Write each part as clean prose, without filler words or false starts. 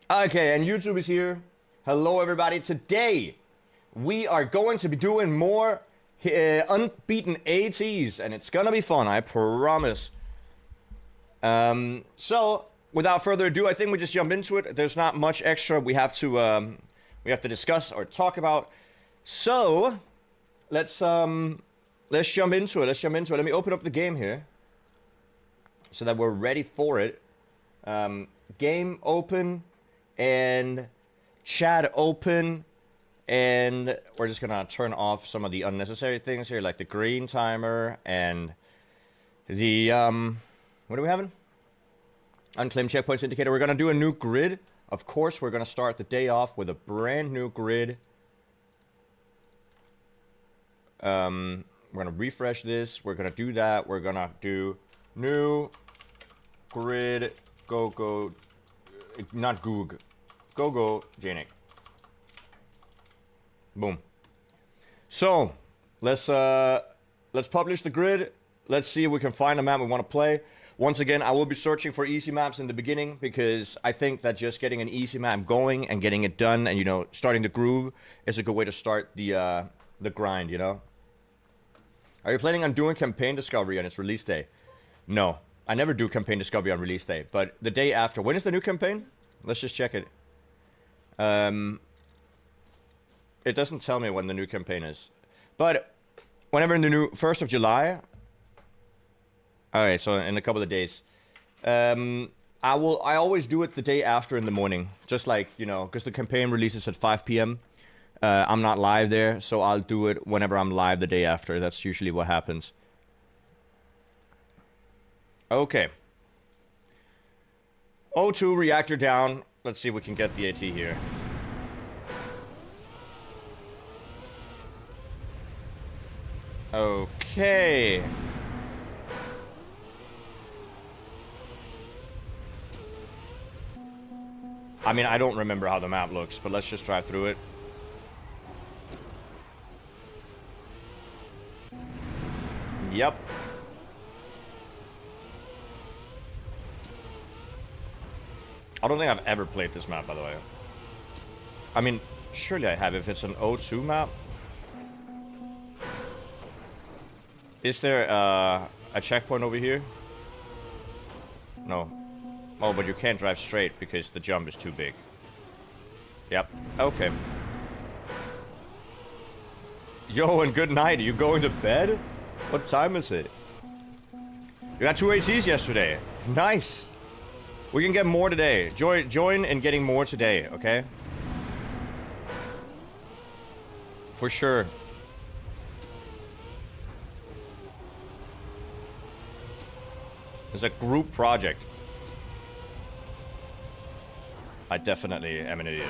Okay, and YouTube is here. Hello, everybody. Today, we are going to be doing more Unbeaten ATs, and it's gonna be fun, I promise. So, without further ado, I think we just jump into it. There's not much extra we have to discuss or talk about. So, let's jump into it. Let me open up the game here, so that we're ready for it. Game open. And chat open, and we're just gonna turn off some of the unnecessary things here, like the green timer and the what are we having? Unclaimed checkpoints indicator. We're gonna do a new grid. Of course, we're gonna start the day off with a brand new grid. We're gonna refresh this. We're gonna do that. We're gonna do new grid. Go. Not Goog. Go, Jnic. Boom. So, let's publish the grid. Let's see if we can find a map we want to play. Once again, I will be searching for easy maps in the beginning, because I think that just getting an easy map going and getting it done and, you know, starting the groove is a good way to start the grind, you know? Are you planning on doing campaign discovery on its release day? No. I never do campaign discovery on release day, but the day after. When is the new campaign? Let's just check it. It doesn't tell me when the new campaign is, but whenever in the new 1st of July. Okay, so in a couple of days. I always do it the day after in the morning, just like, you know, because the campaign releases at 5 p.m. I'm not live there, so I'll do it whenever I'm live the day after. That's usually what happens. Okay. O2 reactor down. Let's see if we can get the AT here. Okay. I mean, I don't remember how the map looks, but let's just drive through it. Yep. I don't think I've ever played this map, by the way. I mean, surely I have if it's an O2 map. Is there a checkpoint over here? No. Oh, but you can't drive straight because the jump is too big. Yep. Okay. Yo, and good night. Are you going to bed? What time is it? You got 2 ATs yesterday. Nice. We can get more today. Join in getting more today, okay? For sure. It's a group project. I definitely am an idiot.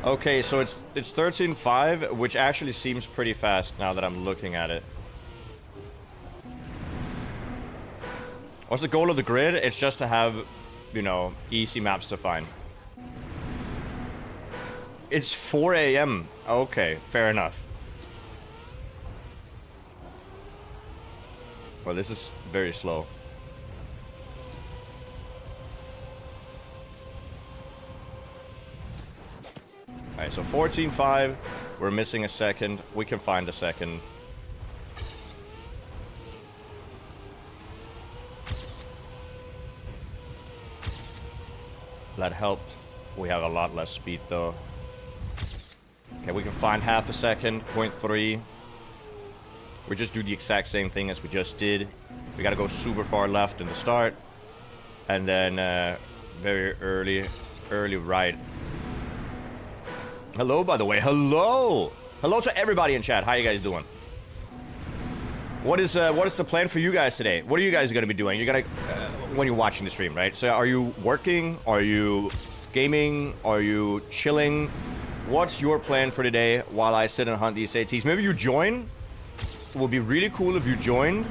Okay, so it's 13:05, which actually seems pretty fast now that I'm looking at it. What's the goal of the grid? It's just to have, you know, easy maps to find. It's 4 a.m. Okay, fair enough. Well, this is very slow. Alright, so 14:05. We're missing a second. We can find a second. That helped. We have a lot less speed, though. Okay, we can find half a second. 0.3. We just do the exact same thing as we just did. We gotta go super far left in the start. And then, very early right. Hello, by the way. Hello! Hello to everybody in chat. How you guys doing? What is the plan for you guys today? What are you guys gonna be doing? You're gonna, when you're watching the stream, right? So are you working? Are you gaming? Are you chilling? What's your plan for today while I sit and hunt these ATs? Maybe you join? It would be really cool if you joined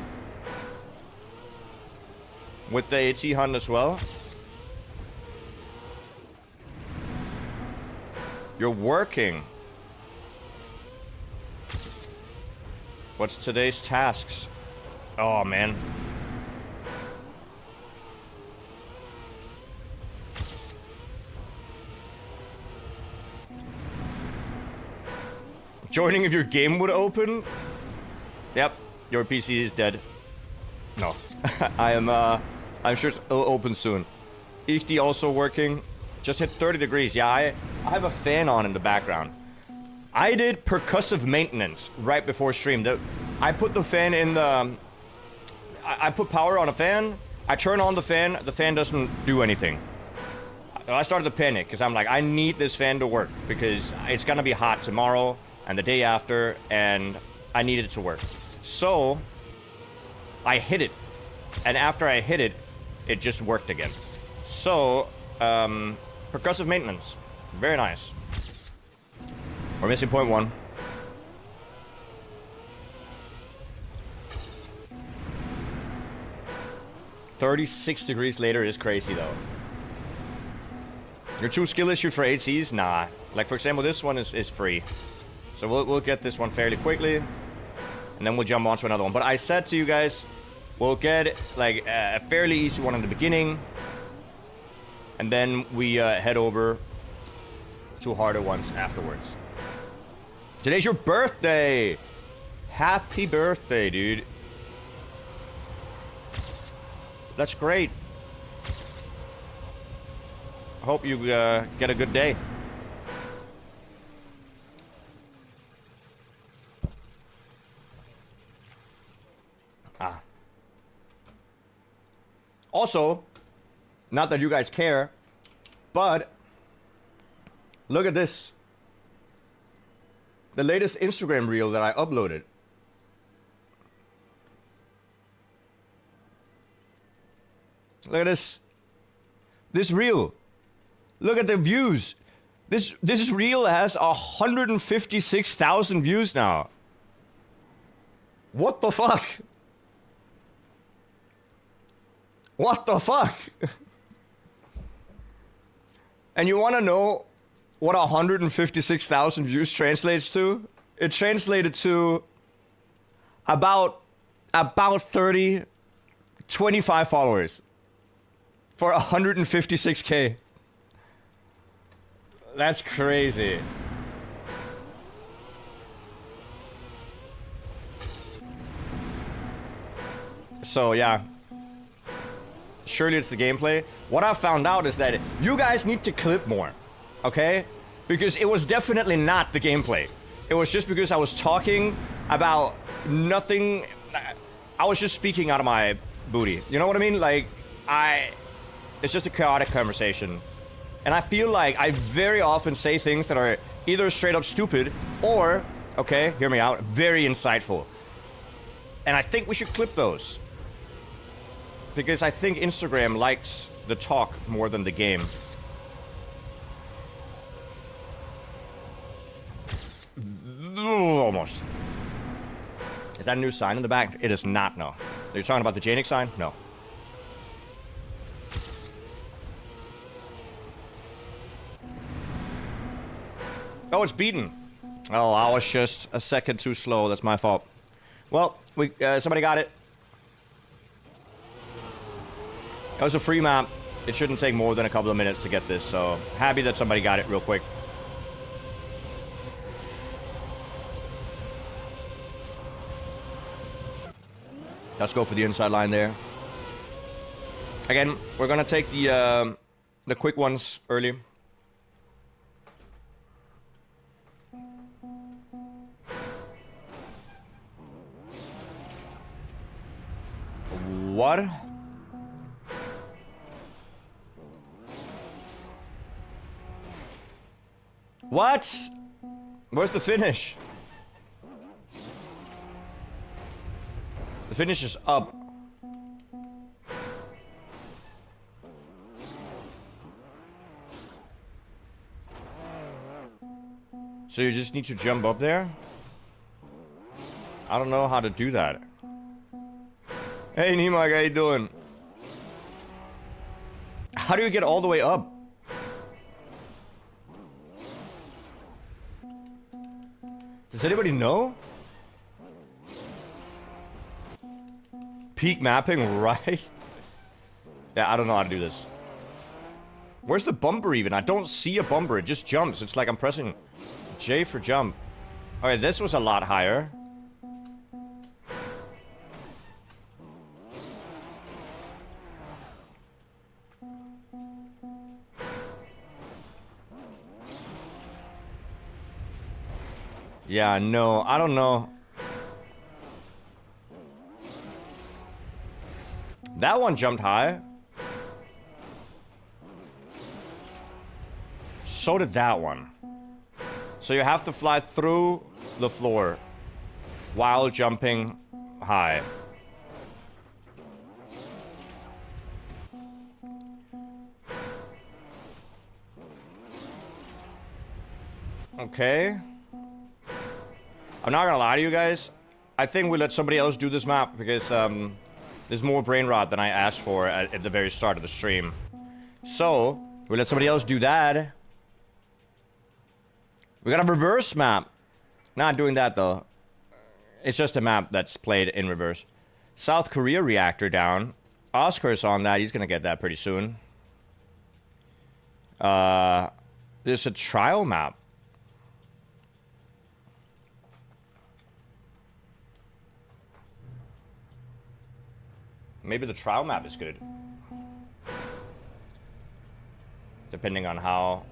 with the AT hunt as well. You're working. What's today's tasks? Oh, man. Joining if your game would open? Yep, your PC is dead. No. I'm sure it'll open soon. HD also working. Just hit 30 degrees. Yeah, I have a fan on in the background. I did percussive maintenance right before stream. I put the fan in the... I put power on a fan. I turn on the fan doesn't do anything. I started to panic because I'm like, I need this fan to work because it's gonna be hot tomorrow and the day after, and I need it to work. So I hit it, and after I hit it, it just worked again. So percussive maintenance, very nice. We're missing point 1. $36 degrees later is crazy though. Your 2 skill issue for 8Cs? Nah. Like for example, this one is free. So we'll get this one fairly quickly. And then we'll jump on to another one. But I said to you guys, we'll get like a fairly easy one in the beginning. And then we head over to harder ones afterwards. Today's your birthday! Happy birthday, dude. That's great. I hope you get a good day. Also, not that you guys care, but look at this. The latest Instagram reel that I uploaded. Look at this. This reel. Look at the views. This reel has 156,000 views now. What the fuck? What the fuck? And you want to know what 156,000 views translates to? It translated to about 30, 25 followers for 156K. That's crazy. So yeah. Surely it's the gameplay. What I found out is that you guys need to clip more, okay? Because it was definitely not the gameplay. It was just because I was talking about nothing. I was just speaking out of my booty. You know what I mean? Like, it's just a chaotic conversation. And I feel like I very often say things that are either straight up stupid or, okay, hear me out, very insightful. And I think we should clip those. Because I think Instagram likes the talk more than the game. Almost. Is that a new sign in the back? It is not, no. Are you talking about the Jnic sign? No. Oh, it's beaten. Oh, I was just a second too slow. That's my fault. Well, somebody got it. It was a free map. It shouldn't take more than a couple of minutes to get this, so happy that somebody got it real quick. Let's go for the inside line there. Again, we're gonna take the quick ones early. What? What? Where's the finish? The finish is up. So you just need to jump up there? I don't know how to do that. Hey Nimag, how you doing? How do you get all the way up? Does anybody know? Peak mapping, right? Yeah, I don't know how to do this. Where's the bumper even? I don't see a bumper. It just jumps. It's like I'm pressing J for jump. Alright, this was a lot higher. Yeah, no, I don't know. That one jumped high. So did that one. So you have to fly through the floor while jumping high. Okay. I'm not gonna lie to you guys. I think we let somebody else do this map because there's more brain rot than I asked for at the very start of the stream. So we let somebody else do that. We got a reverse map. Not doing that though. It's just a map that's played in reverse. South Korea reactor down. Oscar's on that. He's gonna get that pretty soon. There's a trial map. Maybe the trial map is good. Depending on how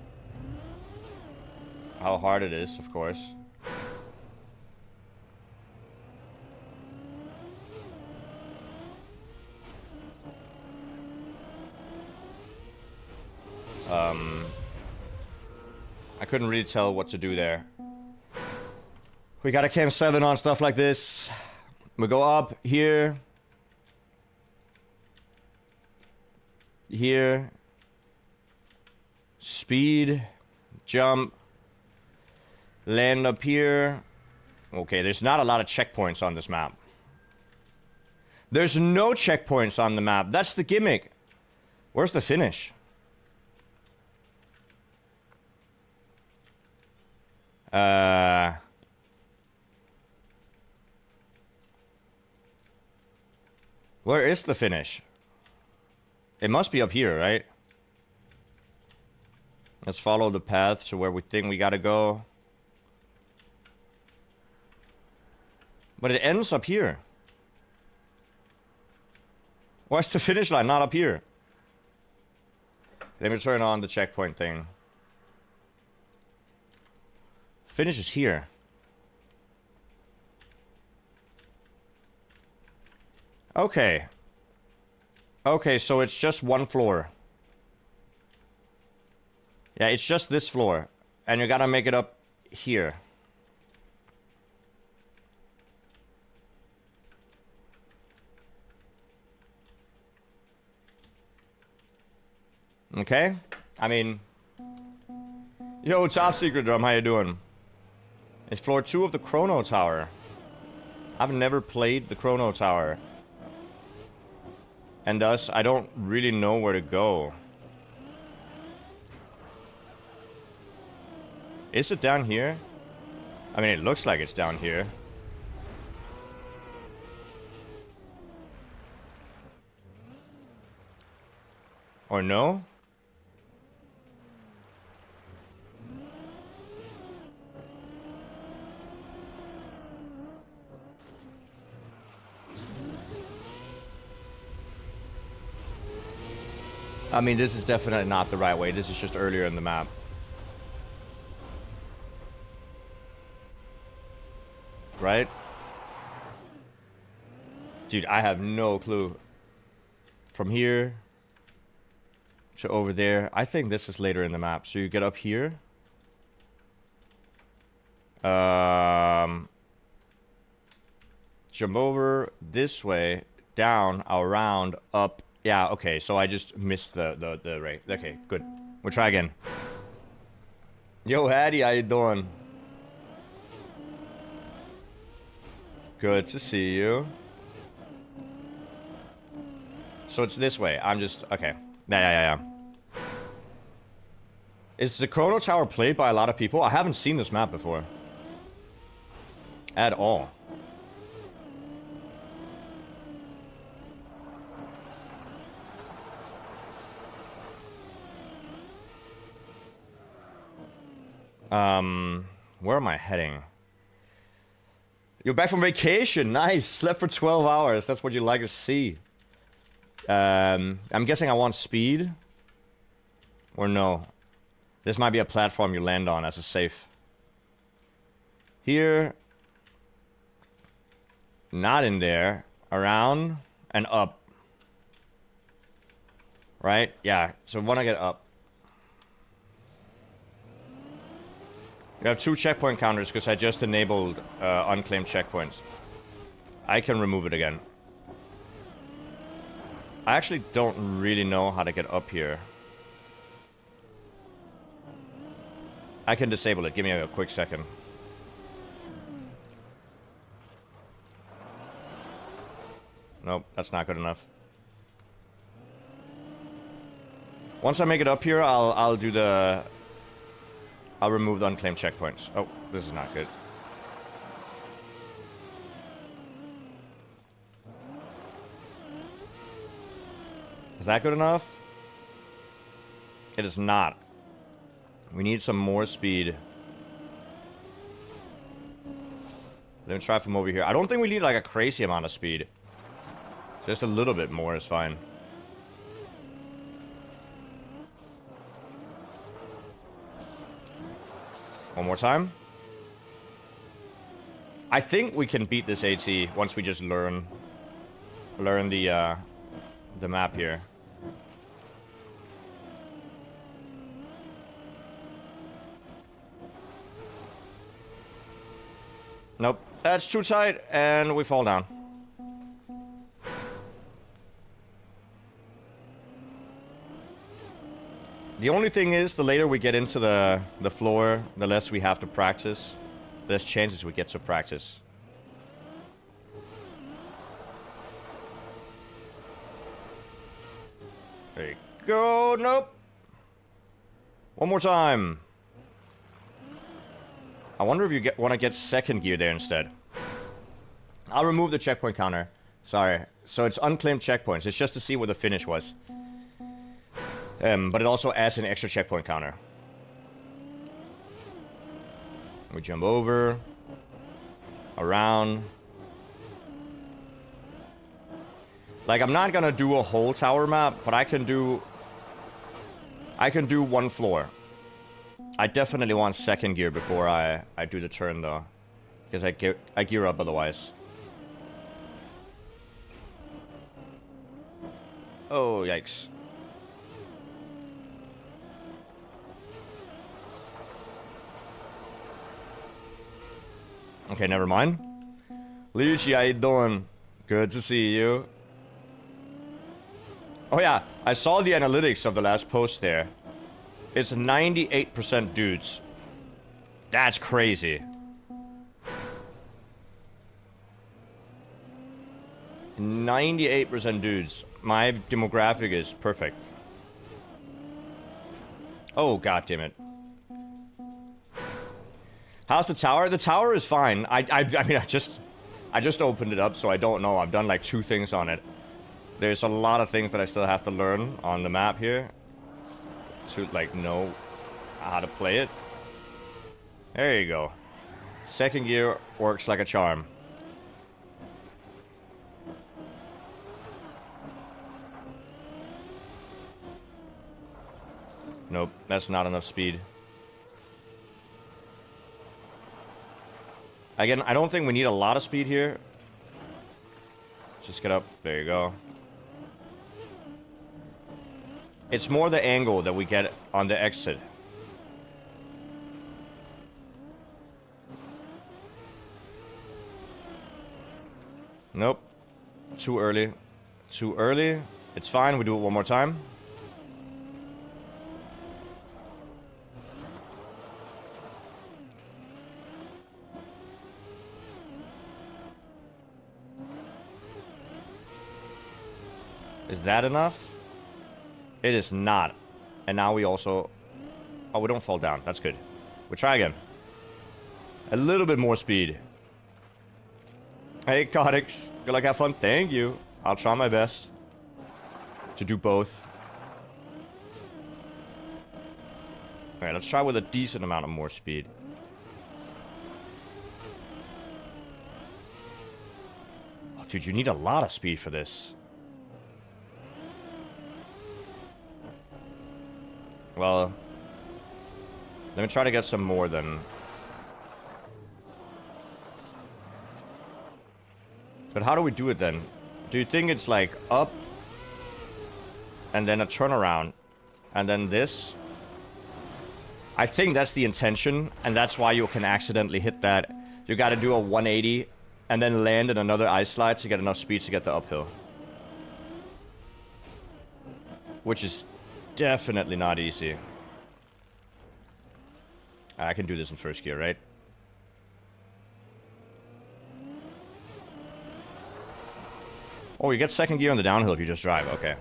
hard it is, of course. I couldn't really tell what to do there. We got a Cam 7 on stuff like this. We go up here. Here. Speed. Jump. Land up here. Okay, there's not a lot of checkpoints on this map. There's no checkpoints on the map. That's the gimmick. Where's the finish? Where is the finish? It must be up here, right? Let's follow the path to where we think we gotta go. But it ends up here. Why's the finish line not up here? Let me turn on the checkpoint thing. Finish is here. Okay. Okay, so it's just one floor. Yeah, it's just this floor. And you gotta make it up here. Okay? I mean... Yo, Top Secret Drum, how you doing? It's floor 2 of the Chrono Tower. I've never played the Chrono Tower. And thus, I don't really know where to go. Is it down here? I mean, it looks like it's down here. Or no? I mean, this is definitely not the right way. This is just earlier in the map. Right? Dude, I have no clue. From here to over there. I think this is later in the map. So you get up here. Jump over this way, down, around, up. Yeah, okay, so I just missed the rate. Okay, good. We'll try again. Yo, Hattie, how you doing? Good to see you. So it's this way. I'm just... Okay. Yeah. Is the Chrono Tower played by a lot of people? I haven't seen this map before. At all. Where am I heading? You're back from vacation. Nice. Slept for 12 hours. That's what you like to see. I'm guessing I want speed. Or no. This might be a platform you land on as a safe. Here. Not in there. Around. And up. Right? Yeah. So we want to get up. We have 2 checkpoint counters because I just enabled unclaimed checkpoints. I can remove it again. I actually don't really know how to get up here. I can disable it. Give me a quick second. Nope, that's not good enough. Once I make it up here, I'll do the... I'll remove the unclaimed checkpoints. Oh, this is not good. Is that good enough? It is not. We need some more speed. Let me try from over here. I don't think we need like a crazy amount of speed. Just a little bit more is fine. One more time. I think we can beat this AT once we just learn the map here. Nope, that's too tight, and we fall down. The only thing is, the later we get into the floor, the less we have to practice. The less chances we get to practice. There you go. Nope. One more time. I wonder if you want to get second gear there instead. I'll remove the checkpoint counter. Sorry. So it's unclaimed checkpoints. It's just to see where the finish was. But it also adds an extra checkpoint counter. We jump over. Around. Like, I'm not gonna do a whole tower map, but I can do one floor. I definitely want second gear before I do the turn, though. Because I gear up otherwise. Oh, yikes. Okay, never mind. Luigi, how you doing? Good to see you. Oh yeah, I saw the analytics of the last post there. It's 98% dudes. That's crazy. 98% dudes. My demographic is perfect. Oh, god damn it. How's the tower? The tower is fine. I mean, I just opened it up, so I don't know. I've done like 2 things on it. There's a lot of things that I still have to learn on the map here to like know how to play it. There you go. Second gear works like a charm. Nope, that's not enough speed. Again, I don't think we need a lot of speed here. Just get up. There you go. It's more the angle that we get on the exit. Nope. Too early. Too early. It's fine. We do it one more time. Is that enough? It is not. And now we also... Oh, we don't fall down. That's good. We'll try again. A little bit more speed. Hey, Codex. Good luck, have fun. Thank you. I'll try my best to do both. Alright, let's try with a decent amount of more speed. dude, you need a lot of speed for this. Well, let me try to get some more then. But how do we do it then? Do you think it's like up and then a turnaround and then this? I think that's the intention, and that's why you can accidentally hit that. You gotta do a 180 and then land in another ice slide to get enough speed to get the uphill. Which is definitely not easy. I can do this in first gear, right? Oh, you get second gear on the downhill if you just drive. Okay.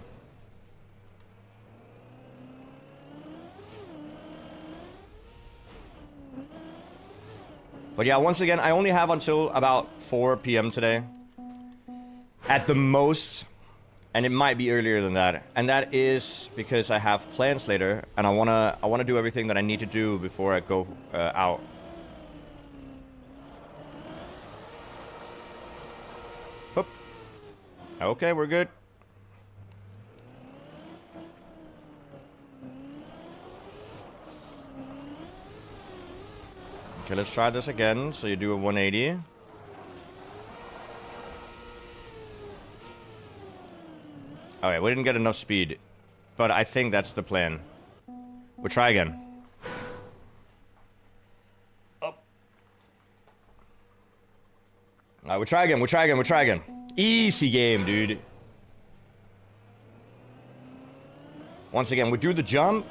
But yeah, once again, I only have until about 4 p.m. today. At the most. And it might be earlier than that. And that is because I have plans later. And I wanna do everything that I need to do before I go out. Oop. Okay, we're good. Okay, let's try this again. So you do a 180. Alright, we didn't get enough speed. But I think that's the plan. We'll try again. Up. Alright, we'll try again. Easy game, dude. Once again, we do the jump.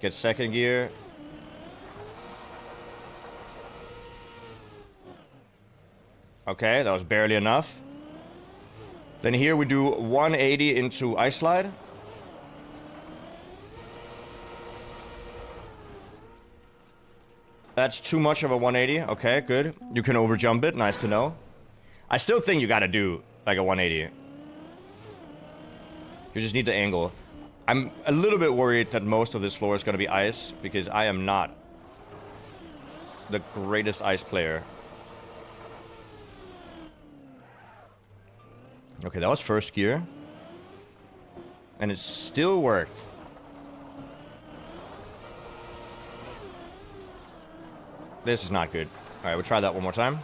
Get second gear. Okay, that was barely enough. Then here we do 180 into ice slide. That's too much of a 180. Okay, good. You can overjump it. Nice to know. I still think you gotta do like a 180. You just need the angle. I'm a little bit worried that most of this floor is gonna be ice because I am not the greatest ice player. Okay, that was first gear. And it still worked. This is not good. Alright, we'll try that one more time.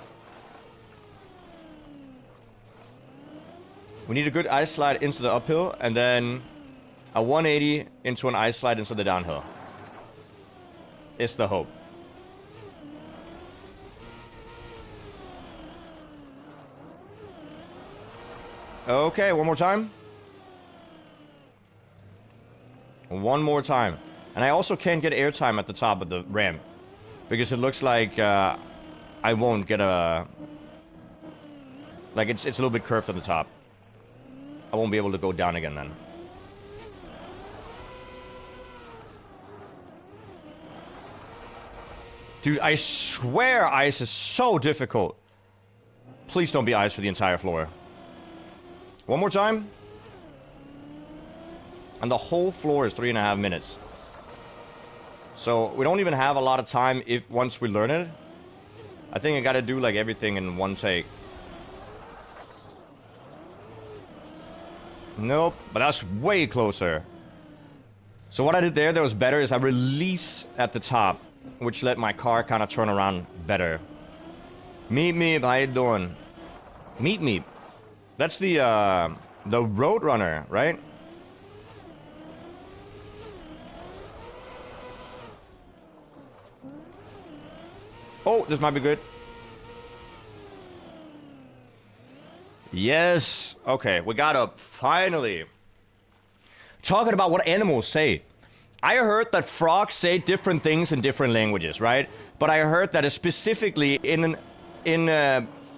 We need a good ice slide into the uphill, and then a 180 into an ice slide into the downhill. It's the hope. Okay, one more time. One more time. And I also can't get airtime at the top of the ramp. Because it looks like I won't get a... Like, it's a little bit curved on the top. I won't be able to go down again then. Dude, I swear ice is so difficult. Please don't be ice for the entire floor. One more time. And the whole floor is 3.5 minutes. So we don't even have a lot of time if once we learn it. I think I gotta do like everything in one take. Nope, but that's way closer. So what I did there that was better is I release at the top, which let my car kind of turn around better. Meep Meep, how you doing? Meep Meep. That's the Roadrunner, right? Oh, this might be good. Yes. Okay, we got up. Finally. Talking about what animals say. I heard that frogs say different things in different languages, right? But I heard that specifically in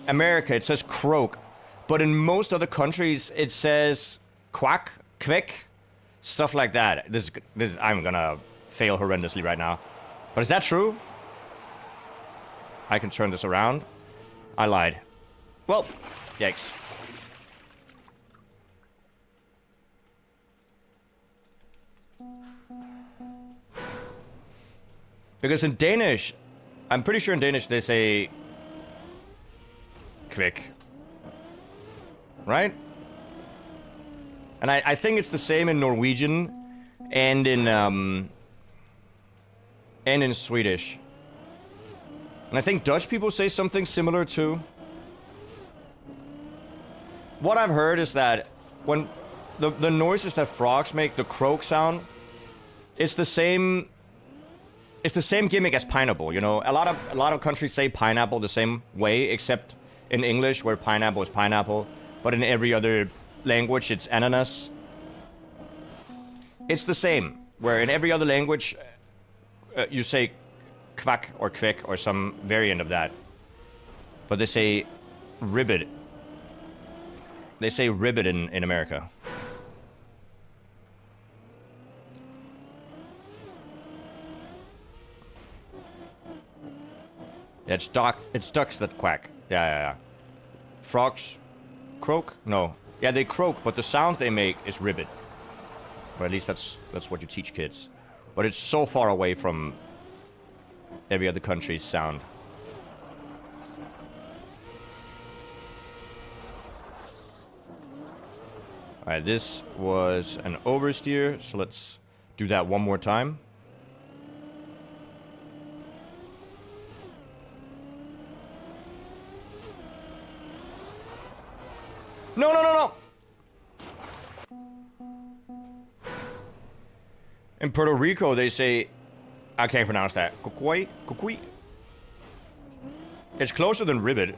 America it says croak. But in most other countries it says quack, quick, stuff like that. This I'm gonna fail horrendously right now. But is that true? I can turn this around. I lied. Well, yikes. Because in Danish, I'm pretty sure in Danish they say quick. Right? And I think it's the same in Norwegian and in Swedish. And I think Dutch people say something similar too. What I've heard is that when the noises that frogs make, the croak sound, it's the same gimmick as pineapple, you know? A lot of countries say pineapple the same way, except in English where pineapple is pineapple, but in every other language it's ananas. It's the same, where in every other language you say quack or quick or some variant of that. But they say ribbit. They say ribbit in America. Yeah, it's ducks that quack. Yeah. Frogs croak? No. Yeah, they croak, but the sound they make is ribbit. Or at least that's what you teach kids. But it's so far away from every other country's sound. Alright, this was an oversteer, so let's do that one more time. No! In Puerto Rico, they say... I can't pronounce that. Cucuy? Cucuy? It's closer than ribbit.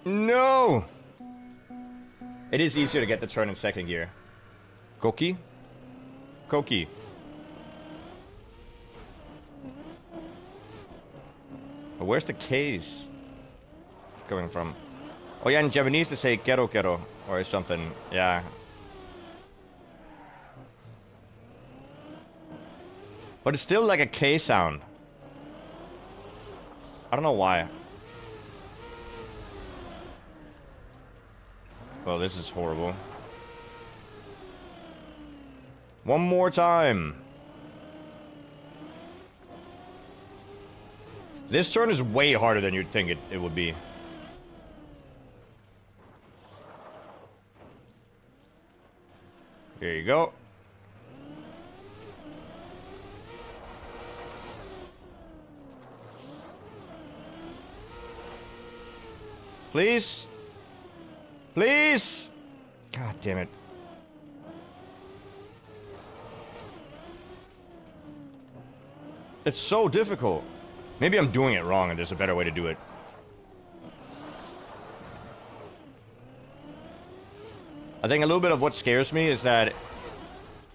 No! It is easier to get the turn in second gear. Koki? Koki. Where's the K's coming from? Oh yeah, in Japanese they say kero kero or something. Yeah. But it's still like a K sound. I don't know why. Well, this is horrible. One more time. This turn is way harder than you'd think it would be. Here you go. Please? Please? God damn it. It's so difficult. Maybe I'm doing it wrong and there's a better way to do it. I think a little bit of what scares me is that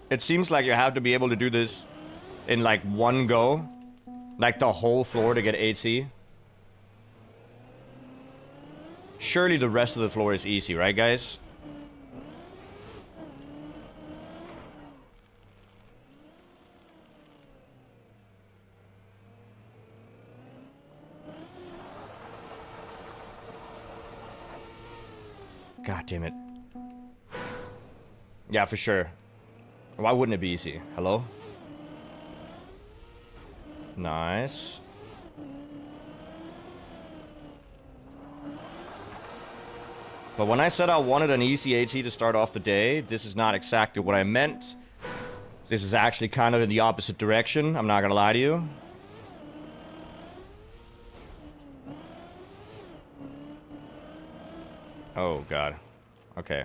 it seems like you have to be able to do this in like one go. Like the whole floor to get AT. Surely the rest of the floor is easy, right guys? God damn it. Yeah, for sure. Why wouldn't it be easy? Hello? Nice. But when I said I wanted an easy AT to start off the day, this is not exactly what I meant. This is actually kind of in the opposite direction. I'm not gonna lie to you. Oh, God. Okay.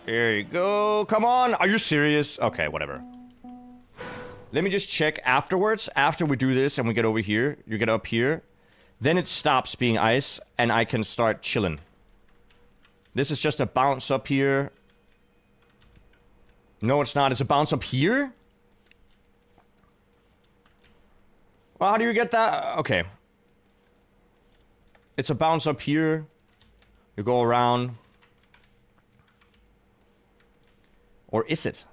Here you go. Come on. Are you serious? Okay, whatever. Let me just check afterwards. After we do this and we get over here, you get up here. Then it stops being ice and I can start chilling. This is just a bounce up here. No, it's not. It's a bounce up here? Well, how do you get that? Okay. It's a bounce up here. You go around. Or is it?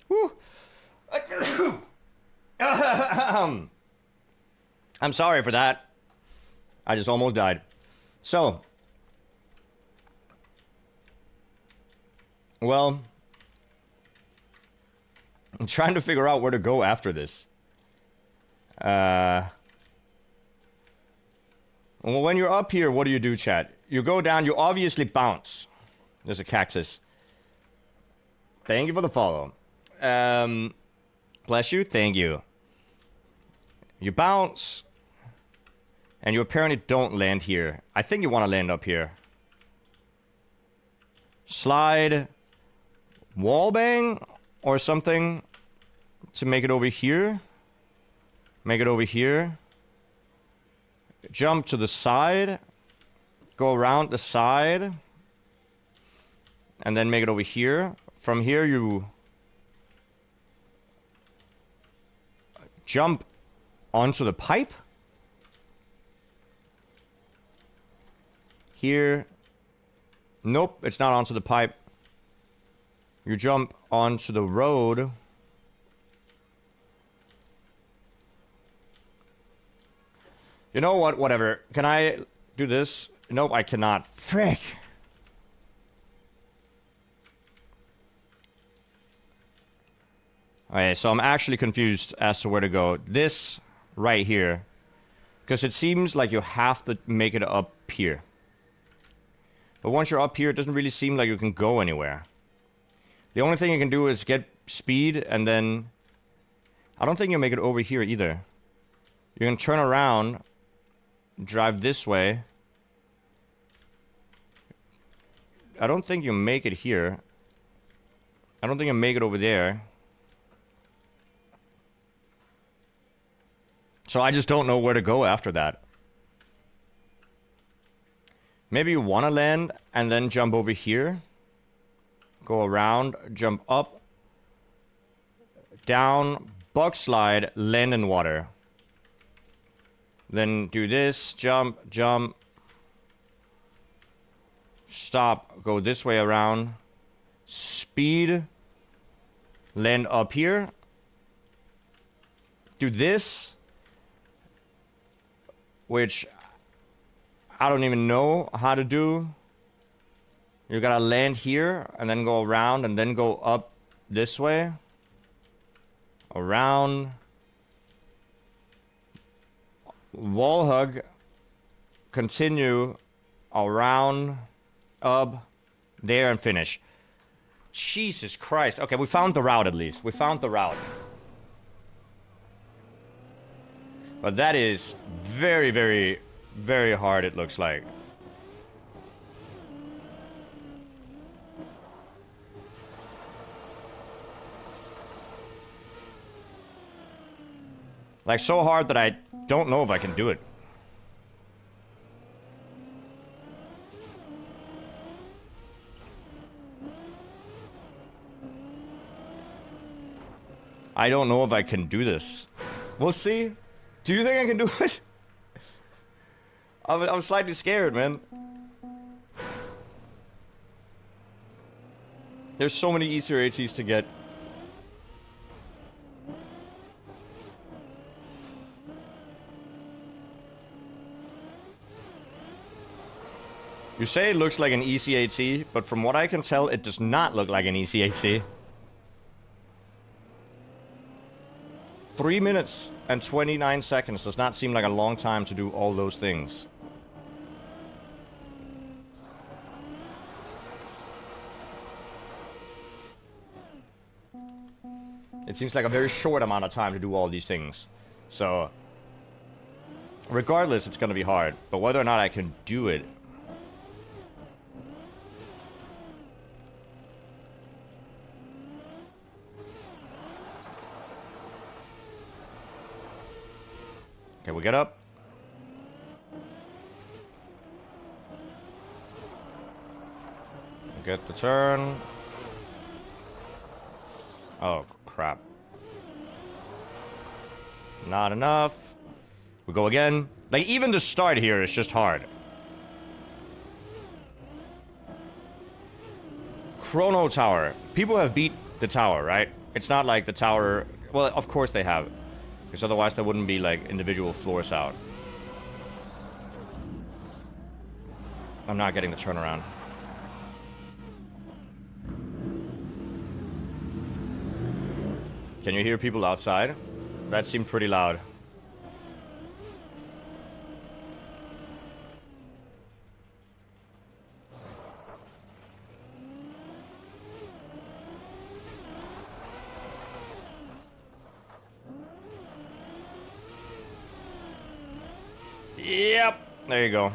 Woo. I'm sorry for that. I just almost died. So, well, I'm trying to figure out where to go after this. Well, when you're up here, what do you do, chat? You go down, you obviously bounce. There's a cactus. Thank you for the follow. Bless you, thank you. You bounce, and you apparently don't land here. I think you want to land up here. Slide, wallbang, or something to make it over here. Make it over here. Jump to the side. Go around the side. And then make it over here. From here you jump onto the pipe. Here. Nope, it's not onto the pipe. You jump onto the road. You know what? Whatever. Can I do this? Nope, I cannot. Frick. Okay, so I'm actually confused as to where to go. This right here. Because it seems like you have to make it up here. But once you're up here, it doesn't really seem like you can go anywhere. The only thing you can do is get speed, and then... I don't think you'll make it over here either. You can turn around, drive this way. I don't think you make it here. I don't think you make it over there. So I just don't know where to go after that. Maybe you want to land and then jump over here. Go around, jump up. Down, bug slide, land in water. Then do this, jump, jump. Stop, go this way around. Speed. Land up here. Do this. Which I don't even know how to do. You gotta land here and then go around and then go up this way. Around. Wall hug. Continue. Around. Up. There and finish. Jesus Christ. Okay, we found the route at least. We found the route. But that is very, very, very hard, it looks like. Like, so hard that I don't know if I can do it. I don't know if I can do this. We'll see. Do you think I can do it? I'm slightly scared, man. There's so many Easter ATs to get. You say it looks like an easy AT, but from what I can tell, it does not look like an easy AT. 3 minutes and 29 seconds does not seem like a long time to do all those things. It seems like a very short amount of time to do all these things. So, regardless, it's gonna be hard. But whether or not I can do it... Okay, we get up. Get the turn. Oh, crap. Not enough. We go again. Like, even the start here is just hard. Chrono Tower. People have beat the tower, right? It's not like the tower Well, of course they have. Because otherwise there wouldn't be, like, individual floors out. I'm not getting the turnaround. Can you hear people outside? That seemed pretty loud. Yep, there you go.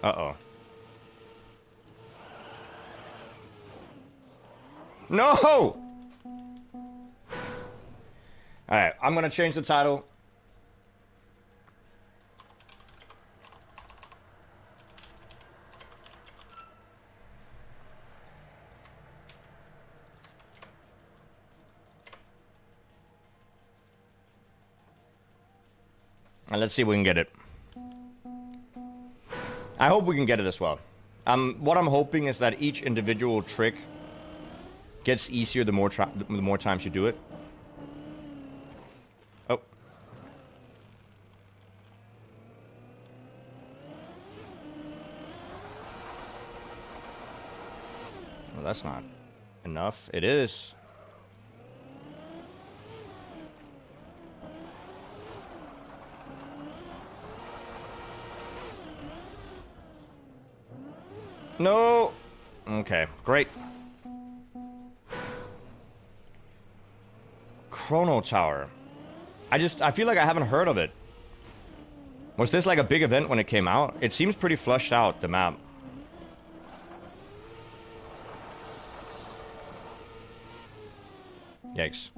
Uh-oh. No! Alright, I'm gonna change the title. And let's see if we can get it. I hope we can get it as well. What I'm hoping is that each individual trick gets easier the more times you do it. Oh. Well, that's not enough. It is. No. Okay, great. Chrono Tower. I feel like I haven't heard of it. Was this like a big event when it came out? It seems pretty flushed out, the map. Yikes.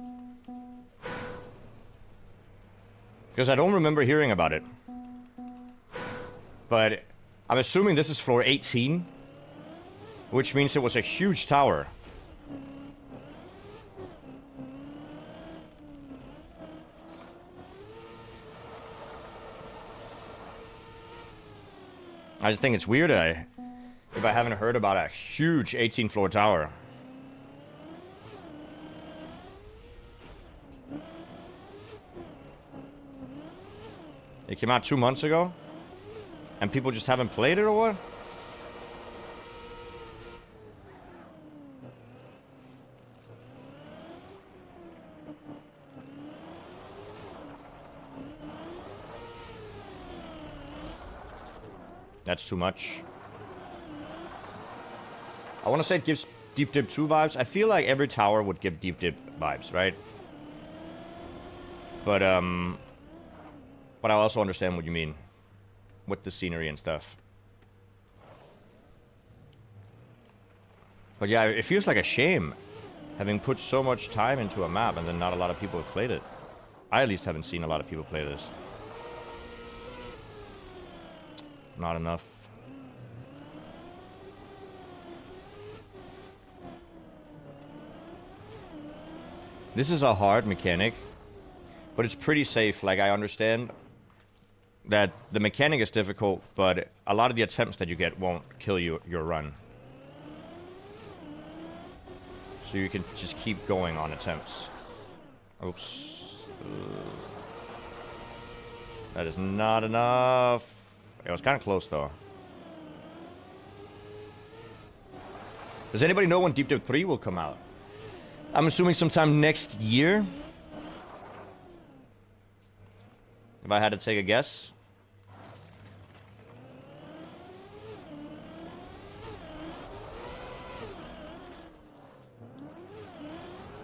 Because I don't remember hearing about it. But I'm assuming this is floor 18. Which means it was a huge tower. I just think it's weird if I haven't heard about a huge 18-floor tower. It came out 2 months ago? And people just haven't played it or what? That's too much. I want to say it gives Deep Dip 2 vibes. I feel like every tower would give Deep Dip vibes, right? But I also understand what you mean with the scenery and stuff. But yeah, it feels like a shame having put so much time into a map and then not a lot of people have played it. I at least haven't seen a lot of people play this. Not enough. This is a hard mechanic, but it's pretty safe. Like, I understand that the mechanic is difficult, but a lot of the attempts that you get won't kill your run. So you can just keep going on attempts. Oops. That is not enough. It was kind of close, though. Does anybody know when Deep Dip 3 will come out? I'm assuming sometime next year. If I had to take a guess.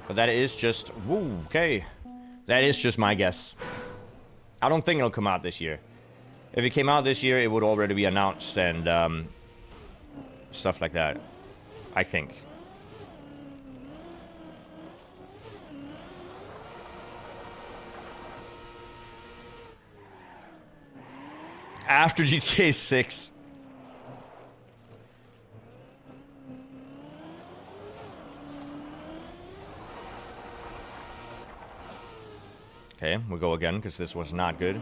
But that is just... Woo, okay. That is just my guess. I don't think it'll come out this year. If it came out this year, it would already be announced and stuff like that. I think. After GTA 6. Okay, we'll go again because this was not good.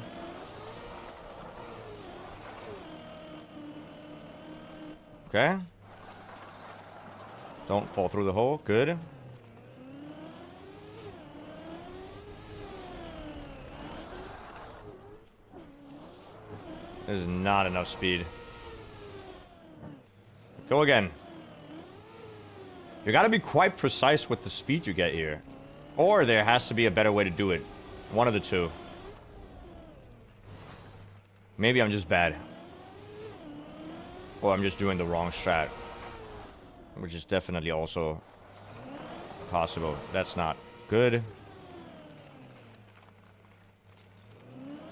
Okay. Don't fall through the hole. Good. There's not enough speed. Go again. You gotta be quite precise with the speed you get here. Or there has to be a better way to do it. One of the two. Maybe I'm just bad. Or I'm just doing the wrong strat. Which is definitely also possible. That's not good.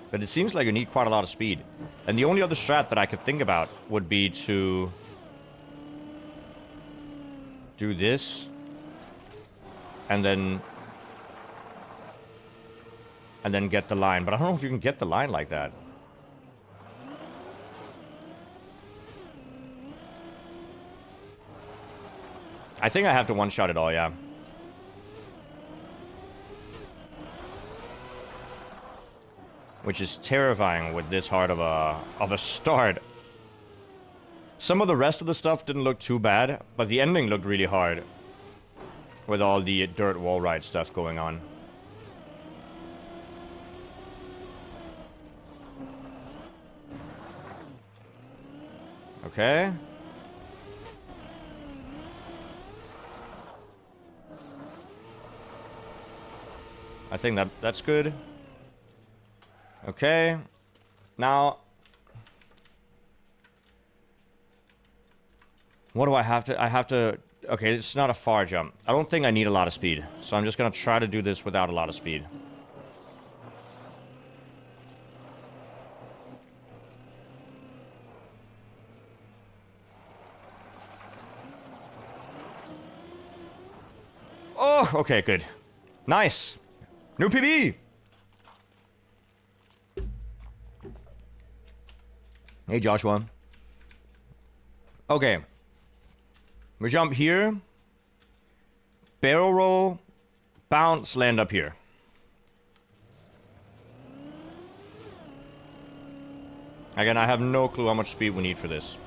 But it seems like you need quite a lot of speed. And the only other strat that I could think about would be to do this. And then get the line. But I don't know if you can get the line like that. I think I have to one-shot it all, yeah. Which is terrifying with this hard of a start. Some of the rest of the stuff didn't look too bad, but the ending looked really hard. With all the dirt wall ride stuff going on. Okay. I think that's good. Okay. Now, what do I have to... I have to... Okay, it's not a far jump. I don't think I need a lot of speed. So I'm just gonna try to do this without a lot of speed. Oh, okay, good. Nice. New PB! Hey, Joshua. Okay. We jump here. Barrel roll. Bounce, land up here. Again, I have no clue how much speed we need for this.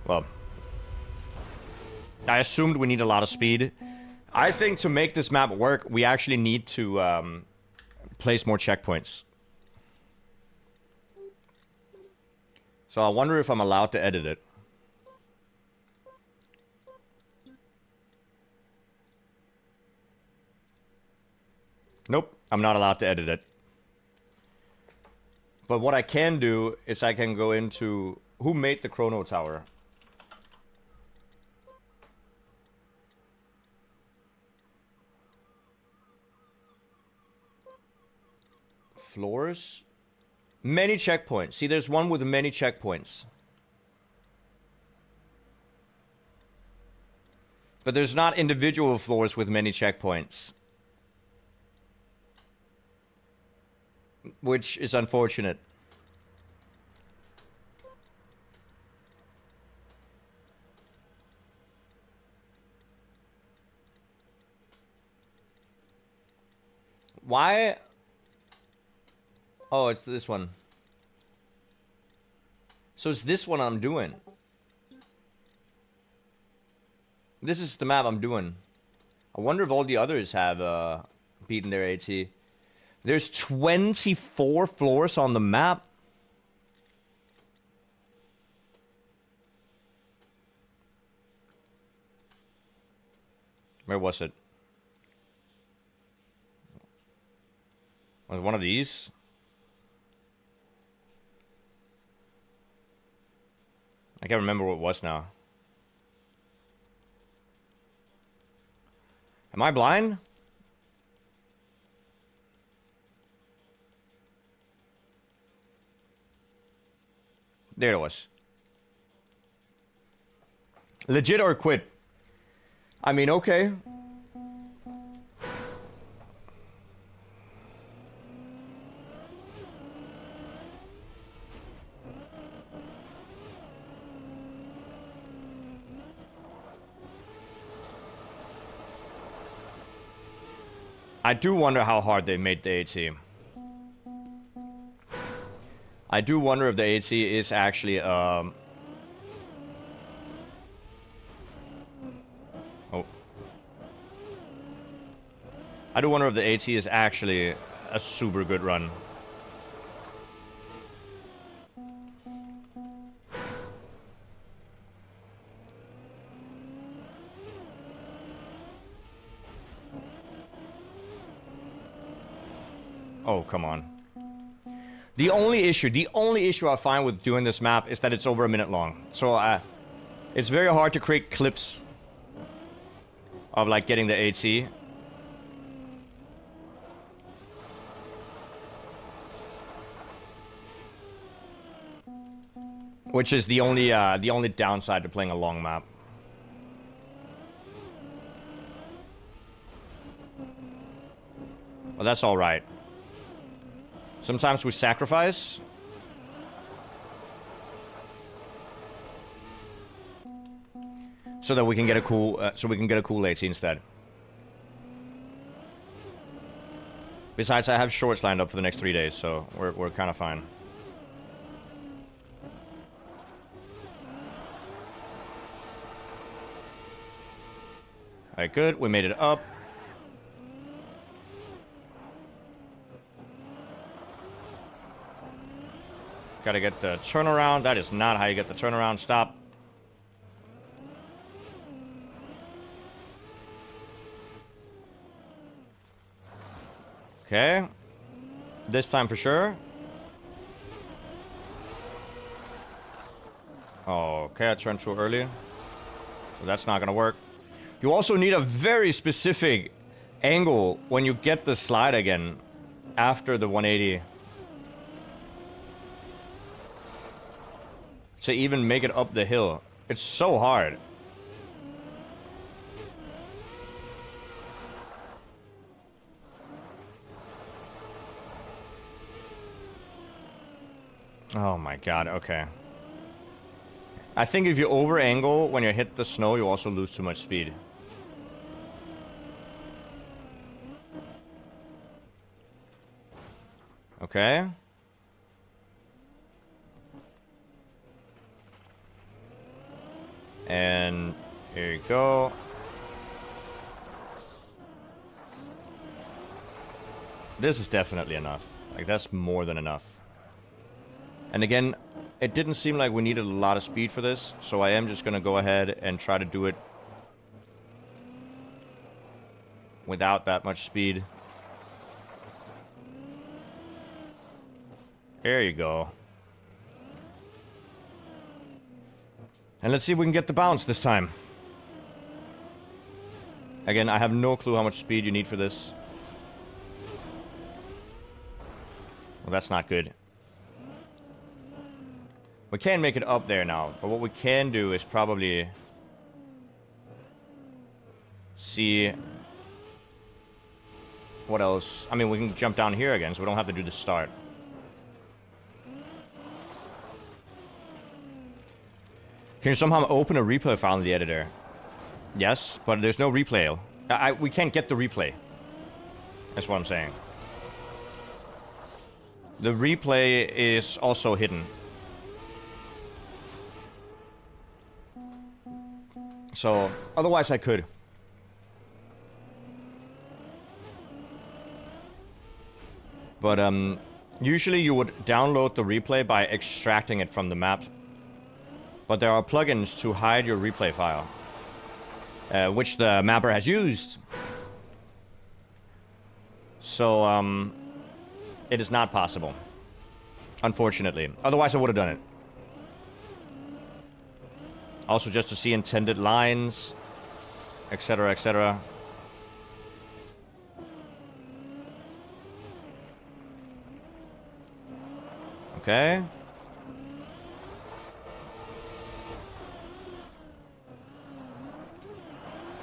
Well, I assumed we need a lot of speed. I think to make this map work, we actually need to place more checkpoints. So I wonder if I'm allowed to edit it. Nope, I'm not allowed to edit it. But what I can do is I can go into... Who made the Chrono Tower? Floors? Many checkpoints. See, there's one with many checkpoints. But there's not individual floors with many checkpoints. Which is unfortunate. Why? Oh, it's this one. So it's this one I'm doing. This is the map I'm doing. I wonder if all the others have beaten their AT. There's 24 floors on the map. Where was it? Was it one of these? I can't remember what it was now. Am I blind? There it was. Legit or quit? I mean, okay. I do wonder how hard they made the AT. I do wonder if the AT is actually I do wonder if the AT is actually a super good run. Oh, come on. The only issue I find with doing this map is that it's over a minute long. So, it's very hard to create clips of, like, getting the AT. Which is the only downside to playing a long map. Well, that's all right. Sometimes we sacrifice. So that we can get a cool, AT instead. Besides, I have shorts lined up for the next 3 days, so we're kind of fine. Alright, good. We made it up. Gotta get the turnaround. That is not how you get the turnaround. Stop. Okay. This time for sure. Oh, okay, I turned too early. So that's not gonna work. You also need a very specific angle when you get the slide again after the 180. To even make it up the hill. It's so hard. Oh my god, okay. I think if you over angle when you hit the snow, you also lose too much speed. Okay. And here you go. This is definitely enough. Like, that's more than enough. And again, it didn't seem like we needed a lot of speed for this, so I am just gonna go ahead and try to do it without that much speed. There you go. And let's see if we can get the bounce this time. Again, I have no clue how much speed you need for this. Well, that's not good. We can make it up there now, but what we can do is probably see what else. I mean, we can jump down here again, so we don't have to do the start. Can you somehow open a replay file in the editor? Yes, but there's no replay. We can't get the replay. That's what I'm saying. The replay is also hidden. So, otherwise I could. But, usually you would download the replay by extracting it from the map. But there are plugins to hide your replay file, which the mapper has used. So, it is not possible, unfortunately. Otherwise, I would have done it. Also, just to see intended lines, etc., etc. Okay.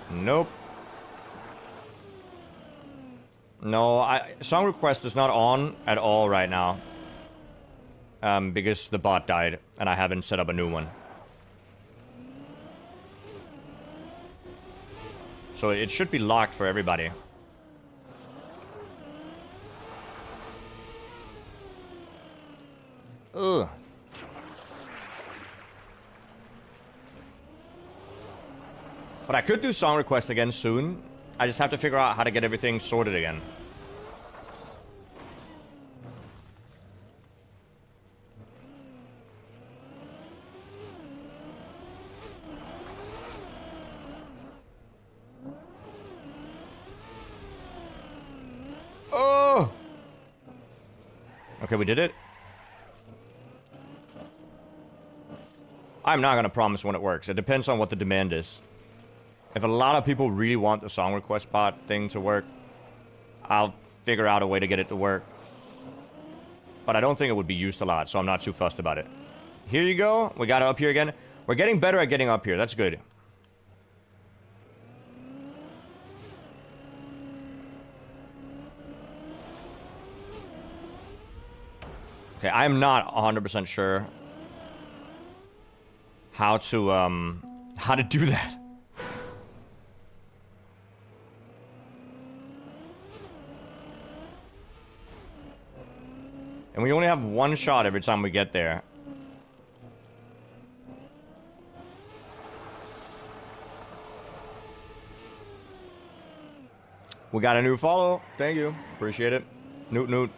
Nope. No, song request is not on at all right now. Because the bot died, and I haven't set up a new one. So it should be locked for everybody. Ugh. But I could do song request again soon. I just have to figure out how to get everything sorted again. Oh! Okay, we did it. I'm not going to promise when it works. It depends on what the demand is. If a lot of people really want the song request bot thing to work, I'll figure out a way to get it to work. But I don't think it would be used a lot, so I'm not too fussed about it. Here you go. We got it up here again. We're getting better at getting up here. That's good. Okay, I'm not 100% sure how to do that. And we only have one shot every time we get there. We got a new follow. Thank you. Appreciate it. Noot noot.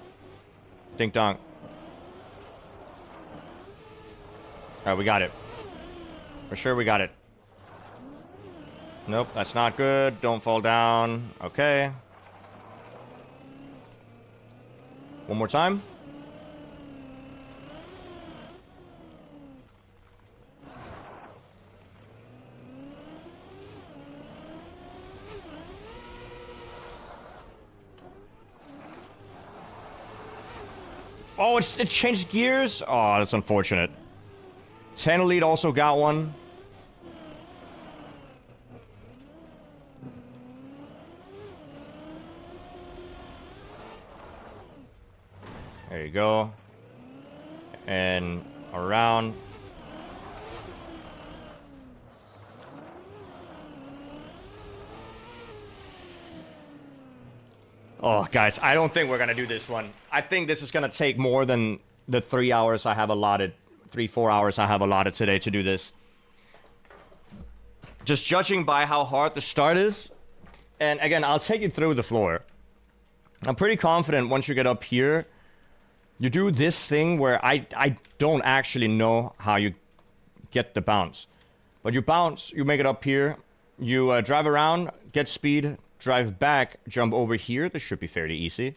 Dink donk. Alright, we got it. For sure we got it. Nope, that's not good. Don't fall down. Okay. One more time. Oh, it changed gears? Oh, that's unfortunate. 10 Elite also got one. There you go. And around. Oh, guys, I don't think we're going to do this one. I think this is going to take more than the 3 hours I have allotted. 3-4 hours I have allotted today to do this. Just judging by how hard the start is. And again, I'll take you through the floor. I'm pretty confident once you get up here, you do this thing where I don't actually know how you get the bounce. But you bounce, you make it up here. You drive around, get speed, drive back, jump over here. This should be fairly easy.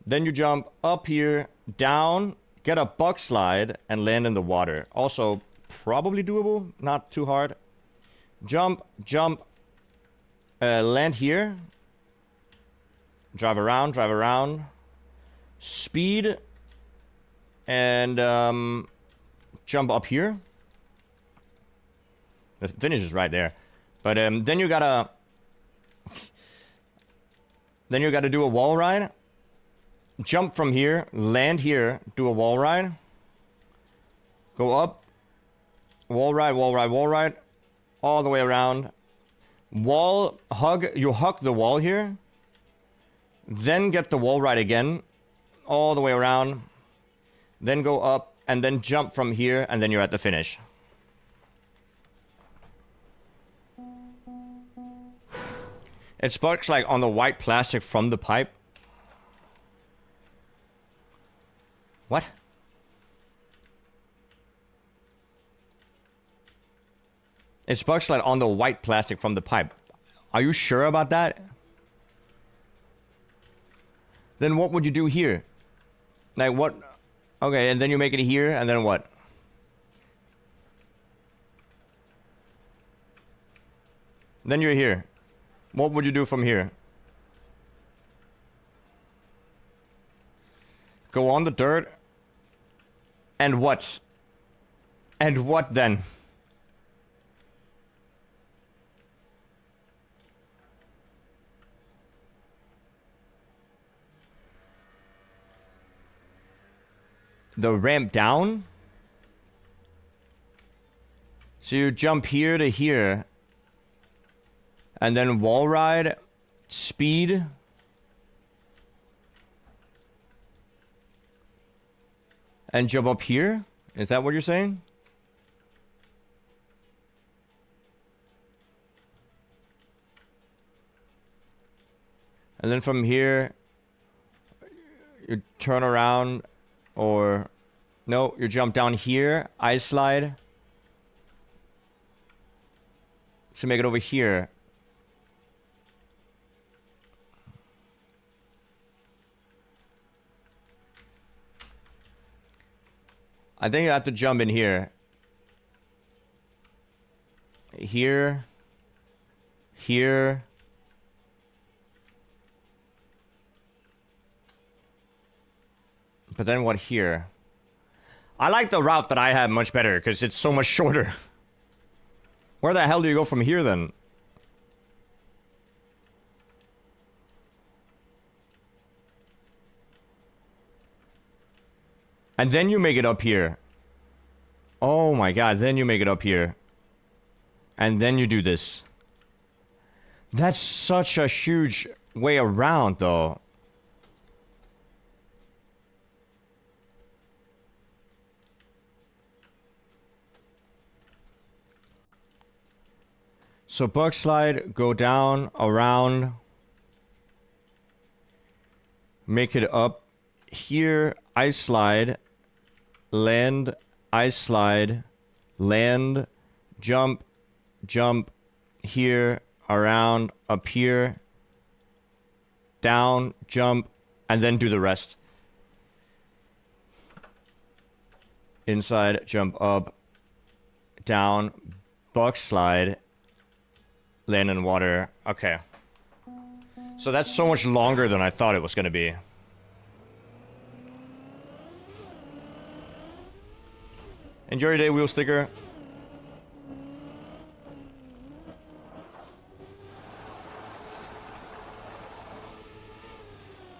Then you jump up here, down, get a buck slide, and land in the water. Also, probably doable, not too hard. Jump, jump, land here. Drive around. Speed, and jump up here. The finish is right there. But then you gotta do a wall ride. Jump from here, land here, do a wall ride. Go up. Wall ride, all the way around. Wall, hug, you hug the wall here. Then get the wall ride again, all the way around. Then go up, and then jump from here, and then you're at the finish. It sparks like on the white plastic from the pipe. What? It sparks like on the white plastic from the pipe. Are you sure about that? Then what would you do here? Like what? Okay, and then you make it here, and then what? Then you're here. What would you do from here? Go on the dirt. And what? And what then? The ramp down? So you jump here to here. And then wall ride, speed. And jump up here? Is that what you're saying? And then from here, you turn around, or no, you jump down here, ice slide to make it over here. I think you have to jump in here. Here. Here. But then what here? I like the route that I have much better, because it's so much shorter. Where the hell do you go from here, then? And then you make it up here. Oh my god, then you make it up here. And then you do this. That's such a huge way around, though. So bug slide, go down, around. Make it up here, ice slide. Land, ice slide. Land, jump, jump. Here, around, up here. Down, jump, and then do the rest. Inside, jump up. Down, bug slide. Land in water. Okay. So that's so much longer than I thought it was gonna be. Enjoy your day, wheel sticker.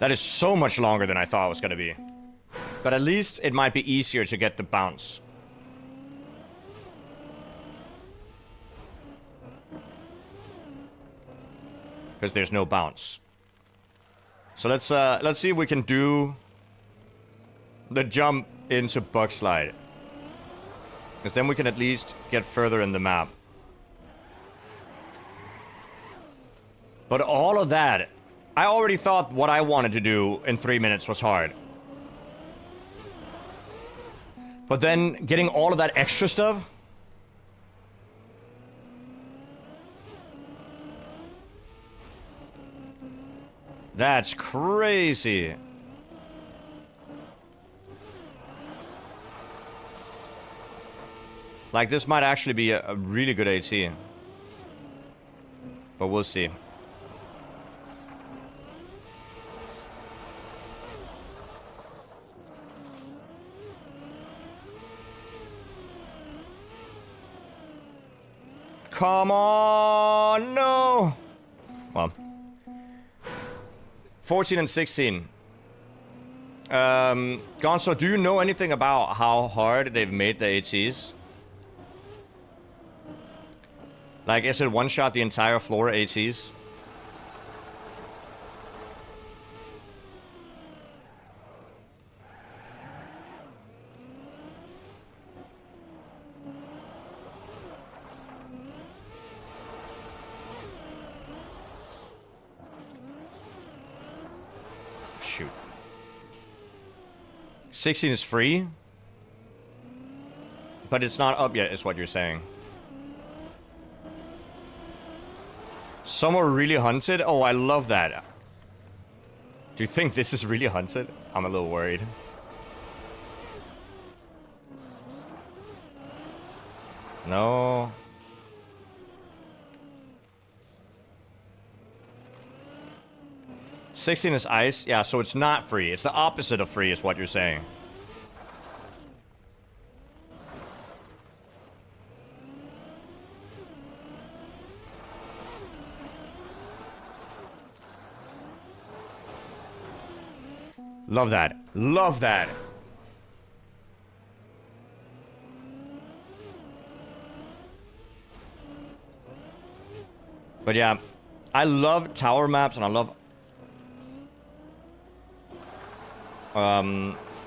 That is so much longer than I thought it was gonna be. But at least it might be easier to get the bounce. Because there's no bounce. So let's see if we can do the jump into bug slide. Because then we can at least get further in the map. But all of that, I already thought what I wanted to do in 3 minutes was hard. But then getting all of that extra stuff. That's crazy. Like, this might actually be a really good AT. But we'll see. Come on, no. Well. 14 and 16. Gonzo, do you know anything about how hard they've made the ATs? Like, is it one-shot the entire floor ATs? Shoot. 16 is free? But it's not up yet, is what you're saying. Some are really hunted? Oh, I love that. Do you think this is really hunted? I'm a little worried. No. $16 is ice? Yeah, so it's not free. It's the opposite of free is what you're saying. Love that. Love that. But yeah, I love tower maps and I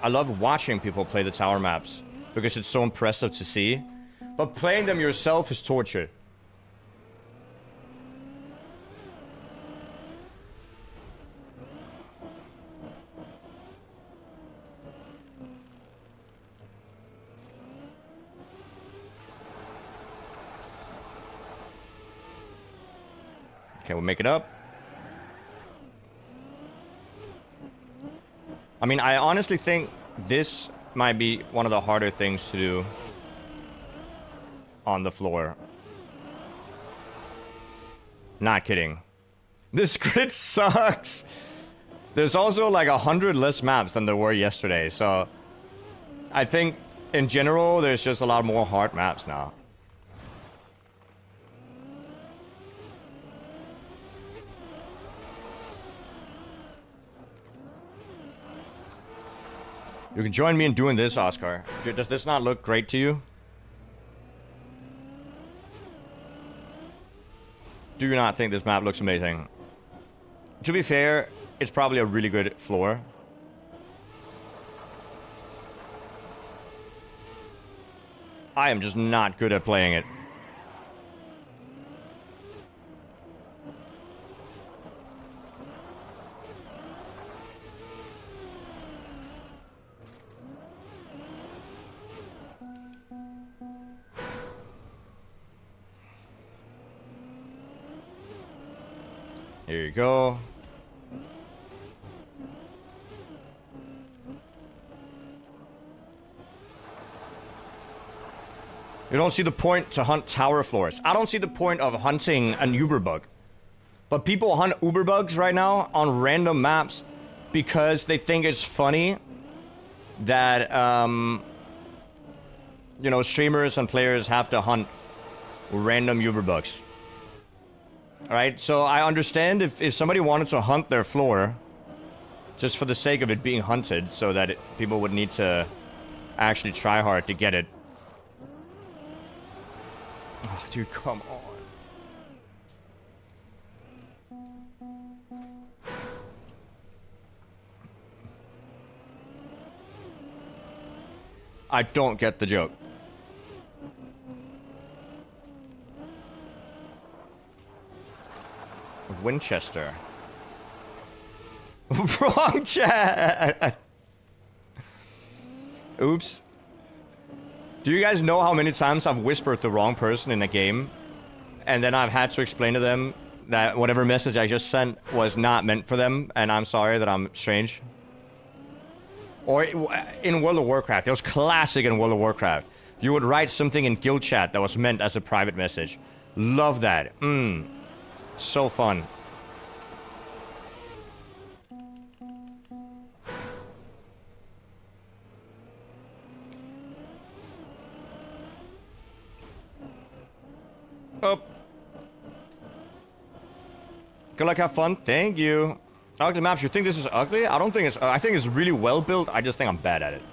love watching people play the tower maps because it's so impressive to see. But playing them yourself is torture. Okay, we'll make it up. I mean, I honestly think this might be one of the harder things to do on the floor. Not kidding. This grid sucks. There's also like 100 less maps than there were yesterday, so I think in general there's just a lot more hard maps now. You can join me in doing this, Oscar. Does this not look great to you? Do you not think this map looks amazing? To be fair, it's probably a really good floor. I am just not good at playing it. Here you go. You don't see the point to hunt tower floors. I don't see the point of hunting an Uber bug. But people hunt Uber bugs right now on random maps because they think it's funny that, you know, streamers and players have to hunt random Uber bugs. Alright, so I understand if somebody wanted to hunt their floor just for the sake of it being hunted so that people would need to actually try hard to get it. Oh, dude, come on. I don't get the joke. Winchester. Wrong chat. Oops. Do you guys know how many times I've whispered the wrong person in a game? And then I've had to explain to them that whatever message I just sent was not meant for them, and I'm sorry that I'm strange. Or in World of Warcraft, it was classic in World of Warcraft. You would write something in guild chat that was meant as a private message. Love that. So fun. Oh. Good luck, have fun. Thank you. Ugly maps, you think this is ugly? I don't think it's... I think it's really well built. I just think I'm bad at it.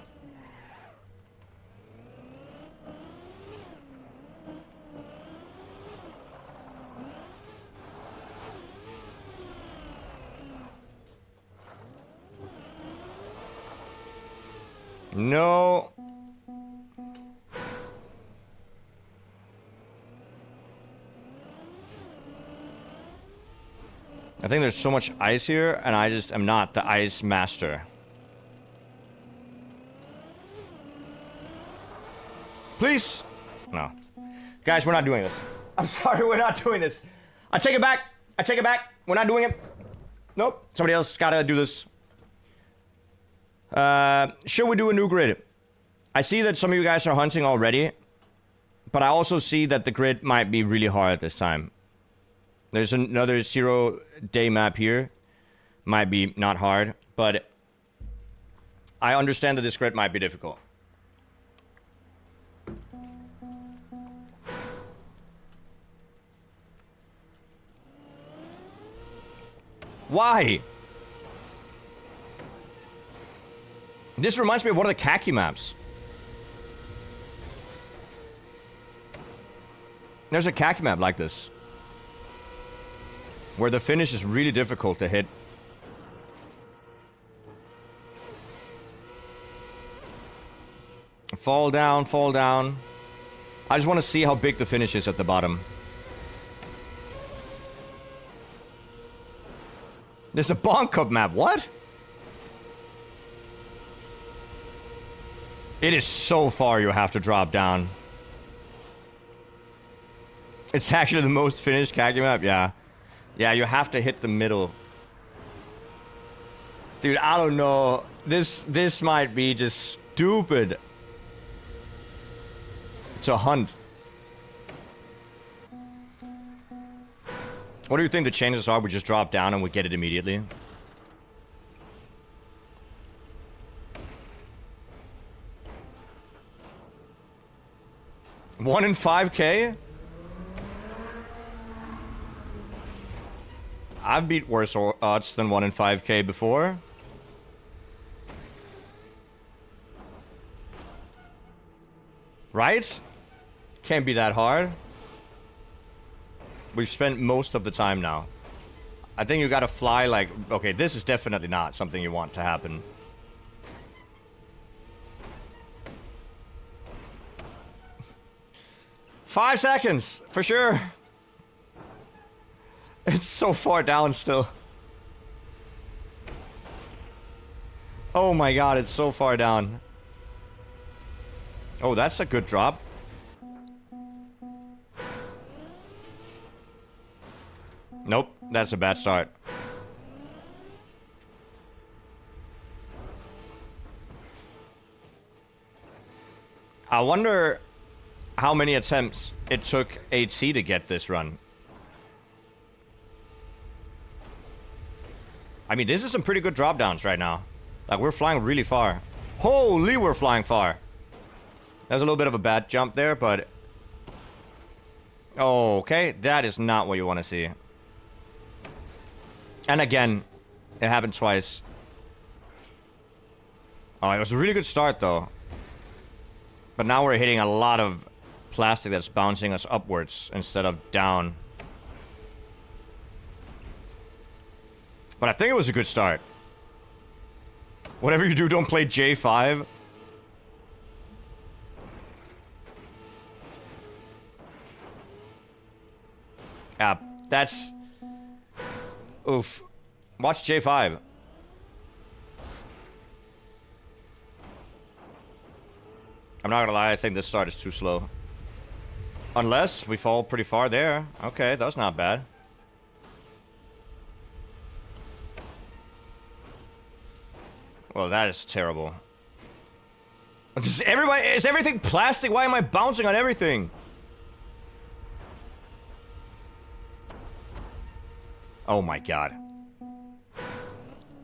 No. I think there's so much ice here, and I just am not the ice master. Please? No. Guys, we're not doing this. I'm sorry, we're not doing this. I take it back. I take it back. We're not doing it. Nope. Somebody else gotta do this. Should we do a new grid? I see that some of you guys are hunting already, but I also see that the grid might be really hard this time. There's another 0-day map here. Might be not hard, but I understand that this grid might be difficult. Why? This reminds me of one of the khaki maps. There's a khaki map like this, where the finish is really difficult to hit. Fall down, fall down. I just want to see how big the finish is at the bottom. There's a Bonk Cup map, what? It is so far you have to drop down. It's actually the most finished khaki map, yeah. Yeah, you have to hit the middle. Dude, I don't know. This might be just stupid. It's a hunt. What do you think the chances are we just drop down and we get it immediately? One in 5K? I've beat worse odds than 1 in 5K before. Right? Can't be that hard. We've spent most of the time now. I think you gotta fly like... Okay, this is definitely not something you want to happen. Five seconds, for sure. It's so far down still. Oh my god, it's so far down. Oh, that's a good drop. Nope, that's a bad start. I wonder how many attempts it took AT to get this run. I mean, this is some pretty good drop downs right now. Like, we're flying really far. Holy, we're flying far. There's a little bit of a bad jump there, but... Oh, okay, that is not what you want to see. And again, it happened twice. Oh, it was a really good start, though. But now we're hitting a lot of plastic that's bouncing us upwards instead of down. But I think it was a good start. Whatever you do, don't play J5. Yeah, that's... Oof. Watch J5. I'm not gonna lie, I think this start is too slow. Unless we fall pretty far there. Okay, that's not bad. Well, that is terrible. Is everything plastic? Why am I bouncing on everything? Oh my god.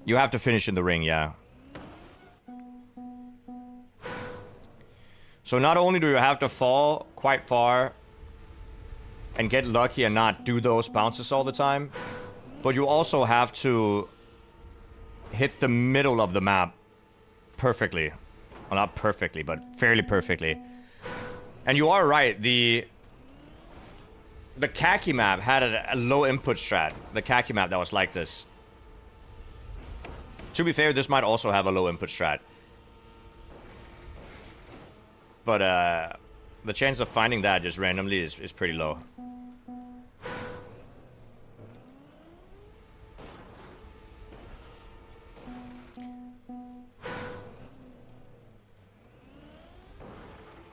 You have to finish in the ring, yeah. So not only do you have to fall quite far and get lucky and not do those bounces all the time, but you also have to hit the middle of the map perfectly. Well, not perfectly, but fairly perfectly. And you are right, the khaki map had a low input strat. The khaki map that was like this. To be fair, this might also have a low input strat. But the chance of finding that just randomly is pretty low.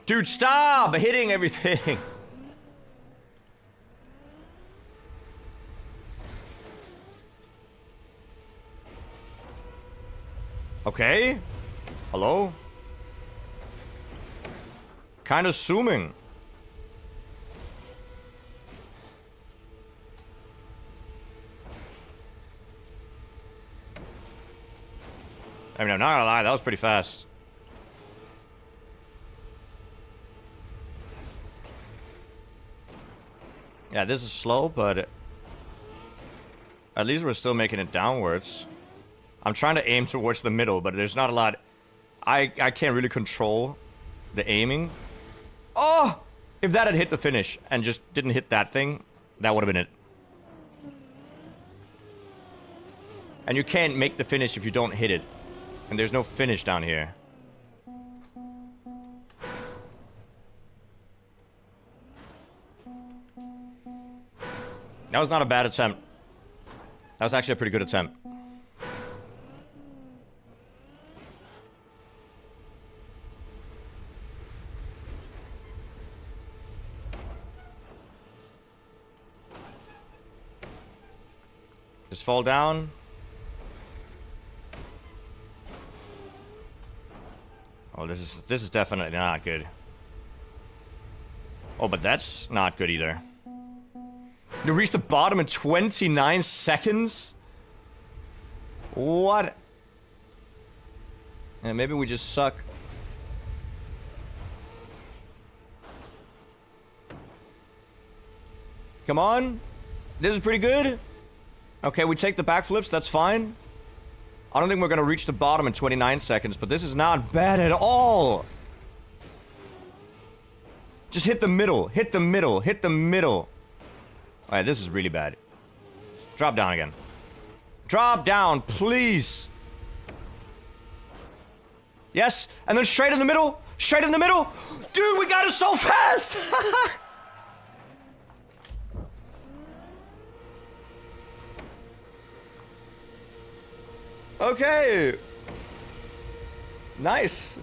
Dude, stop hitting everything. Okay. Hello? Kind of zooming. I mean, I'm not gonna lie, that was pretty fast. Yeah, this is slow, but at least we're still making it downwards. I'm trying to aim towards the middle, but there's not a lot. I can't really control the aiming. Oh! If that had hit the finish and just didn't hit that thing, that would have been it. And you can't make the finish if you don't hit it. And there's no finish down here. That was not a bad attempt. That was actually a pretty good attempt. Just fall down. Oh, this is definitely not good. Oh, but that's not good either. You reached the bottom in 29 seconds? What? Yeah, maybe we just suck. Come on. This is pretty good. Okay, we take the backflips. That's fine. I don't think we're going to reach the bottom in 29 seconds, but this is not bad at all. Just hit the middle. Hit the middle. Hit the middle. Alright, this is really bad. Drop down again. Drop down, please. Yes, and then straight in the middle. Straight in the middle. Dude, we got it so fast. Okay. Nice.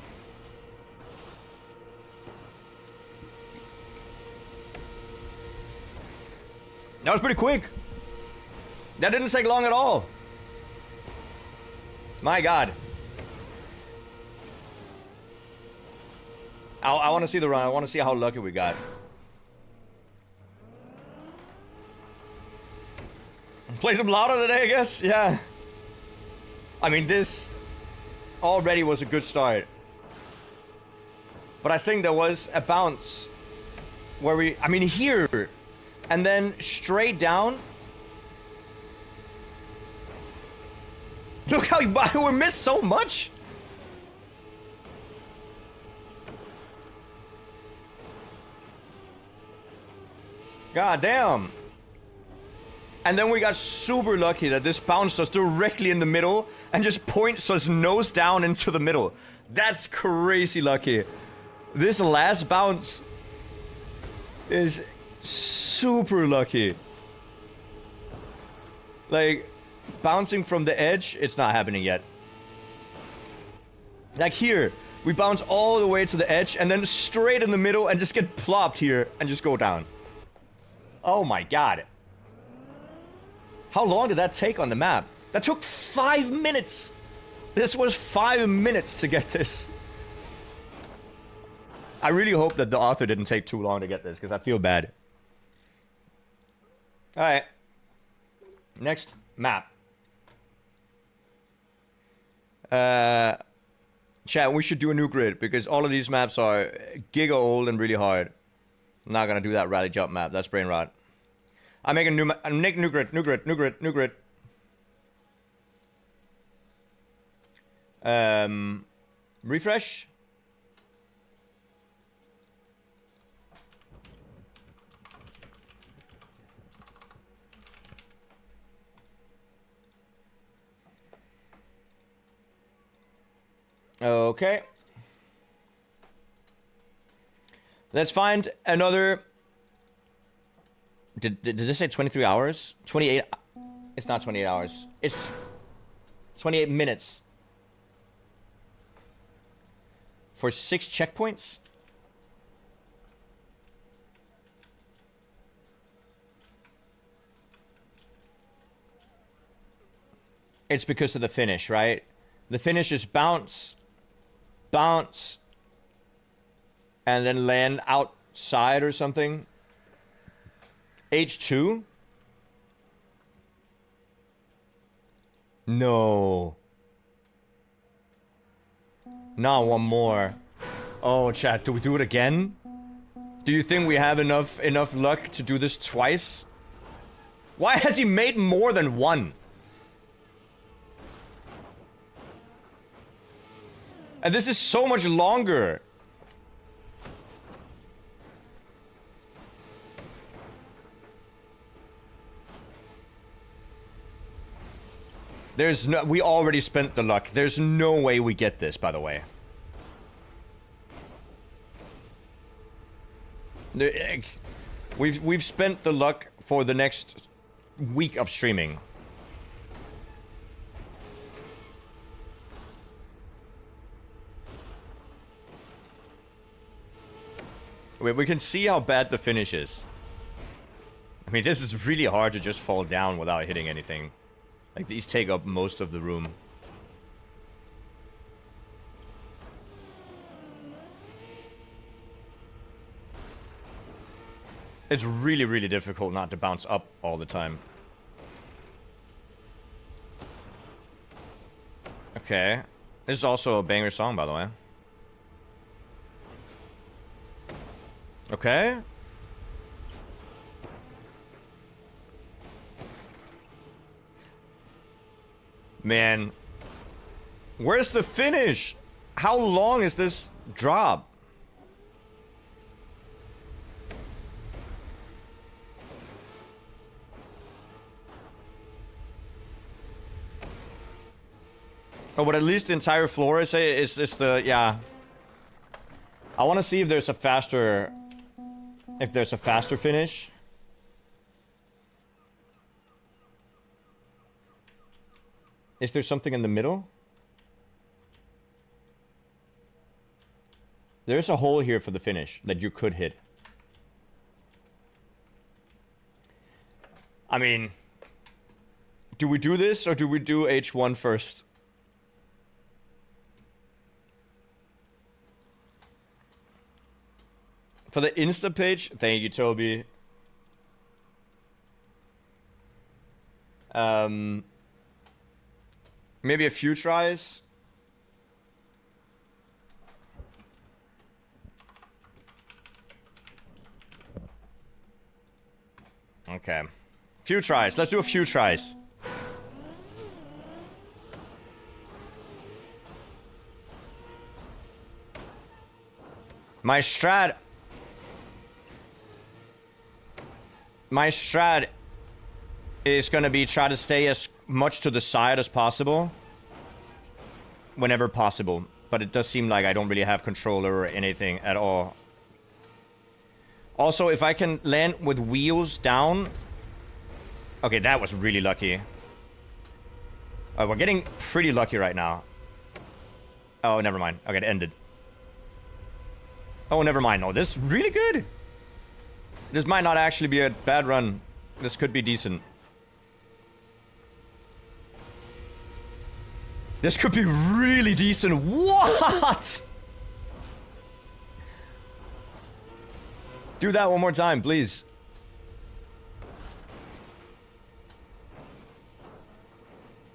That was pretty quick. That didn't take long at all. My God. I want to see the run. I want to see how lucky we got. Play some louder today, I guess. Yeah. I mean, this already was a good start. But I think there was a bounce where I mean, here. And then straight down. Look how we missed so much. God damn. And then we got super lucky that this bounced us directly in the middle and just points us nose down into the middle. That's crazy lucky. This last bounce is super lucky. Like, bouncing from the edge, it's not happening yet. Like here, we bounce all the way to the edge and then straight in the middle and just get plopped here and just go down. Oh my God. How long did that take on the map? That took 5 minutes. This was 5 minutes to get this. I really hope that the author didn't take too long to get this because I feel bad. Alright. Next map. Chat, we should do a new grid because all of these maps are giga old and really hard. I'm not gonna do that rally jump map. That's brain rot. I'm making new grid. Refresh. Okay. Let's find another. Did this say 23 hours? 28. It's not 28 hours. It's 28 minutes. For 6 checkpoints? It's because of the finish, right? The finish is bounce, bounce, and then land outside or something. H2? No. Not one more. Oh, chat, do we do it again? Do you think we have enough luck to do this twice? Why has he made more than one? And this is so much longer. There's no, we already spent the luck. There's no way we get this, by the way. We've spent the luck for the next week of streaming. We can see how bad the finish is. I mean, this is really hard to just fall down without hitting anything. Like, these take up most of the room. It's really, really difficult not to bounce up all the time. Okay. This is also a banger song, by the way. Okay. Man. Where's the finish? How long is this drop? Oh, but at least the entire floor is the, yeah. I want to see if there's a faster... If there's a faster finish. Is there something in the middle? There's a hole here for the finish that you could hit. I mean... Do we do this or do we do H1 first? For the Insta page, thank you, Toby. Maybe a few tries. Okay. Few tries. Let's do a few tries. My strat is gonna be try to stay as much to the side as possible. Whenever possible. But it does seem like I don't really have control over anything at all. Also, if I can land with wheels down... Okay, that was really lucky. We're getting pretty lucky right now. Oh, never mind. Okay, it ended. Oh, never mind. No, this is really good. This might not actually be a bad run. This could be decent. This could be really decent. What? Do that one more time, please.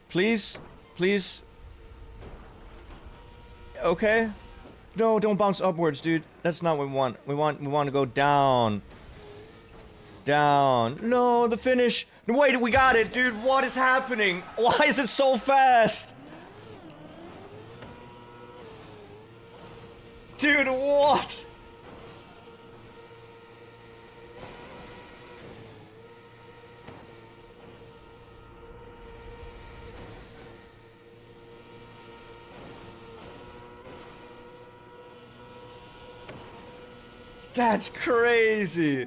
Please? Please? Okay. No, don't bounce upwards, dude. That's not what we want. We want to go down. Down. No, the finish. Wait, we got it, dude. What is happening? Why is it so fast? Dude, what? That's crazy.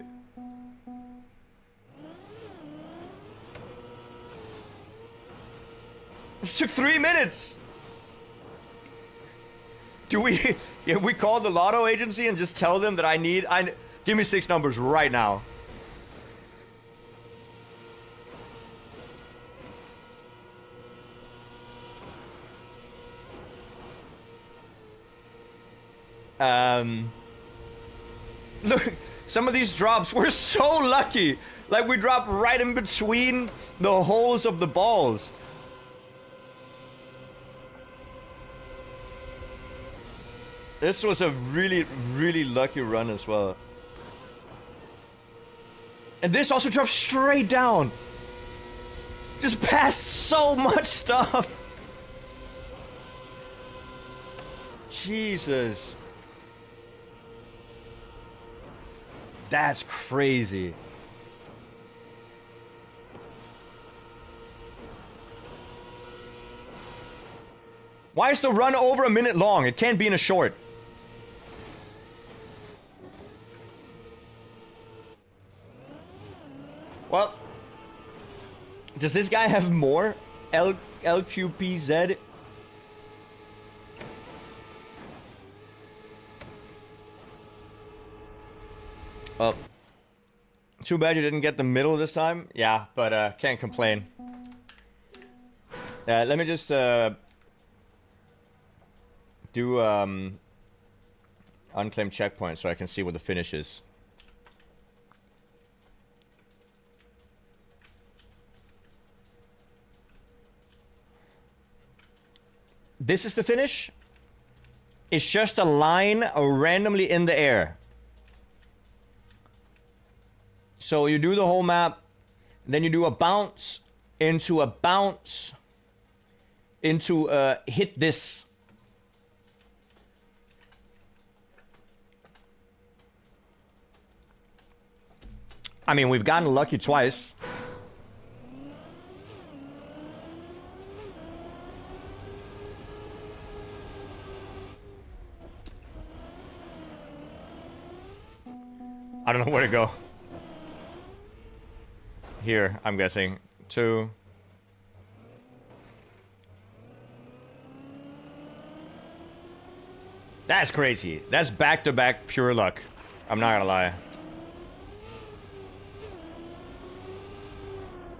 This took 3 minutes. Do we... Yeah, we call the lotto agency and just tell them that give me 6 numbers right now. Look, some of these drops were so lucky. Like, we dropped right in between the holes of the balls. This was a really, really lucky run as well. And this also dropped straight down. Just past so much stuff. Jesus. That's crazy. Why is the run over a minute long? It can't be in a short. Well, does this guy have more LQPZ? Well, too bad you didn't get the middle this time. Yeah, but can't complain. Let me just do unclaimed checkpoint so I can see what the finish is. This is the finish. It's just a line randomly in the air. So you do the whole map, then you do a bounce into hit this. I mean, we've gotten lucky twice. I don't know where to go. Here, I'm guessing. 2. That's crazy. That's back-to-back pure luck. I'm not gonna lie.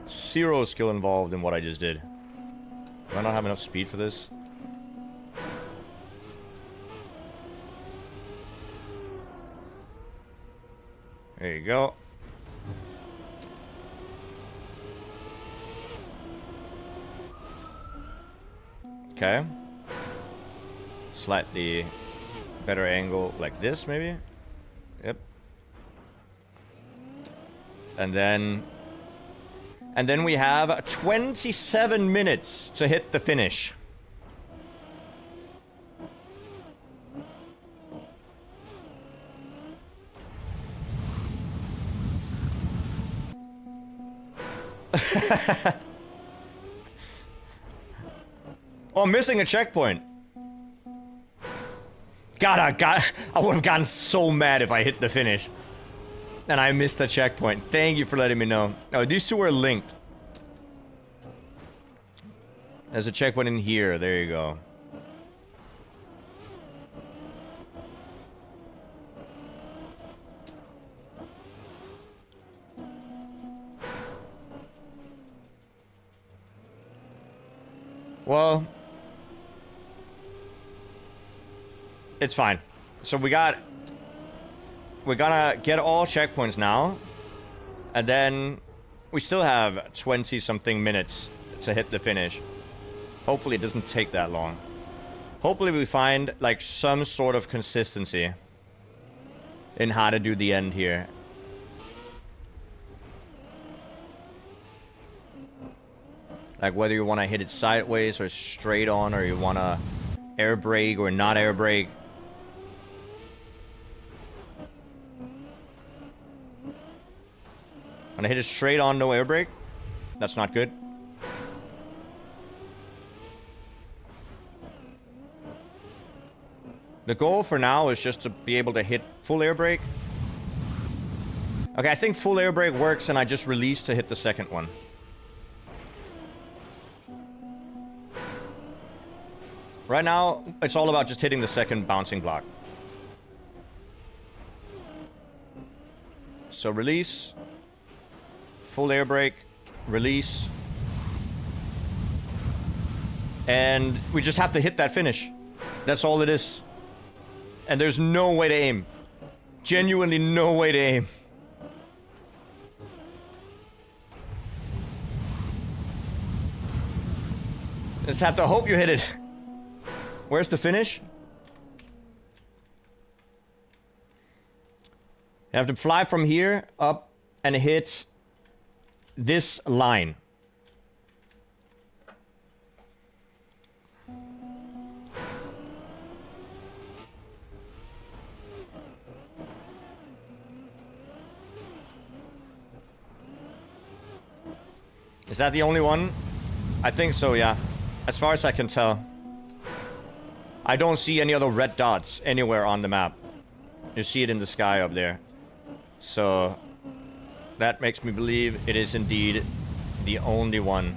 0 skill involved in what I just did. Do I not have enough speed for this? There you go. Okay. Slightly better angle like this, maybe? Yep. And then we have 27 minutes to hit the finish. Oh, I'm missing a checkpoint. God, I would have gotten so mad if I hit the finish. And I missed the checkpoint. Thank you for letting me know. Oh, these two are linked. There's a checkpoint in here. There you go. Well, it's fine. So we're gonna get all checkpoints now, and then we still have 20-something minutes to hit the finish. Hopefully it doesn't take that long. Hopefully we find like some sort of consistency in how to do the end here. Like whether you want to hit it sideways or straight on, or you want to air brake or not air brake. When I hit it straight on, no air brake. That's not good. The goal for now is just to be able to hit full air brake. Okay, I think full air brake works, and I just release to hit the second one. Right now, it's all about just hitting the second bouncing block. So release. Full air brake. Release. And we just have to hit that finish. That's all it is. And there's no way to aim. Genuinely no way to aim. Just have to hope you hit it. Where's the finish? You have to fly from here up and hit this line. Is that the only one? I think so, yeah. As far as I can tell. I don't see any other red dots anywhere on the map. You see it in the sky up there. So that makes me believe it is indeed the only one.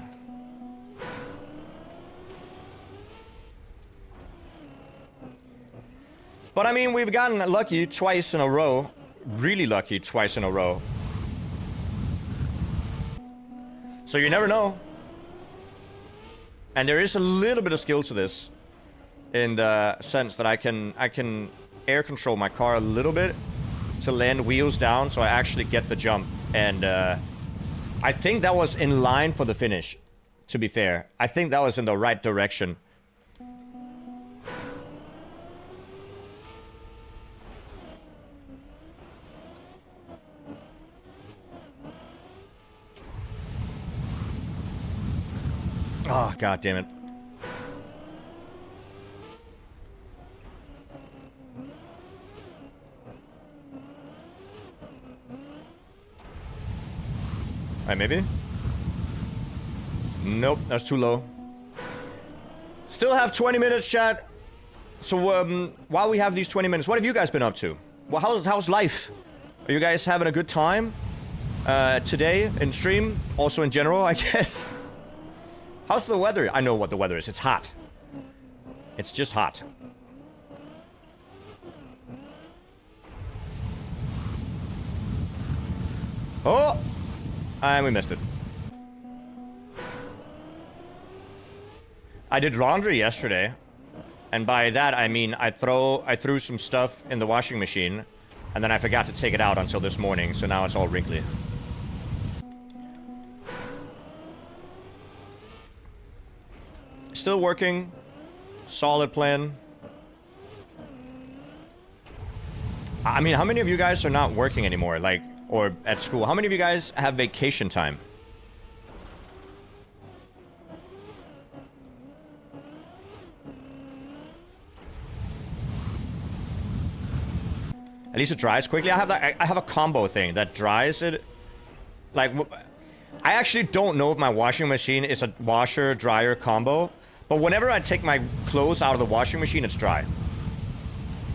But I mean, we've gotten lucky twice in a row. Really lucky twice in a row. So you never know. And there is a little bit of skill to this, in the sense that I can air control my car a little bit to land wheels down, so I actually get the jump. And I think that was in line for the finish, to be fair. I think that was in the right direction. Oh, god damn it. Alright, maybe? Nope, that's too low. Still have 20 minutes, chat. So, while we have these 20 minutes, what have you guys been up to? Well, how's life? Are you guys having a good time? Today, in stream? Also in general, I guess? How's the weather? I know what the weather is. It's hot. It's just hot. Oh! And we missed it. I did laundry yesterday. And by that, I mean I threw some stuff in the washing machine. And then I forgot to take it out until this morning. So now it's all wrinkly. Still working. Solid plan. I mean, how many of you guys are not working anymore? Like, or at school? How many of you guys have vacation time? At least it dries quickly. I have a combo thing that dries it. Like, I actually don't know if my washing machine is a washer-dryer combo. But whenever I take my clothes out of the washing machine, it's dry.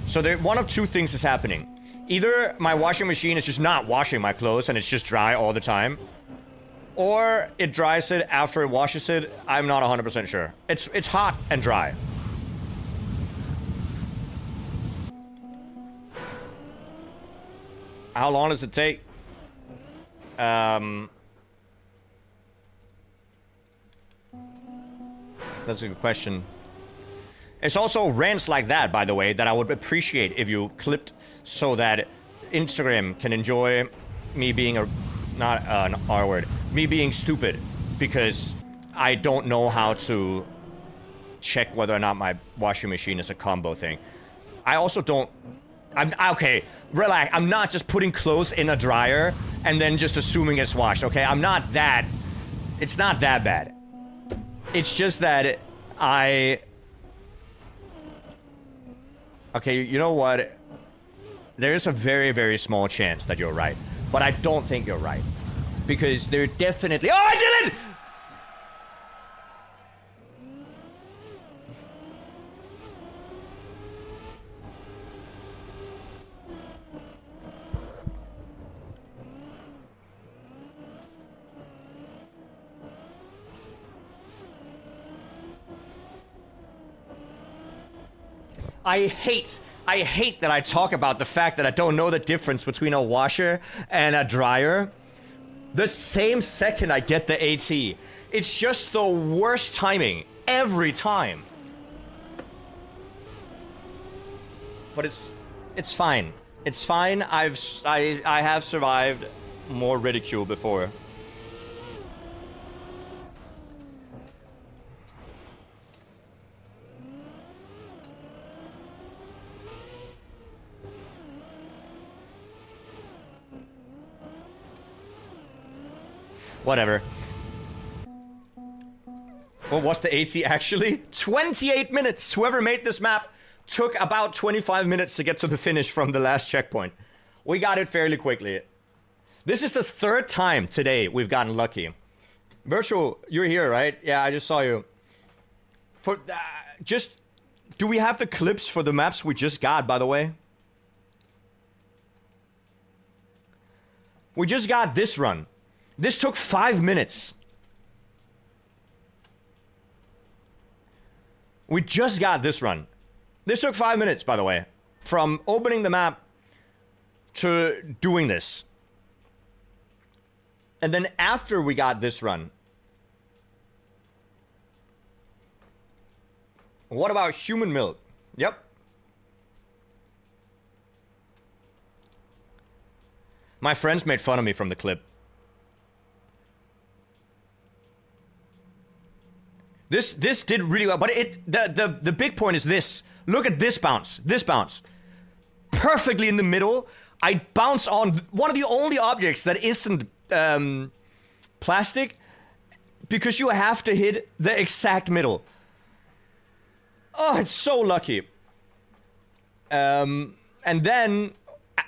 So one of two things is happening. Either my washing machine is just not washing my clothes and it's just dry all the time. Or it dries it after it washes it. I'm not 100% sure. It's hot and dry. How long does it take? That's a good question. It's also rants like that, by the way, that I would appreciate if you clipped so that Instagram can enjoy me being not an R word, me being stupid because I don't know how to check whether or not my washing machine is a combo thing. I also don't. Okay, relax. I'm not just putting clothes in a dryer and then just assuming it's washed, okay? I'm not that. It's not that bad. It's just that okay, you know what? There is a very, very small chance that you're right. But I don't think you're right. Because there definitely... Oh, I did it! I hate that I talk about the fact that I don't know the difference between a washer and a dryer. The same second I get the AT. It's just the worst timing every time. But it's fine. It's fine. I have survived more ridicule before. Whatever. Well, what's the AT actually? 28 minutes! Whoever made this map took about 25 minutes to get to the finish from the last checkpoint. We got it fairly quickly. This is the third time today we've gotten lucky. Virtual, you're here, right? Yeah, I just saw you. For just... Do we have the clips for the maps we just got, by the way? We just got this run. This took 5 minutes. We just got this run. This took 5 minutes, by the way. From opening the map to doing this. And then after we got this run, What about human milk? Yep. My friends made fun of me from the clip. This did really well, but the big point is this. Look at this bounce. This bounce. Perfectly in the middle. I bounce on one of the only objects that isn't plastic, because you have to hit the exact middle. Oh, it's so lucky. And then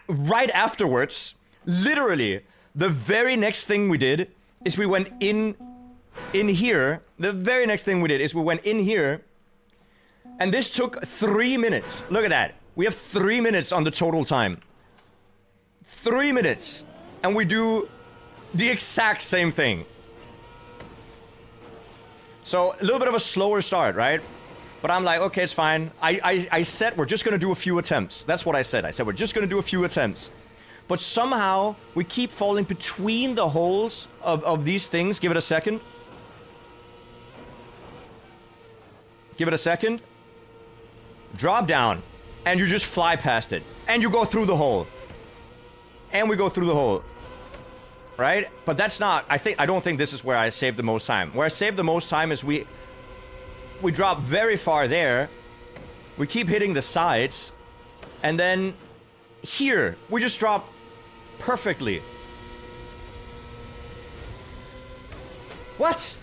right afterwards, literally the very next thing we did is we went in here. The very next thing we did is we went in here, and this took 3 minutes. Look at that. We have 3 minutes on the total time. 3 minutes, and we do the exact same thing. So a little bit of a slower start, right? But I'm like, okay, it's fine. I said we're just gonna do a few attempts. That's what I said. I said we're just gonna do a few attempts. But somehow we keep falling between the holes of these things. Give it a second. Give it a second. Drop down, and you just fly past it, and you go through the hole. And we go through the hole, right? But that's not, I don't think this is where I saved the most time. Where I saved the most time is we drop very far there. We keep hitting the sides. And then here, we just drop perfectly. What?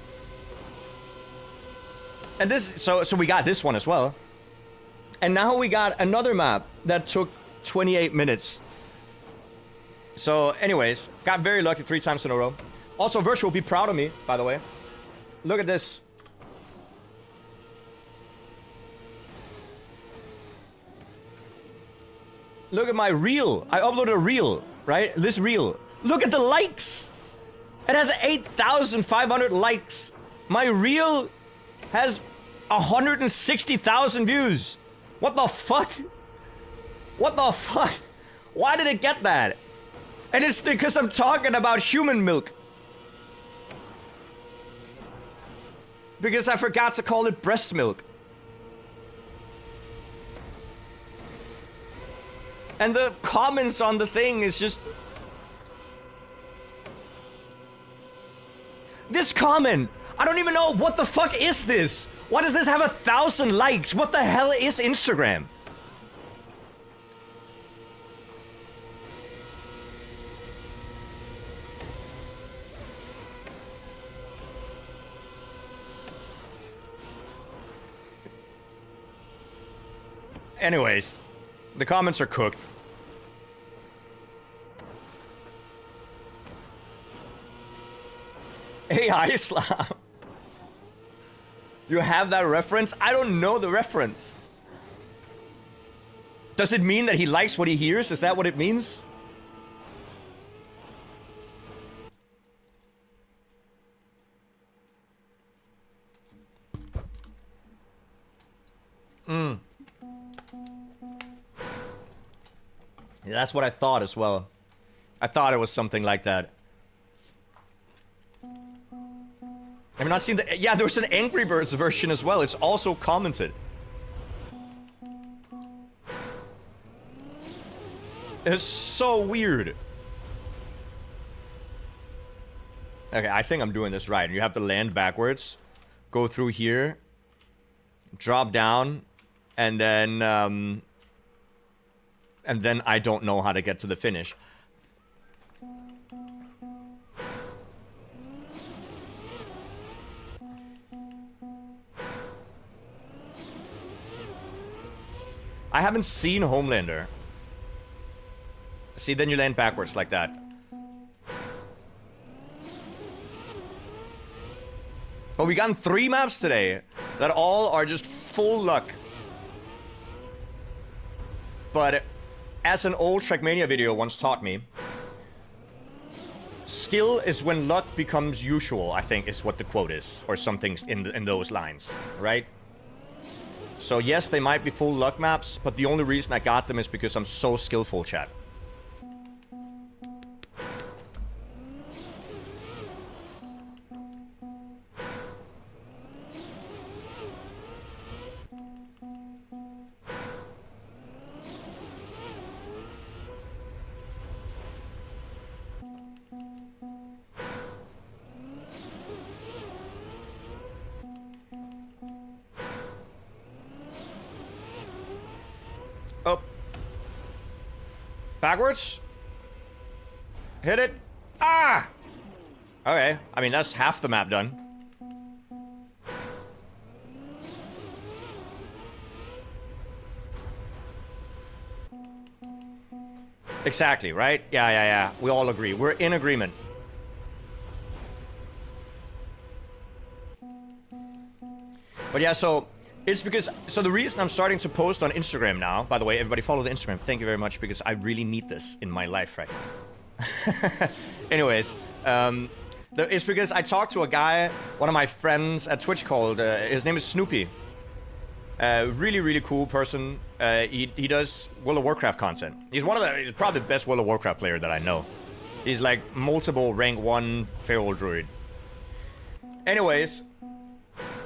And this, so we got this one as well. And now we got another map that took 28 minutes. So, anyways, got very lucky 3 times in a row. Also, Virtual, be proud of me, by the way. Look at this. Look at my reel. I uploaded a reel, right? This reel. Look at the likes. It has 8,500 likes. My reel has 160,000 views. What the fuck? What the fuck? Why did it get that? And it's because I'm talking about human milk. Because I forgot to call it breast milk. And the comments on the thing is just... This comment! I don't even know what the fuck is this? Why does this have 1,000 likes? What the hell is Instagram? Anyways, the comments are cooked. AI Islam. You have that reference? I don't know the reference. Does it mean that he likes what he hears? Is that what it means? Yeah, that's what I thought as well. I thought it was something like that. Have you not seen the... Yeah, there's an Angry Birds version as well. It's also commented. It's so weird. Okay, I think I'm doing this right. You have to land backwards. Go through here. Drop down. And then I don't know how to get to the finish. I haven't seen Homelander. See, then you land backwards like that. But we gotten 3 maps today that all are just full luck. But as an old Trackmania video once taught me, skill is when luck becomes usual, I think is what the quote is. Or something in those lines, right? So yes, they might be full luck maps, but the only reason I got them is because I'm so skillful, chat. Backwards. Hit it. Ah! Okay. I mean, that's half the map done. Exactly, right? Yeah. We all agree. We're in agreement. But yeah, so it's because... So the reason I'm starting to post on Instagram now... By the way, everybody follow the Instagram. Thank you very much, because I really need this in my life right now. Anyways, it's because I talked to a guy, one of my friends at Twitch called... his name is Snoopy. Really cool person. He does World of Warcraft content. He's probably the best World of Warcraft player that I know. He's like multiple rank 1 feral druid. Anyways,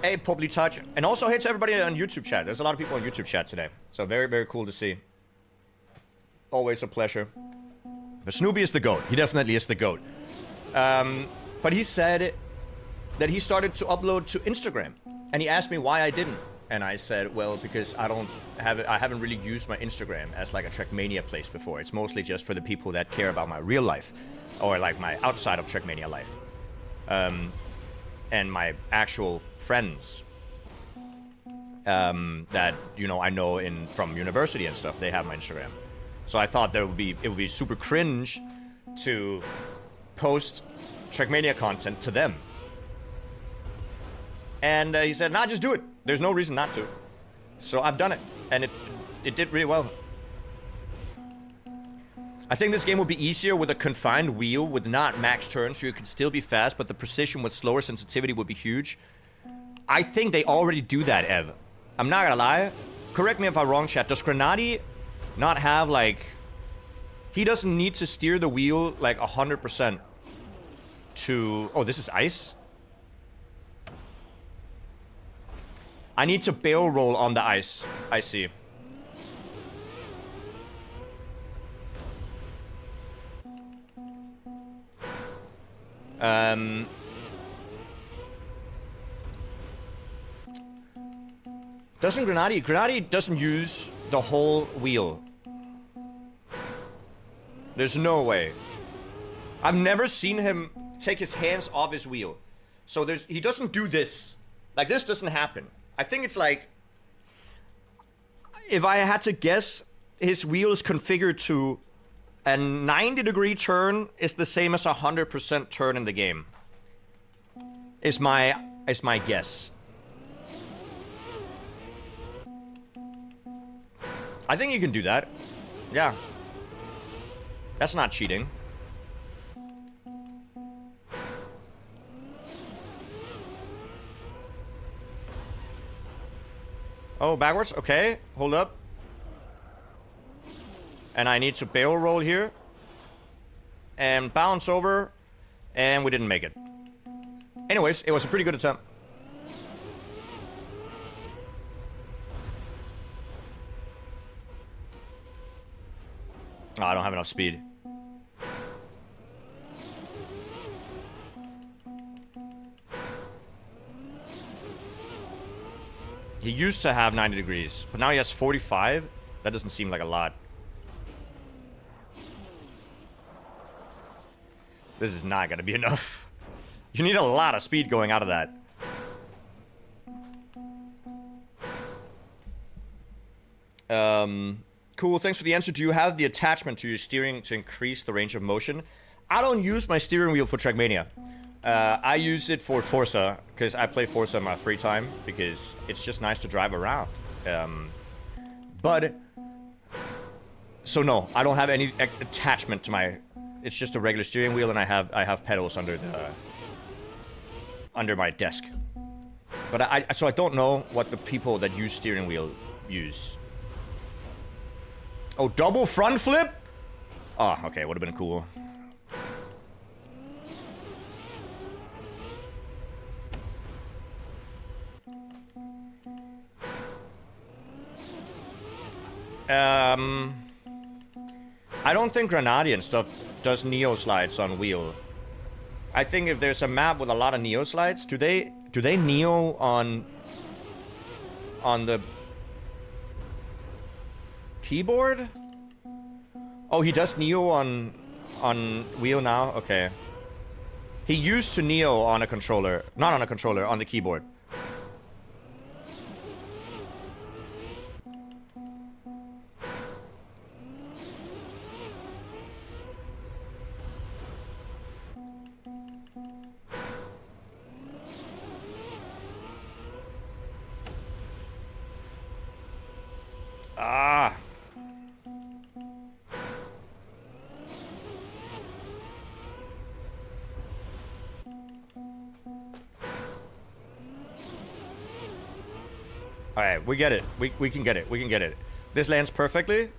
hey Publi Touch, and also hey to everybody on YouTube chat. There's a lot of people on YouTube chat today, so very cool to see. Always a pleasure. But Snoopy is the GOAT. He definitely is the GOAT. But he said that he started to upload to Instagram, and he asked me why I didn't. And I said, well, because I haven't really used my Instagram as like a Trackmania place before. It's mostly just for the people that care about my real life, or like my outside of Trackmania life, and my actual friends that I know from university and stuff. They have my Instagram, so I thought it would be super cringe to post Trackmania content to them. And he said, nah, just do it. There's no reason not to. So I've done it, and it did really well. I think this game would be easier with a confined wheel with not max turns, so you could still be fast, but the precision with slower sensitivity would be huge. I think they already do that, Ev. I'm not gonna lie. Correct me if I'm wrong, chat. Does Grenadi not have, like... He doesn't need to steer the wheel, like, 100% to... Oh, this is ice? I need to barrel roll on the ice. I see. Doesn't Grenadi doesn't use the whole wheel. There's no way. I've never seen him take his hands off his wheel. So he doesn't do this. Like, this doesn't happen. I think it's like, if I had to guess, his wheel is configured to a 90-degree turn is the same as a 100% turn in the game. Is my guess. I think you can do that. Yeah. That's not cheating. Oh, backwards? Okay, hold up. And I need to barrel roll here. And bounce over. And we didn't make it. Anyways, it was a pretty good attempt. Oh, I don't have enough speed. He used to have 90 degrees, but now he has 45. That doesn't seem like a lot. This is not gonna be enough. You need a lot of speed going out of that. Cool, thanks for the answer. Do you have the attachment to your steering to increase the range of motion? I don't use my steering wheel for Trackmania. I use it for Forza, because I play Forza in my free time, because it's just nice to drive around. So no, I don't have any attachment to my... It's just a regular steering wheel, and I have pedals under my desk. But so I don't know what the people that use steering wheel use. Oh, double front flip? Oh, okay, would have been cool. I don't think Grenadian stuff does Neo slides on wheel. I think if there's a map with a lot of Neo slides, do they Neo on the keyboard? Oh, he does Neo on wheel now? Okay. He used to Neo on a controller. Not on a controller, on the keyboard. Ah. Alright, we get it. We can get it. We can get it. This lands perfectly.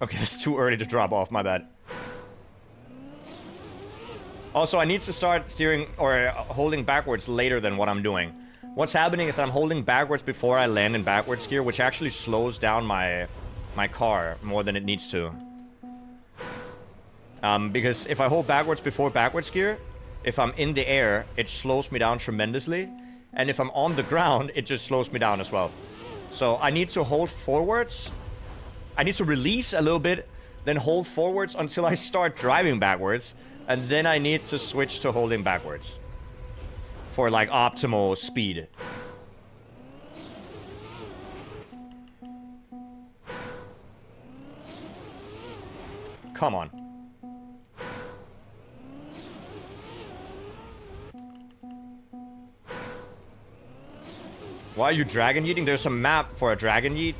Okay, that's too early to drop off, my bad. Also, I need to start steering or holding backwards later than what I'm doing. What's happening is that I'm holding backwards before I land in backwards gear, which actually slows down my car more than it needs to. Because if I hold backwards before backwards gear, if I'm in the air, it slows me down tremendously. And if I'm on the ground, it just slows me down as well. So I need to hold forwards. I need to release a little bit, then hold forwards until I start driving backwards. And then I need to switch to holding backwards. For like optimal speed. Come on. Why are you dragon yeeting? There's a map for a dragon yeet.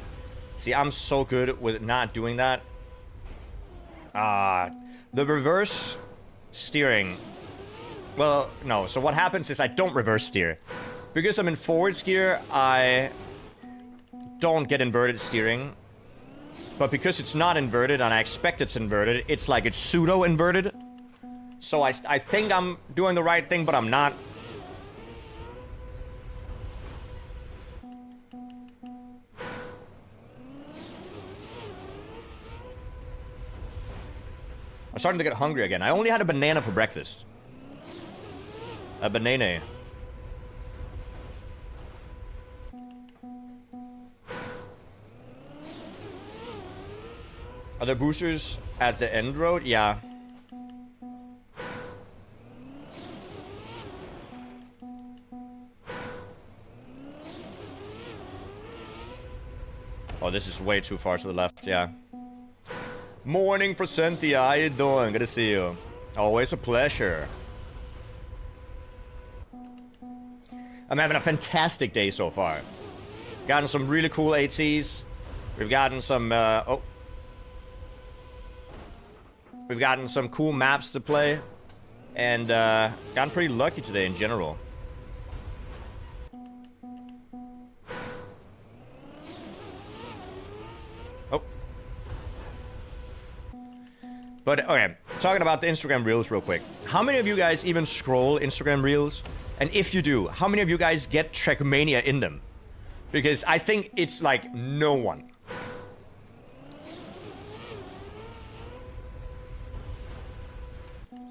See, I'm so good with not doing that. The reverse steering. Well, no. So what happens is I don't reverse steer. Because I'm in forward steer, I don't get inverted steering. But because it's not inverted and I expect it's inverted, it's like it's pseudo-inverted. So I think I'm doing the right thing, but I'm not. I'm starting to get hungry again. I only had a banana for breakfast. A banana. Are there boosters at the end road? Yeah. Oh, this is way too far to the left, yeah. Morning for Cynthia, how you doing? Good to see you. Always a pleasure. I'm having a fantastic day so far. Gotten some really cool ATs. We've gotten some, we've gotten some cool maps to play. And, gotten pretty lucky today in general. But, okay, talking about the Instagram Reels real quick. How many of you guys even scroll Instagram Reels? And if you do, how many of you guys get Trackmania in them? Because I think it's like no one.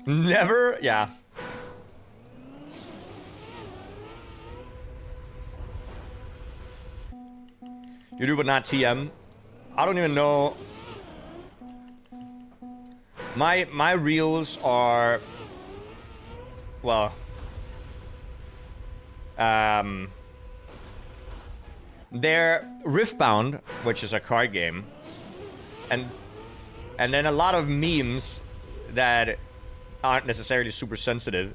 Never? Yeah. You do, but not TM. I don't even know. My reels are, well, they're Riftbound, which is a card game, and then a lot of memes that aren't necessarily super sensitive.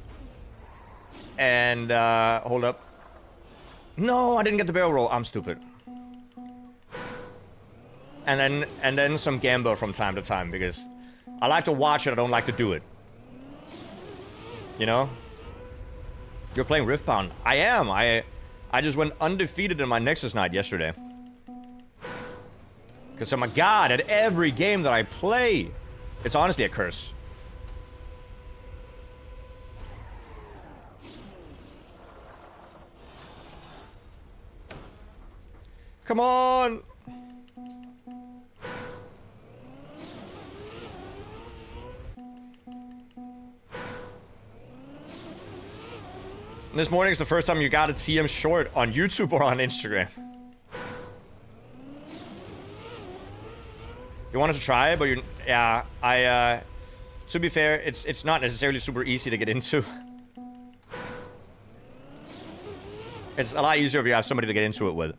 And hold up. No, I didn't get the barrel roll. I'm stupid. And then some gamble from time to time because I like to watch it, I don't like to do it. You know? You're playing Riftbound. I am. I just went undefeated in my Nexus night yesterday. Because, oh my god, at every game that I play, it's honestly a curse. Come on! This morning is the first time you got a TM short on YouTube or on Instagram. You wanted to try, but you, yeah, to be fair, it's not necessarily super easy to get into. It's a lot easier if you have somebody to get into it with.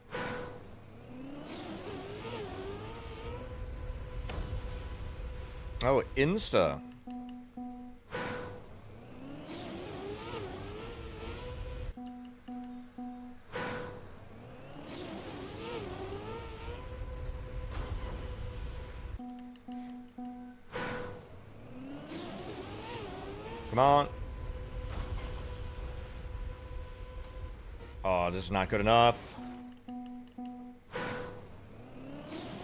Oh, Insta. Come on. Oh, this is not good enough.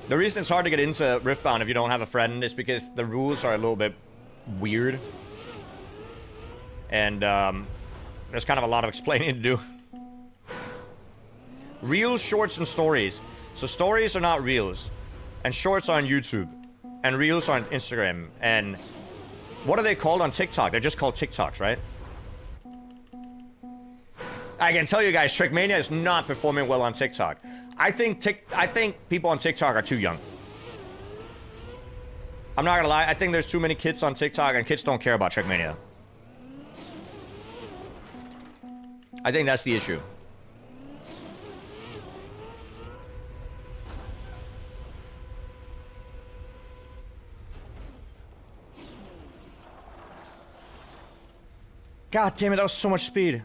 The reason it's hard to get into Riftbound if you don't have a friend is because the rules are a little bit weird. And there's kind of a lot of explaining to do. Reels, shorts, and stories. So stories are not reels. And shorts are on YouTube. And reels are on Instagram. And what are they called on TikTok? They're just called TikToks, right? I can tell you guys, Trackmania is not performing well on TikTok. I think people on TikTok are too young. I'm not gonna lie, I think there's too many kids on TikTok and kids don't care about Trackmania. I think that's the issue. God damn it, that was so much speed.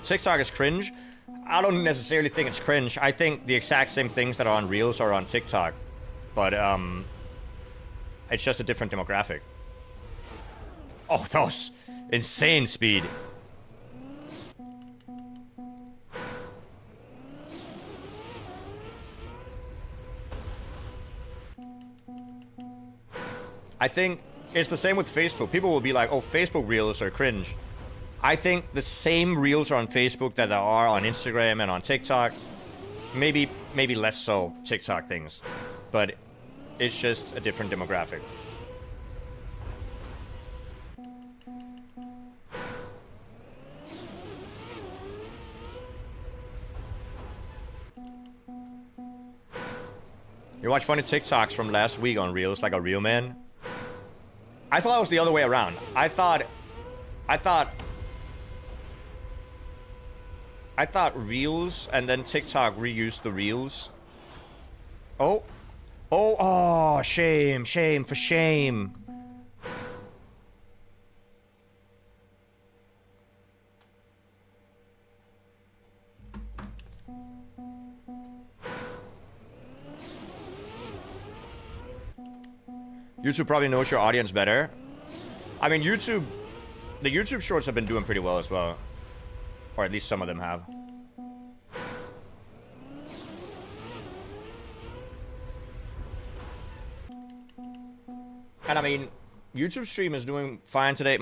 TikTok is cringe. I don't necessarily think it's cringe. I think the exact same things that are on Reels are on TikTok. But, it's just a different demographic. Oh, that was insane speed. I think it's the same with Facebook. People will be like, oh, Facebook Reels are cringe. I think the same Reels are on Facebook that there are on Instagram and on TikTok. Maybe less so TikTok things. But it's just a different demographic. You watch funny TikToks from last week on Reels like a real man? I thought it was the other way around. I thought Reels and then TikTok reused the Reels. Oh, shame for shame. YouTube probably knows your audience better. I mean, the YouTube shorts have been doing pretty well as well. Or at least some of them have. And I mean, YouTube stream is doing fine today.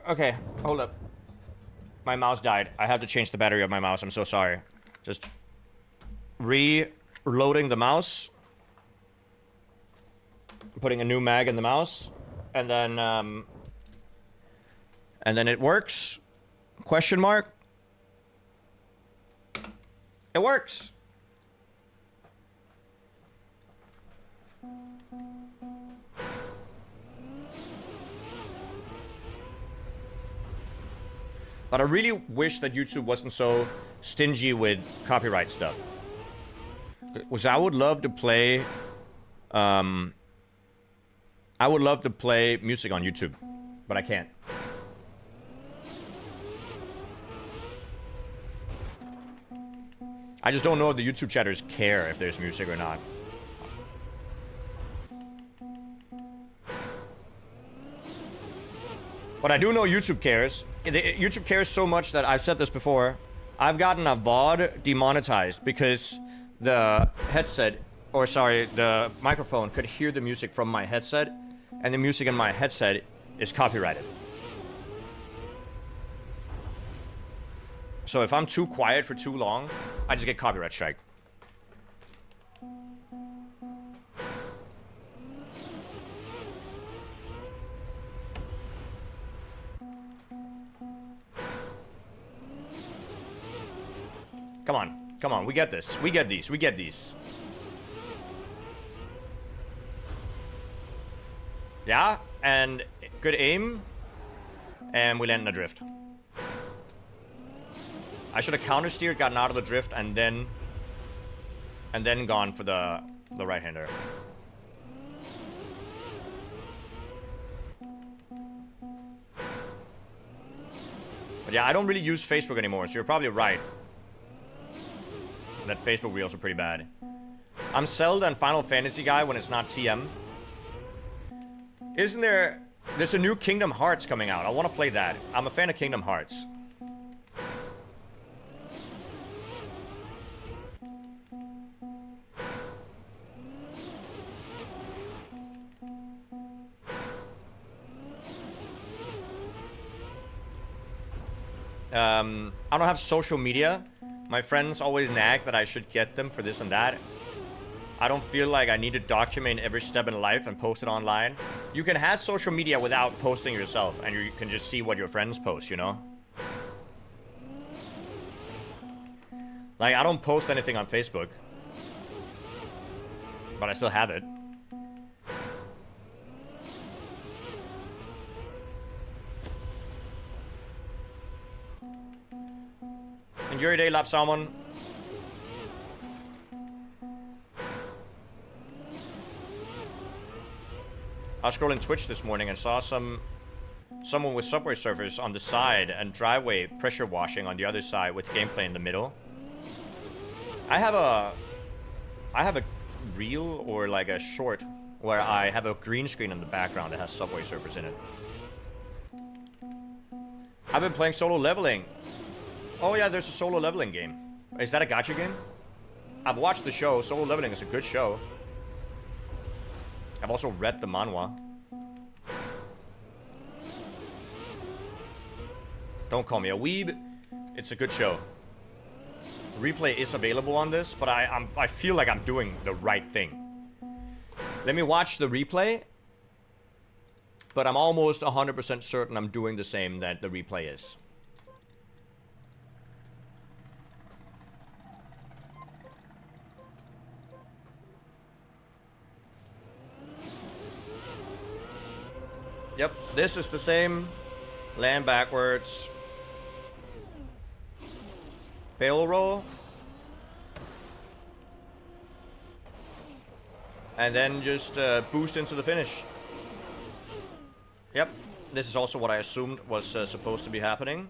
Okay, hold up. My mouse died. I have to change the battery of my mouse. I'm so sorry. Just reloading the mouse. Putting a new mag in the mouse. And then it works. Question mark. It works. But I really wish that YouTube wasn't so stingy with copyright stuff. Because I would love to play music on YouTube, but I can't. I just don't know if the YouTube chatters care if there's music or not. But I do know YouTube cares. YouTube cares so much that I've said this before. I've gotten a VOD demonetized because the headset, or sorry, the microphone could hear the music from my headset, and the music in my headset is copyrighted. So if I'm too quiet for too long, I just get copyright strike. Come Come on, we get this. We get these. We get these. Yeah, and good aim. And we land in a drift. I should have counter-steered, gotten out of the drift, and then gone for the right-hander. But yeah, I don't really use Facebook anymore, so you're probably right. That Facebook reels are pretty bad. I'm Zelda and Final Fantasy guy when it's not TM. Isn't there... There's a new Kingdom Hearts coming out. I want to play that. I'm a fan of Kingdom Hearts. I don't have social media. My friends always nag that I should get them for this and that. I don't feel like I need to document every step in life and post it online. You can have social media without posting yourself, and you can just see what your friends post, you know? Like, I don't post anything on Facebook. But I still have it. Enjoy your day, Lap Salmon. I was scrolling Twitch this morning and saw someone with Subway Surfers on the side and driveway pressure washing on the other side with gameplay in the middle. I have a reel or like a short where I have a green screen in the background that has Subway Surfers in it. I've been playing solo leveling. Oh yeah, there's a solo leveling game. Is that a gacha game? I've watched the show. Solo leveling is a good show. I've also read the manhwa. Don't call me a weeb. It's a good show. Replay is available on this, but I feel like I'm doing the right thing. Let me watch the replay. But I'm almost 100% certain I'm doing the same that the replay is. Yep, this is the same. Land backwards. Barrel roll. And then just boost into the finish. Yep, this is also what I assumed was supposed to be happening.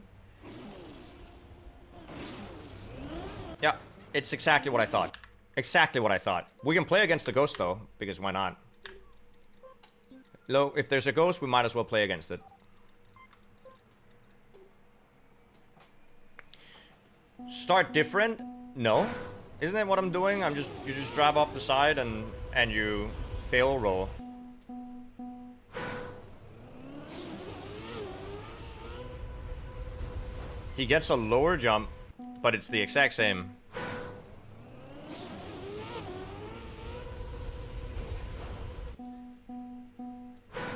Yeah, it's exactly what I thought. Exactly what I thought. We can play against the ghost though, because why not? Look, if there's a ghost, we might as well play against it. Start different? No. Isn't that what I'm doing? You just drive off the side and you barrel roll. He gets a lower jump, but it's the exact same.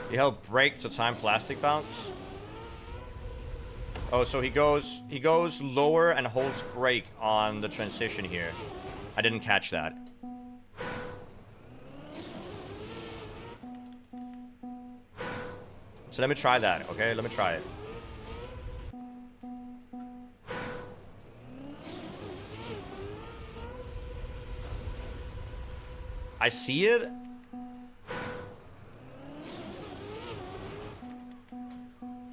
He held brake to time plastic bounce. Oh, so he goes lower and holds brake on the transition here. I didn't catch that. So let me try that, okay? Let me try it. I see it.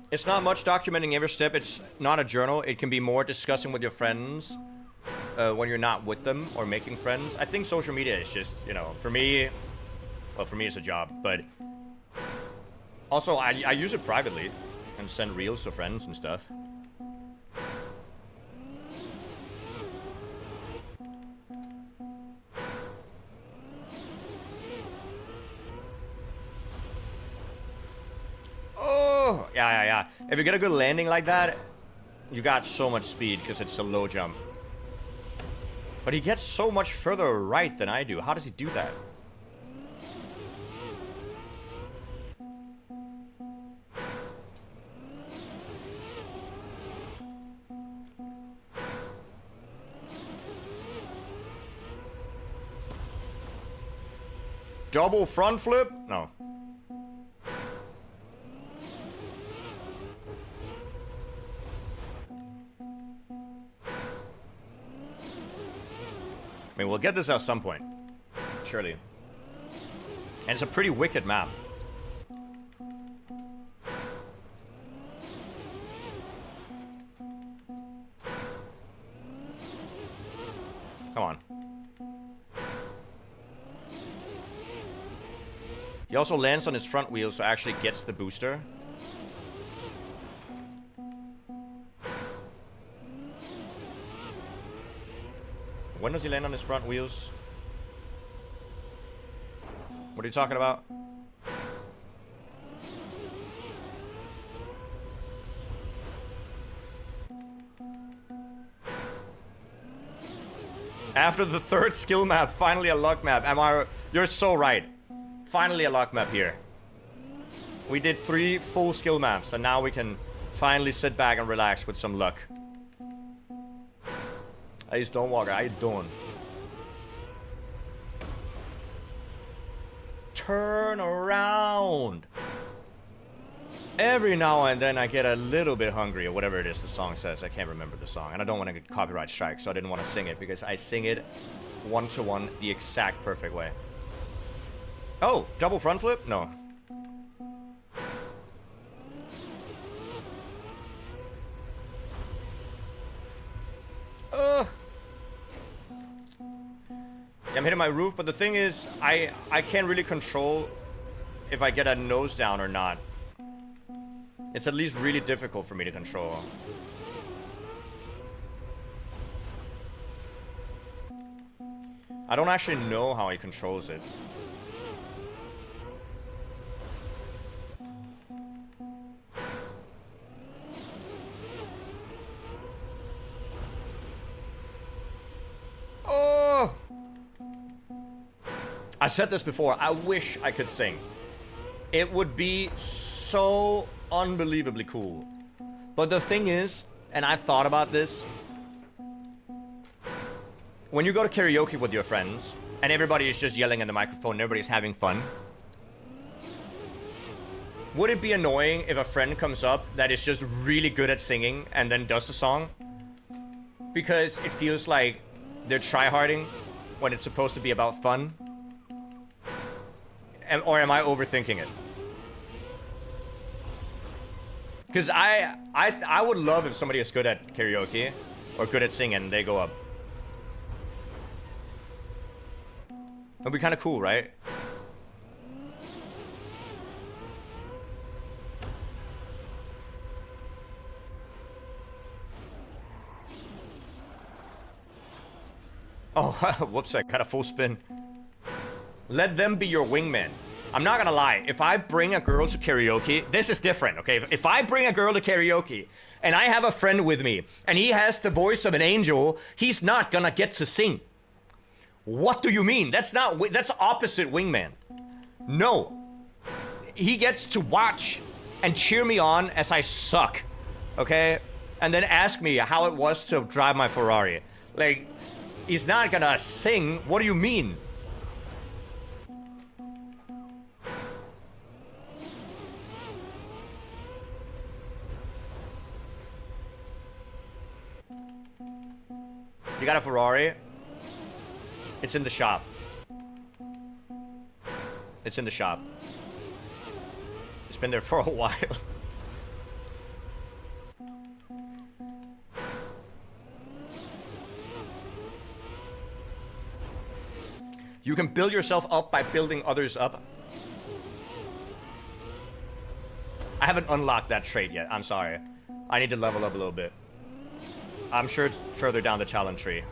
It's not much documenting every step. It's not a journal. It can be more discussing with your friends when you're not with them or making friends. I think social media is just, you know, for me, well, for me it's a job, but also I use it privately and send reels to friends and stuff. Yeah. If you get a good landing like that, you got so much speed because it's a low jump. But he gets so much further right than I do. How does he do that? Double front flip? No. I mean, we'll get this at some point. Surely. And it's a pretty wicked map. Come on. He also lands on his front wheel, so actually gets the booster. When does he land on his front wheels? What are you talking about? After the third skill map, finally a luck map. You're so right. Finally a luck map here. We did 3 full skill maps, and now we can finally sit back and relax with some luck. Hey, Stonewalker, how you doing? Turn around. Every now and then I get a little bit hungry, or whatever it is the song says. I can't remember the song, and I don't want to get copyright strike, so I didn't want to sing it, because I sing it one-to-one the exact perfect way. Oh, double front flip? No. I'm hitting my roof, but the thing is, I can't really control if I get a nose down or not. It's at least really difficult for me to control. I don't actually know how he controls it. Oh! I said this before, I wish I could sing. It would be so unbelievably cool. But the thing is, and I've thought about this, when you go to karaoke with your friends, and everybody is just yelling in the microphone, and everybody's having fun, would it be annoying if a friend comes up that is just really good at singing and then does the song? Because it feels like they're tryharding when it's supposed to be about fun? Or am I overthinking it? Because I would love if somebody is good at karaoke or good at singing and they go up. That'd be kind of cool, right? Oh, whoops, I got a full spin. Let them be your wingman. I'm not gonna lie, if I bring a girl to karaoke, this is different, okay? If I bring a girl to karaoke, and I have a friend with me, and he has the voice of an angel, he's not gonna get to sing. What do you mean? That's opposite wingman. No. He gets to watch and cheer me on as I suck, okay? And then ask me how it was to drive my Ferrari. Like, he's not gonna sing. What do you mean? You got a Ferrari? It's in the shop. It's in the shop. It's been there for a while. You can build yourself up by building others up. I haven't unlocked that trait yet. I'm sorry. I need to level up a little bit. I'm sure it's further down the talent tree.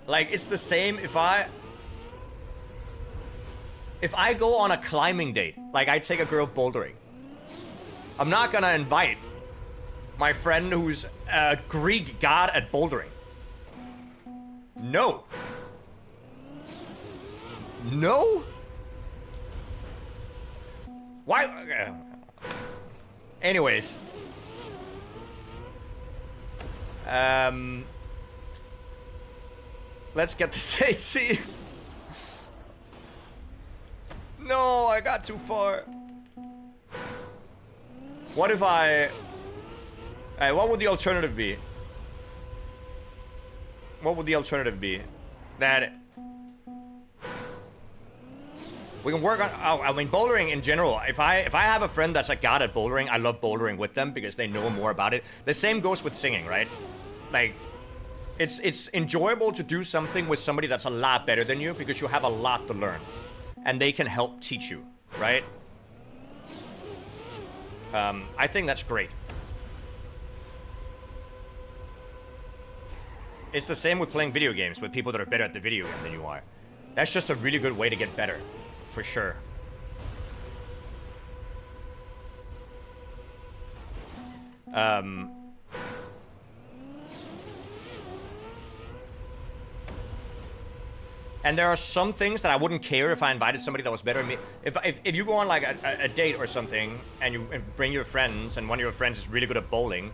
Like, it's the same if I go on a climbing date, like I take a girl bouldering, I'm not gonna invite my friend who's a Greek god at bouldering. No. No? Why? Anyways, Let's get this 8C. No, I got too far. What if I... what would the alternative be? What would the alternative be? That... We can work on... Oh, I mean, bouldering in general. If I have a friend that's a god at bouldering, I love bouldering with them because they know more about it. The same goes with singing, right? Like... It's enjoyable to do something with somebody that's a lot better than you because you have a lot to learn. And they can help teach you, right? I think that's great. It's the same with playing video games with people that are better at the video game than you are. That's just a really good way to get better, for sure. And there are some things that I wouldn't care if I invited somebody that was better than me. If you go on like a date or something and you bring your friends and one of your friends is really good at bowling,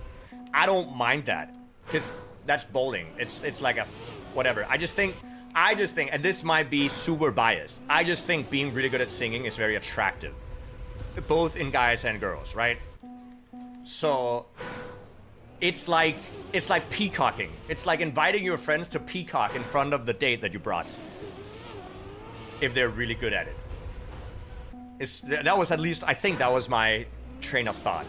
I don't mind that because that's bowling. It's like a whatever. I just think, and this might be super biased. I just think being really good at singing is very attractive, both in guys and girls, right? So it's like peacocking. It's like inviting your friends to peacock in front of the date that you brought. If they're really good at it. That was at least, I think that was my train of thought.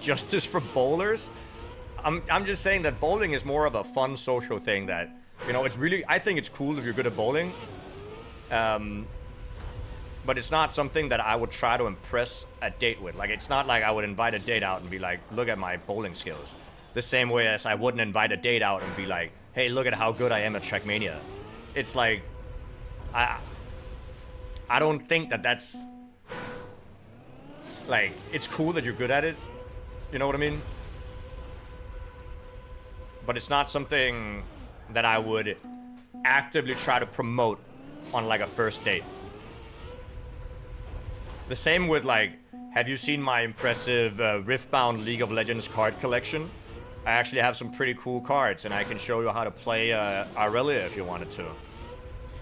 Justice for bowlers? I'm just saying that bowling is more of a fun social thing that, you know, it's really, I think it's cool if you're good at bowling. But it's not something that I would try to impress a date with. Like, it's not like I would invite a date out and be like, look at my bowling skills. The same way as I wouldn't invite a date out and be like, hey, look at how good I am at Trackmania. It's like, I don't think that that's, like, it's cool that you're good at it. You know what I mean? But it's not something that I would actively try to promote on, like, a first date. The same with, like, have you seen my impressive Riftbound League of Legends card collection? I actually have some pretty cool cards, and I can show you how to play Aurelia if you wanted to.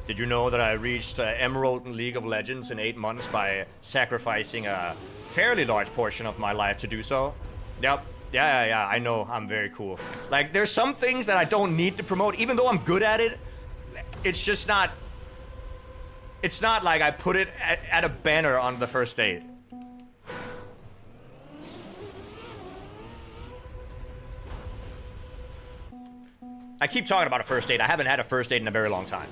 Did you know that I reached Emerald in League of Legends in 8 months by sacrificing a fairly large portion of my life to do so? Yep. Yeah, I know. I'm very cool. Like, there's some things that I don't need to promote, even though I'm good at it. It's just not... It's not like I put it at a banner on the first date. I keep talking about a first date. I haven't had a first date in a very long time.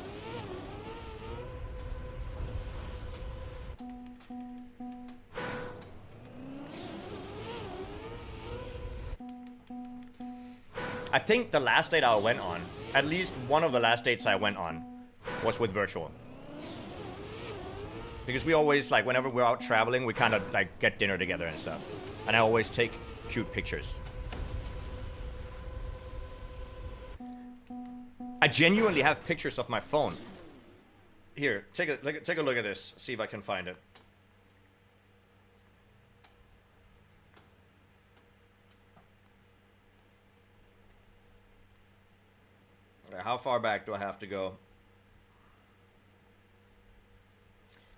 I think the last date I went on, at least one of the last dates I went on, was with virtual. Because we always, like, whenever we're out traveling, we kind of, like, get dinner together and stuff. And I always take cute pictures. I genuinely have pictures of my phone. Here, take a look at this. See if I can find it. Okay, how far back do I have to go?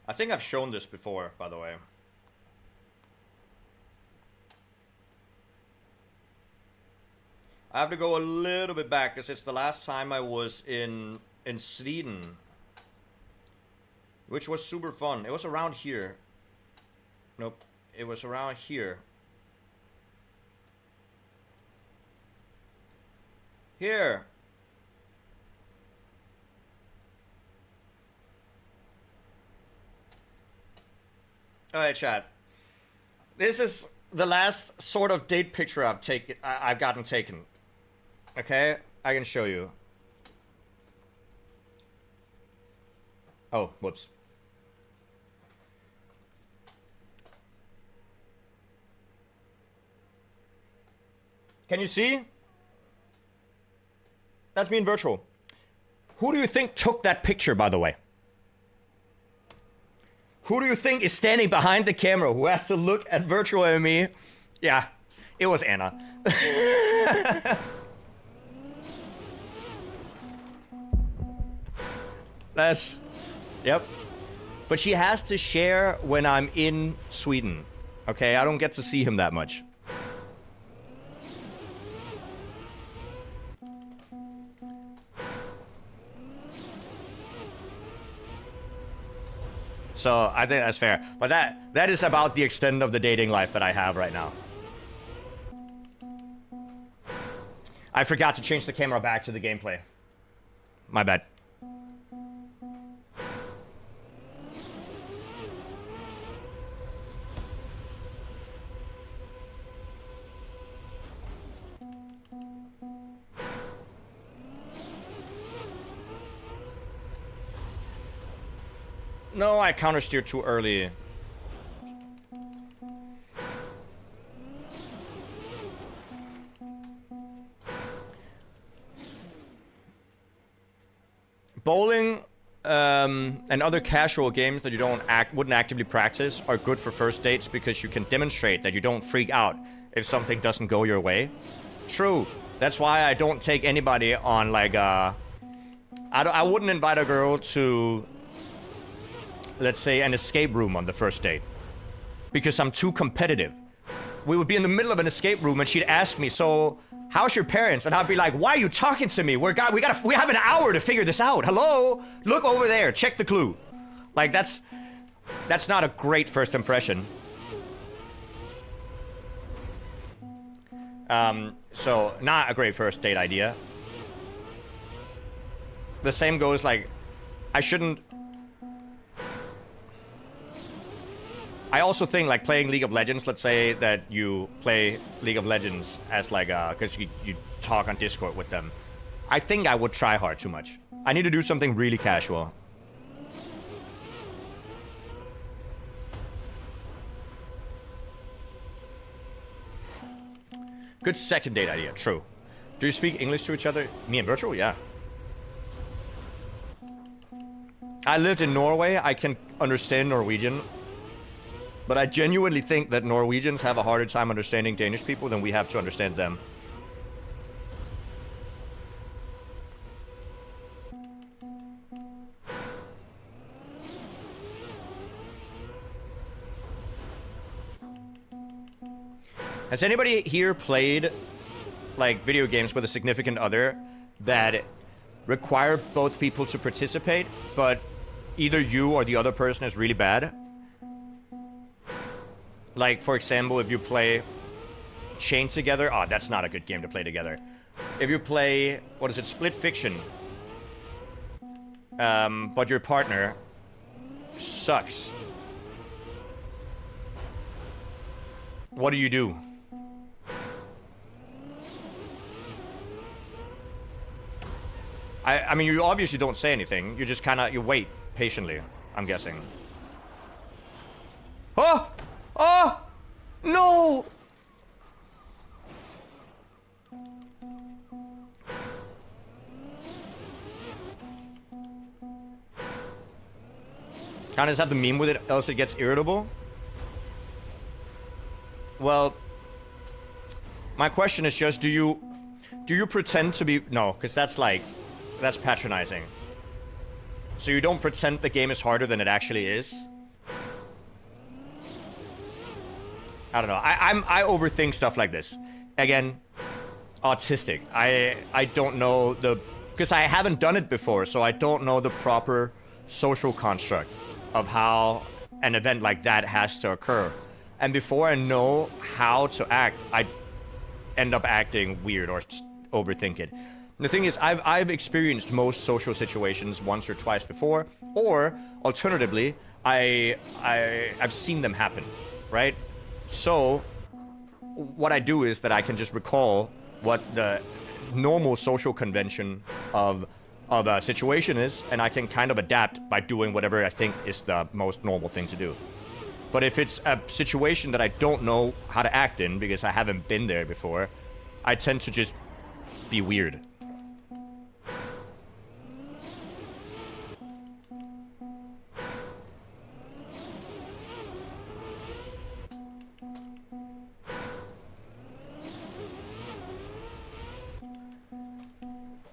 I think I've shown this before, by the way. I have to go a little bit back because it's the last time I was in Sweden, which was super fun. It was around here. Nope, it was around here. Here. Alright, chat. This is the last sort of date picture I've gotten taken. Okay? I can show you. Oh, whoops. Can you see? That's me in virtual. Who do you think took that picture, by the way? Who do you think is standing behind the camera who has to look at virtual ME? Yeah, it was Anna. That's... Yep. But she has to share when I'm in Sweden. Okay, I don't get to see him that much. So I think that's fair. But that is about the extent of the dating life that I have right now. I forgot to change the camera back to the gameplay. My bad. No, I countersteered too early. Bowling and other casual games that you wouldn't actively practice are good for first dates because you can demonstrate that you don't freak out if something doesn't go your way. True. That's why I don't take anybody on like I wouldn't invite a girl to, let's say, an escape room on the first date because I'm too competitive. We would be in the middle of an escape room and she'd ask me, so how's your parents? And I'd be like, why are you talking to me? We have an hour to figure this out. Hello? Look over there. Check the clue. Like, that's not a great first impression. So not a great first date idea. The same goes, like, I also think, like, playing League of Legends, let's say that you play League of Legends as, like, because you talk on Discord with them. I think I would try hard too much. I need to do something really casual. Good second date idea, true. Do you speak English to each other? Me and virtual? Yeah. I lived in Norway. I can understand Norwegian. But I genuinely think that Norwegians have a harder time understanding Danish people than we have to understand them. Has anybody here played, like, video games with a significant other that require both people to participate, but either you or the other person is really bad? Like, for example, if you play Chain together... Oh, that's not a good game to play together. If you play... What is it? Split Fiction. But your partner sucks. What do? I mean, you obviously don't say anything. You just kind of... You wait patiently, I'm guessing. Oh! Oh! No! Can't just have the meme with it, else it gets irritable? Well, my question is just, do you pretend to be... No, because that's like... That's patronizing. So you don't pretend the game is harder than it actually is? I don't know. I overthink stuff like this. Again, autistic. I don't know because I haven't done it before, so I don't know the proper social construct of how an event like that has to occur. And before I know how to act, I end up acting weird or overthink it. The thing is, I've experienced most social situations once or twice before, or alternatively, I've seen them happen, right? So, what I do is that I can just recall what the normal social convention of a situation is, and I can kind of adapt by doing whatever I think is the most normal thing to do. But if it's a situation that I don't know how to act in, because I haven't been there before, I tend to just be weird.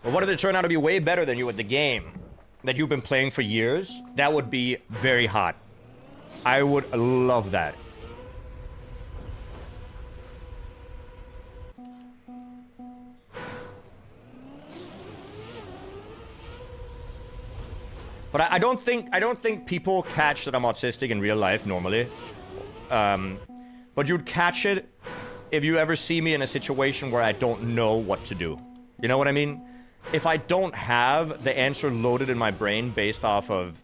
But what if they turn out to be way better than you at the game that you've been playing for years? That would be very hot. I would love that. But I don't think people catch that I'm autistic in real life normally. But you'd catch it if you ever see me in a situation where I don't know what to do. You know what I mean? If I don't have the answer loaded in my brain based off of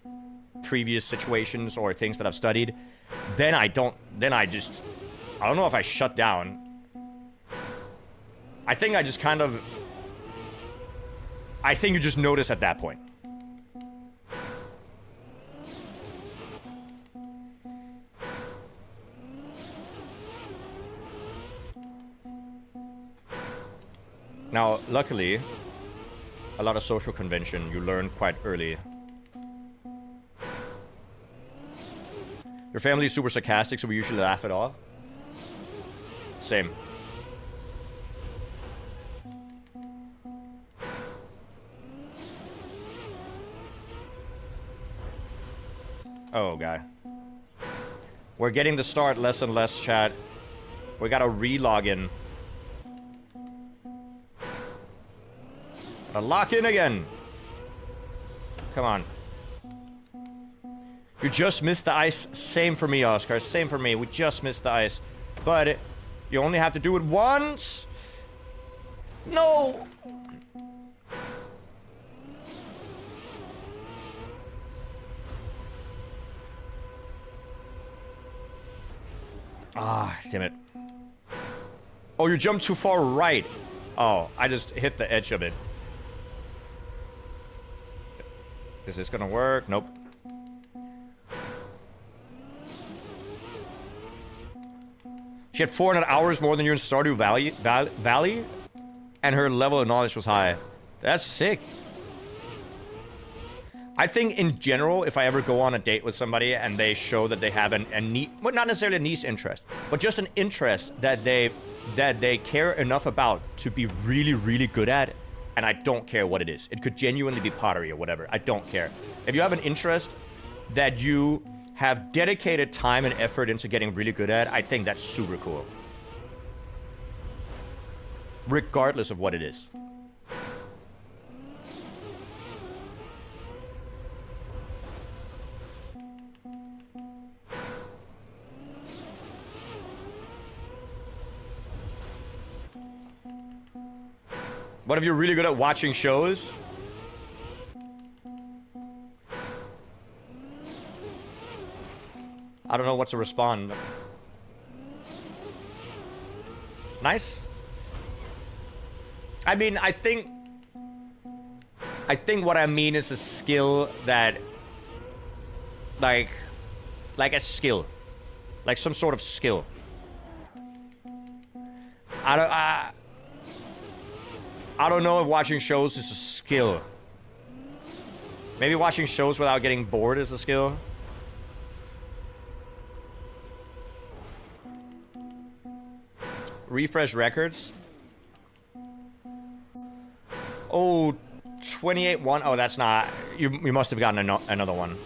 previous situations or things that I've studied, then I don't know if I shut down. I think I think you just notice at that point. Now, luckily, a lot of social convention you learn quite early. Your family is super sarcastic, so we usually laugh it off. Same. Oh, God. We're getting to start less and less, chat. We gotta re-log in. Gotta lock in again. Come on. You just missed the ice. Same for me, Oscar. Same for me. We just missed the ice. But you only have to do it once. No. Ah, damn it. Oh, you jumped too far right. Oh, I just hit the edge of it. Is this gonna work? Nope. She had 400 hours more than you in Stardew Valley, and her level of knowledge was high. That's sick. I think in general, if I ever go on a date with somebody and they show that they have a neat, well, not necessarily a niche interest, but just an interest that they care enough about to be really, really good at, and I don't care what it is. It could genuinely be pottery or whatever. I don't care. If you have an interest that you have dedicated time and effort into getting really good at, I think that's super cool. Regardless of what it is. What if you're really good at watching shows? I don't know what to respond. Nice. I mean, I think what I mean is a skill that, like a skill, like some sort of skill. I don't know if watching shows is a skill. Maybe watching shows without getting bored is a skill. Refresh records. Oh, 28-1. Oh, that's not... You must have gotten another one.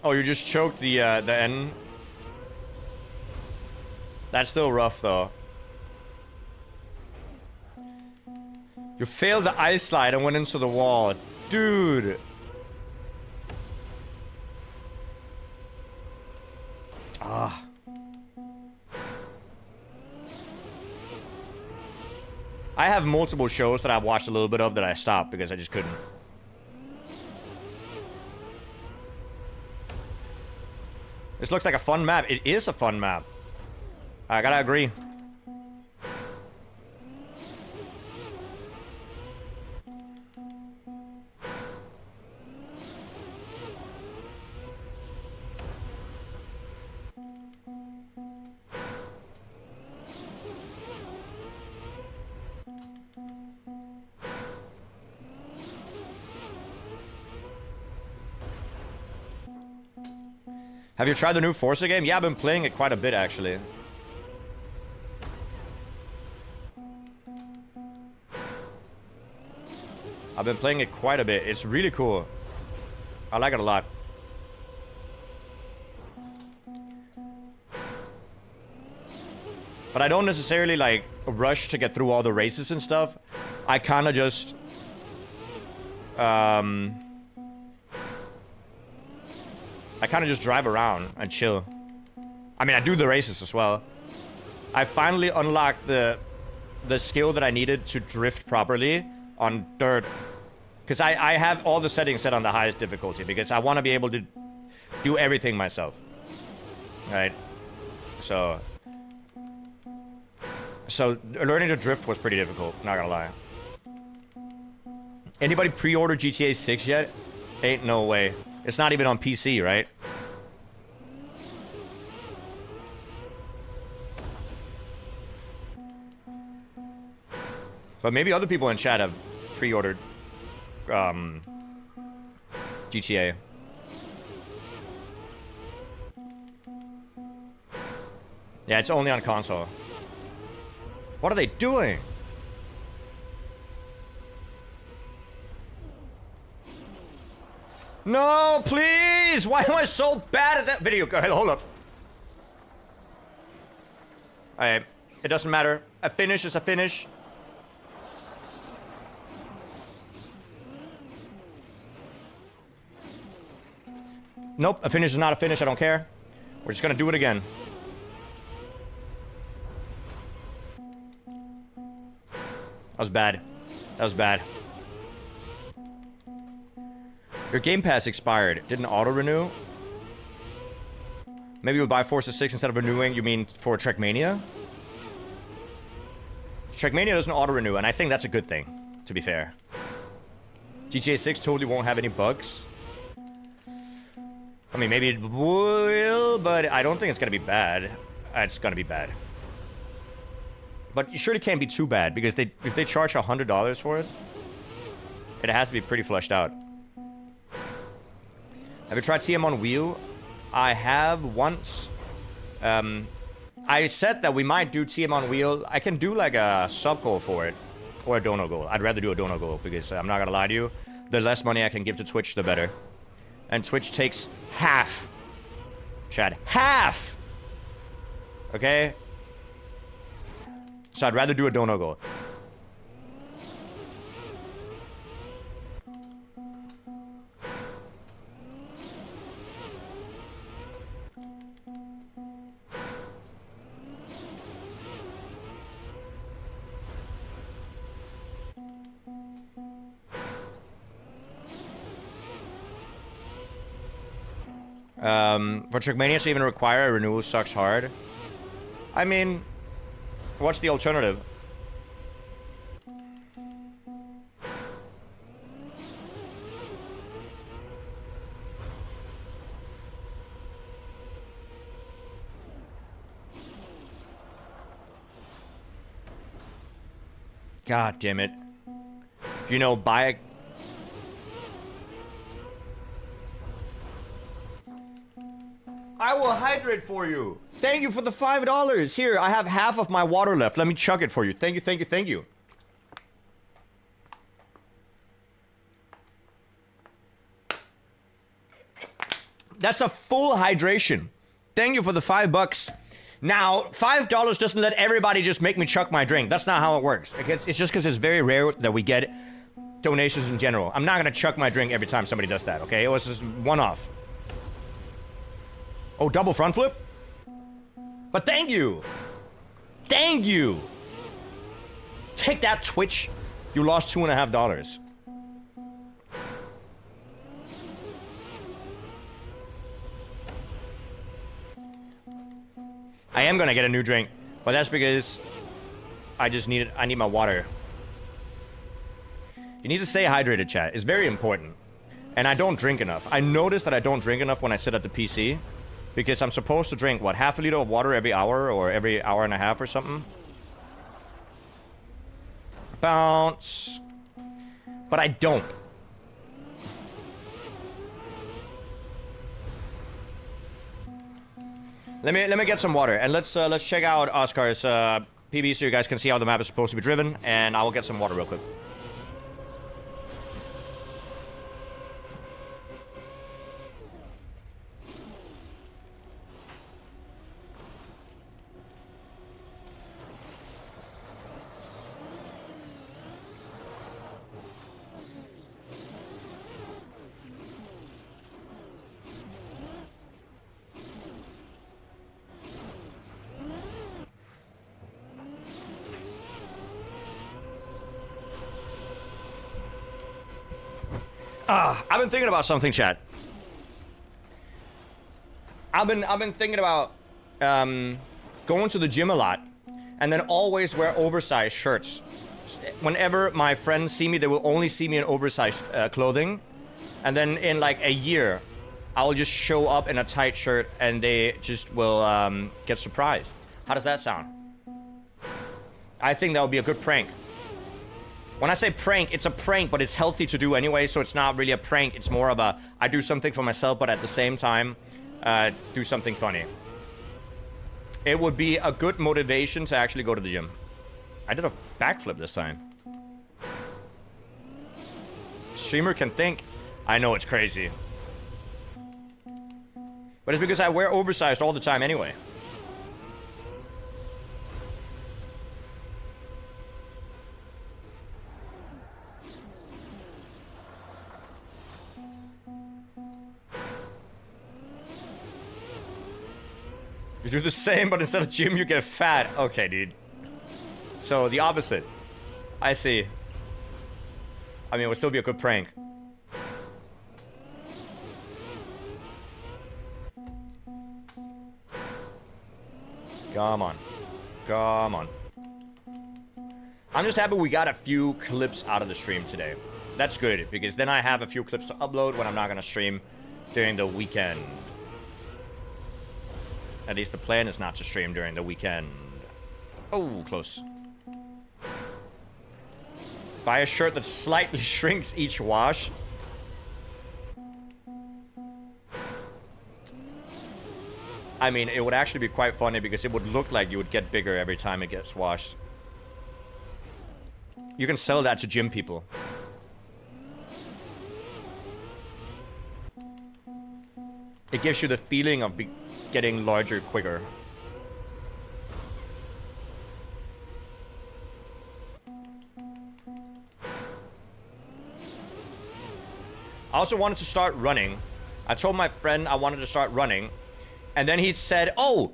Oh, you just choked the N? That's still rough, though. You failed the ice slide and went into the wall. Dude. Ah. I have multiple shows that I've watched a little bit of that I stopped because I just couldn't. This looks like a fun map. It is a fun map. I gotta agree. Have you tried the new Forza game? Yeah, I've been playing it quite a bit, actually. I've been playing it quite a bit. It's really cool. I like it a lot. But I don't necessarily, like, rush to get through all the races and stuff. I kind of just... I kind of just drive around and chill. I mean, I do the races as well. I finally unlocked the skill that I needed to drift properly on dirt. Because I have all the settings set on the highest difficulty. Because I want to be able to do everything myself. Right? So learning to drift was pretty difficult, not gonna lie. Anybody pre-order GTA 6 yet? Ain't no way. It's not even on PC, right? But maybe other people in chat have pre-ordered GTA. Yeah, it's only on console. What are they doing? No, please! Why am I so bad at that video? Go ahead, hold up. Alright, it doesn't matter. A finish is a finish. Nope, a finish is not a finish, I don't care. We're just gonna do it again. That was bad. That was bad. Your Game Pass expired. Didn't auto-renew? Maybe you'll buy Forza 6 instead of renewing. You mean for Trackmania? Trackmania doesn't auto-renew, and I think that's a good thing, to be fair. GTA 6 totally won't have any bugs. I mean, maybe it will, but I don't think it's gonna be bad. It's gonna be bad. But you surely can't be too bad, because if they charge $100 for it, it has to be pretty fleshed out. Have you tried TM on wheel? I have once. I said that we might do TM on wheel. I can do like a sub goal for it, or a dono goal. I'd rather do a dono goal, because I'm not gonna lie to you, the less money I can give to Twitch, the better. And Twitch takes half. Chad, half! Okay? So I'd rather do a dono goal. For Trackmania to even require a renewal sucks hard. I mean, what's the alternative? God damn it. You know, buy a... I will hydrate for you. Thank you for the $5. Here, I have half of my water left. Let me chug it for you. Thank you, thank you, thank you. That's a full hydration. Thank you for the $5. Now, $5 doesn't let everybody just make me chuck my drink. That's not how it works. It's just because it's very rare that we get donations in general. I'm not gonna chuck my drink every time somebody does that, okay? It was just one-off. Oh, double front flip? But thank you! Thank you! Take that, Twitch! You lost $2.50. I am gonna get a new drink, but that's because I need my water. You need to stay hydrated, chat. It's very important. And I don't drink enough. I notice that I don't drink enough when I sit at the PC. Because I'm supposed to drink, what, half a liter of water every hour or every hour and a half or something? Bounce. But I don't. Let me get some water, and let's check out Oscar's PB so you guys can see how the map is supposed to be driven, and I will get some water real quick. I've been thinking about something, chat. I've been thinking about going to the gym a lot, and then always wear oversized shirts. Whenever my friends see me, they will only see me in oversized clothing, and then in like a year, I will just show up in a tight shirt, and they just will get surprised. How does that sound? I think that would be a good prank. When I say prank, it's a prank, but it's healthy to do anyway, so it's not really a prank. It's more of a, I do something for myself, but at the same time, do something funny. It would be a good motivation to actually go to the gym. I did a backflip this time. Streamer can think. I know it's crazy. But it's because I wear oversized all the time anyway. You do the same, but instead of gym, you get fat. Okay, dude. So, the opposite. I see. I mean, it would still be a good prank. Come on. Come on. I'm just happy we got a few clips out of the stream today. That's good, because then I have a few clips to upload when I'm not going to stream during the weekend. At least the plan is not to stream during the weekend. Oh, close. Buy a shirt that slightly shrinks each wash. I mean, it would actually be quite funny because it would look like you would get bigger every time it gets washed. You can sell that to gym people. It gives you the feeling of getting larger quicker. I also wanted to start running. I told my friend I wanted to start running, and then he said, oh,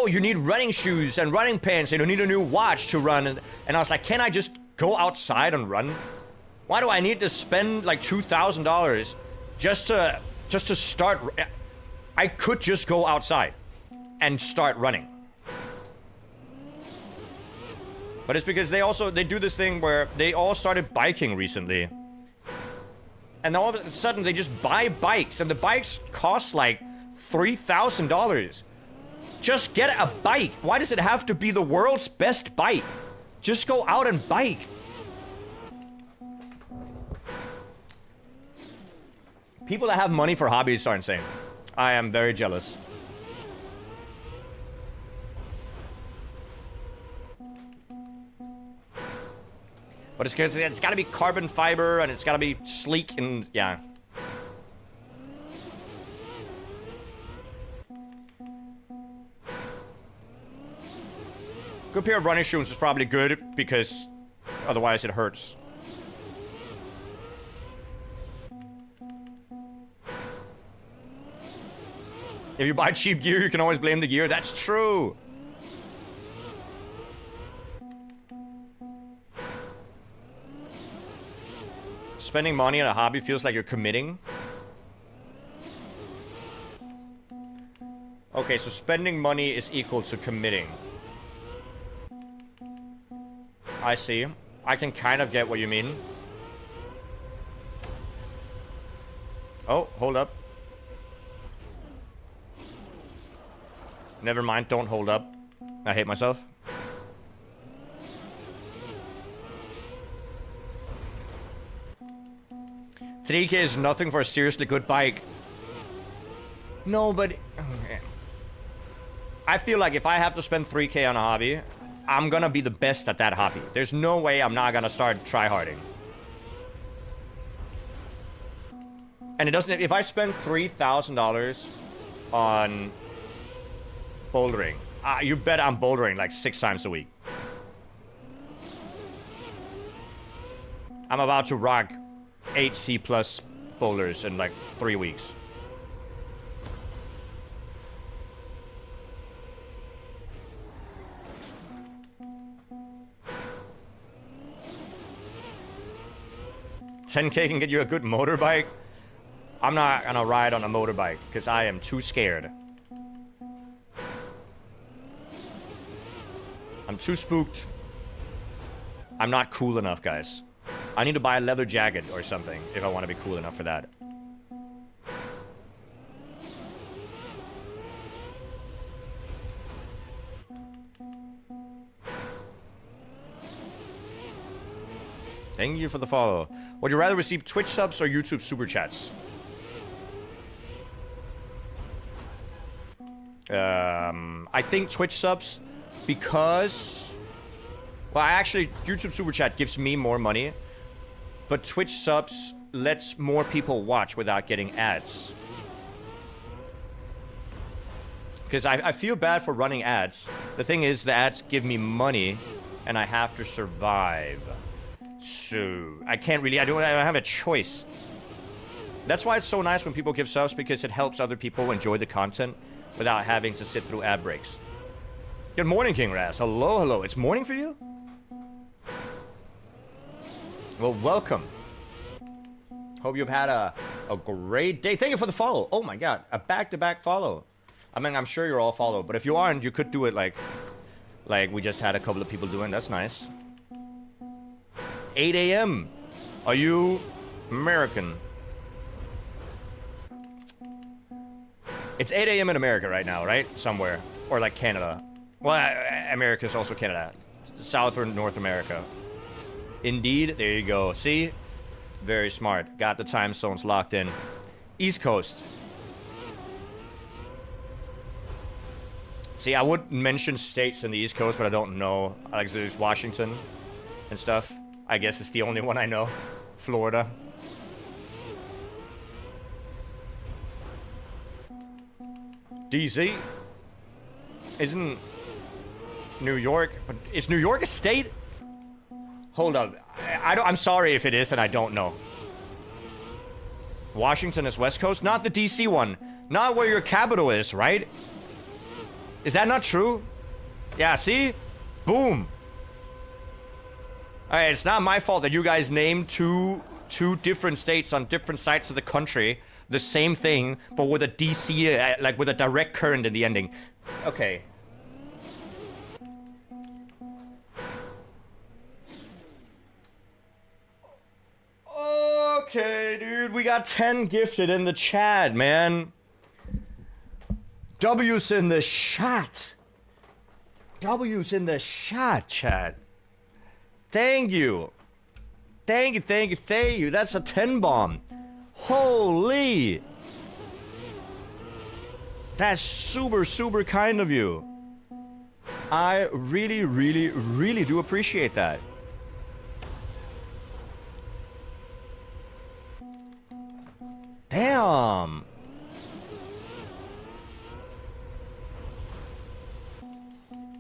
you need running shoes and running pants, and you need a new watch to run. And I was like, can I just go outside and run? Why do I need to spend like $2,000 just to start? I could just go outside and start running. But it's because they do this thing where they all started biking recently. And all of a sudden they just buy bikes, and the bikes cost like $3,000. Just get a bike. Why does it have to be the world's best bike? Just go out and bike. People that have money for hobbies are insane. I am very jealous. But it's because it's got to be carbon fiber, and it's got to be sleek, and yeah. Good pair of running shoes is probably good, because otherwise it hurts. If you buy cheap gear, you can always blame the gear. That's true. Spending money on a hobby feels like you're committing. Okay, so spending money is equal to committing. I see. I can kind of get what you mean. Oh, hold up. Never mind, don't hold up. I hate myself. $3K is nothing for a seriously good bike. No, but I feel like if I have to spend 3K on a hobby, I'm gonna be the best at that hobby. There's no way I'm not gonna start tryharding. And it doesn't... If I spend $3,000 on bouldering, you bet I'm bouldering like 6 times a week. I'm about to rock 8 C+ boulders in like 3 weeks. $10K can get you a good motorbike. I'm not gonna ride on a motorbike because I am too scared. I'm too spooked. I'm not cool enough, guys. I need to buy a leather jacket or something if I want to be cool enough for that. Thank you for the follow. Would you rather receive Twitch subs or YouTube super chats? I think Twitch subs because... Well, actually, YouTube super chat gives me more money. But Twitch subs lets more people watch without getting ads. Because I feel bad for running ads. The thing is, the ads give me money, and I have to survive. So, I can't really... I don't have a choice. That's why it's so nice when people give subs, because it helps other people enjoy the content without having to sit through ad breaks. Good morning, King Raz. Hello, hello. It's morning for you? Well, welcome. Hope you've had a great day. Thank you for the follow. Oh my god, a back-to-back follow. I mean, I'm sure you're all followed, but if you aren't, you could do it like we just had a couple of people doing. That's nice. 8 a.m. Are you American? It's 8 a.m. in America right now, right? Somewhere. Or like Canada. Well, America's also Canada. South or North America. Indeed, there you go. See? Very smart. Got the time zones locked in. East Coast. See, I would mention states in the East Coast, but I don't know. Like, there's Washington and stuff. I guess it's the only one I know. Florida. DC. Isn't New York... Is New York a state? Hold up. I'm sorry if it is and I don't know. Washington is West Coast? Not the DC one. Not where your capital is, right? Is that not true? Yeah, see? Boom. Alright, it's not my fault that you guys named two different states on different sides of the country. The same thing, but with a DC, like with a direct current in the ending. Okay. Okay, dude, we got 10 gifted in the chat, man. W's in the chat. W's in the chat. Thank you. Thank you, thank you, thank you. That's a 10 bomb. Holy. That's super, super kind of you. I really, really, really do appreciate that. Damn.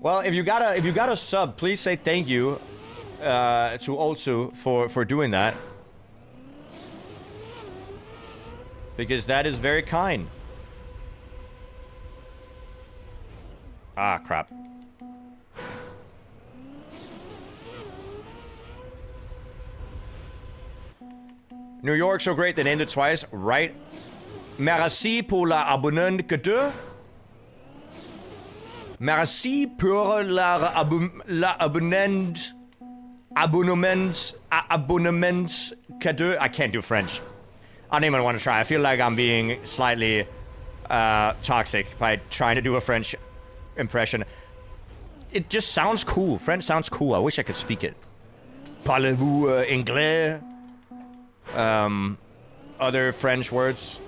Well, if you got a sub, please say thank you to Olsu for doing that. Because that is very kind. Ah, crap. New York so great they named it twice, right? Merci pour la abonnement que tu. Merci pour la abonnement que tu. I can't do French. I don't even want to try. I feel like I'm being slightly toxic by trying to do a French impression. It just sounds cool. French sounds cool. I wish I could speak it. Parlez-vous anglais? Other French words.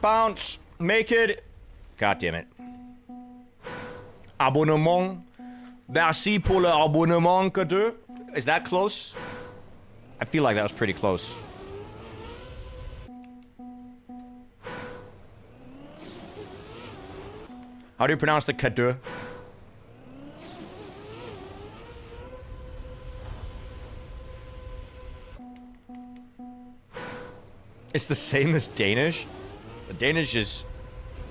bounce. Make it. God damn it. Abonnement. Merci pour le abonnement, cadeau. Is that close? I feel like that was pretty close. How do you pronounce the cadeau? It's the same as Danish. The Danish just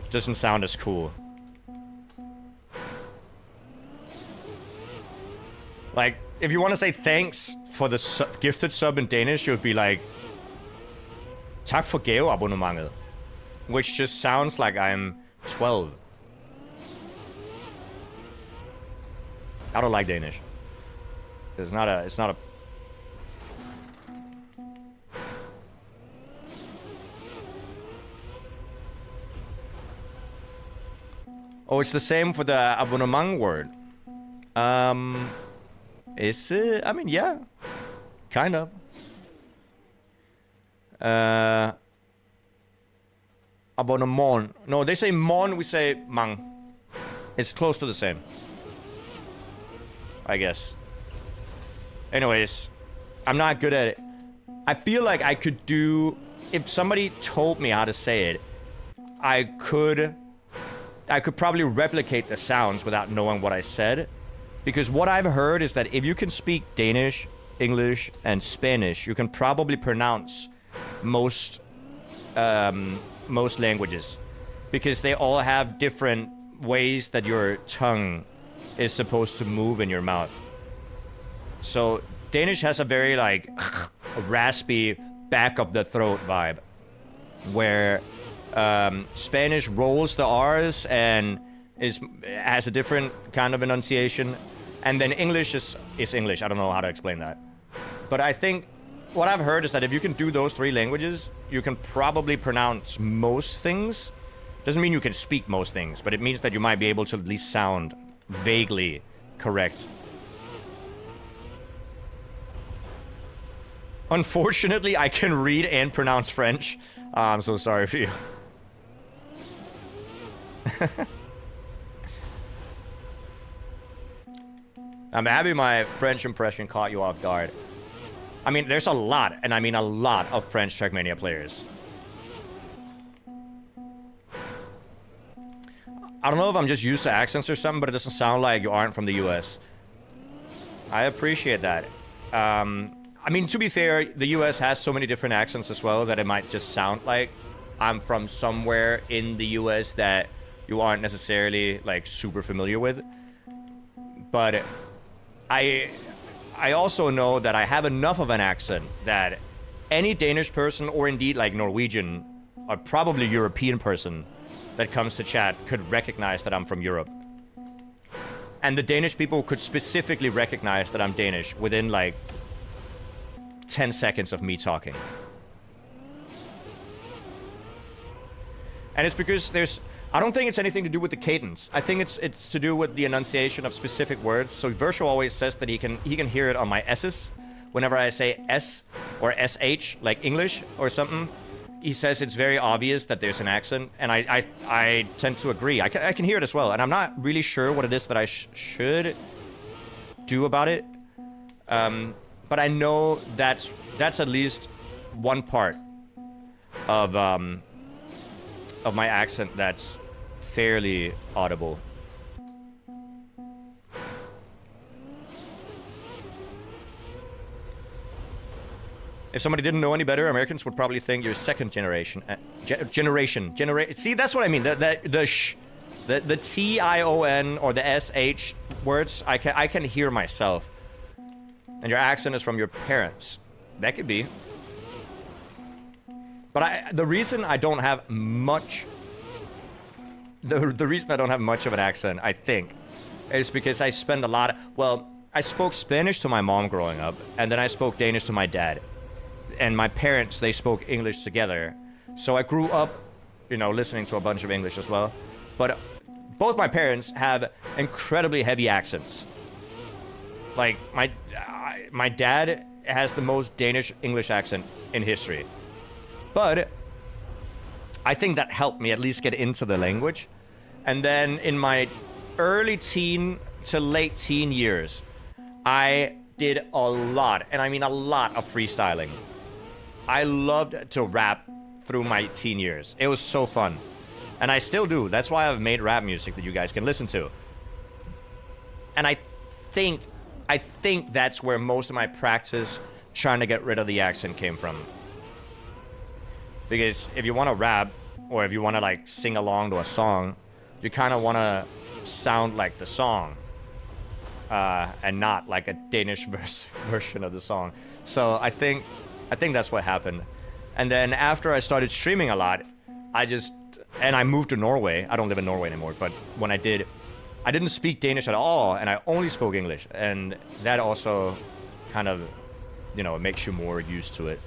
doesn't sound as cool. Like, if you want to say thanks for the gifted sub in Danish, it would be like, tak for gaveabonnementet, which just sounds like I'm 12. I don't like Danish. It's not a. Oh, it's the same for the abonnement word. Is it? I mean, yeah. Kind of. Abonnement. No, they say mon, we say mang. It's close to the same. I guess. Anyways, I'm not good at it. I feel like I could do... If somebody told me how to say it, I could probably replicate the sounds without knowing what I said. Because what I've heard is that if you can speak Danish, English, and Spanish, you can probably pronounce most languages. Because they all have different ways that your tongue is supposed to move in your mouth. So Danish has a very like raspy back of the throat vibe, where Spanish rolls the R's and has a different kind of enunciation, and then English is English. I don't know how to explain that, but I think what I've heard is that if you can do those three languages, you can probably pronounce most things. Doesn't mean you can speak most things, but it means that you might be able to at least sound vaguely correct. Unfortunately, I can read and pronounce French. I'm so sorry for you. I'm happy my French impression caught you off guard. I mean, there's a lot, and I mean a lot of French Trackmania players. I don't know if I'm just used to accents or something, but it doesn't sound like you aren't from the US. I appreciate that. I mean, to be fair, the US has so many different accents as well that it might just sound like I'm from somewhere in the US that you aren't necessarily, like, super familiar with. But I also know that I have enough of an accent that any Danish person, or indeed, like, Norwegian, or probably European person that comes to chat could recognize that I'm from Europe. And the Danish people could specifically recognize that I'm Danish within, like, 10 seconds of me talking. And it's because I don't think it's anything to do with the cadence. I think it's to do with the enunciation of specific words. So Virtual always says that he can hear it on my S's. Whenever I say S or SH, like English or something, he says it's very obvious that there's an accent, and I tend to agree. I can hear it as well, and I'm not really sure what it is that I should do about it. But I know that's at least one part of my accent that's fairly audible. If somebody didn't know any better, Americans would probably think you're second generation. See, that's what I mean. The T-I-O-N or the S-H words, I can hear myself. And your accent is from your parents. That could be. But the reason I don't have much... The reason I don't have much of an accent, I think, is because I spend a lot of... Well, I spoke Spanish to my mom growing up, and then I spoke Danish to my dad. And my parents, they spoke English together. So I grew up, you know, listening to a bunch of English as well. But both my parents have incredibly heavy accents. Like, my dad has the most Danish English accent in history. But I think that helped me at least get into the language. And then in my early teen to late teen years, I did a lot, and I mean a lot, of freestyling. I loved to rap through my teen years. It was so fun. And I still do. That's why I've made rap music that you guys can listen to. And I think that's where most of my practice trying to get rid of the accent came from. Because if you want to rap, or if you want to like sing along to a song, you kind of want to sound like the song, and not like a Danish version of the song. So I think that's what happened. And then after I started streaming a lot, I moved to Norway. I don't live in Norway anymore, but when I did, I didn't speak Danish at all, and I only spoke English. And that also kind of, you know, makes you more used to it.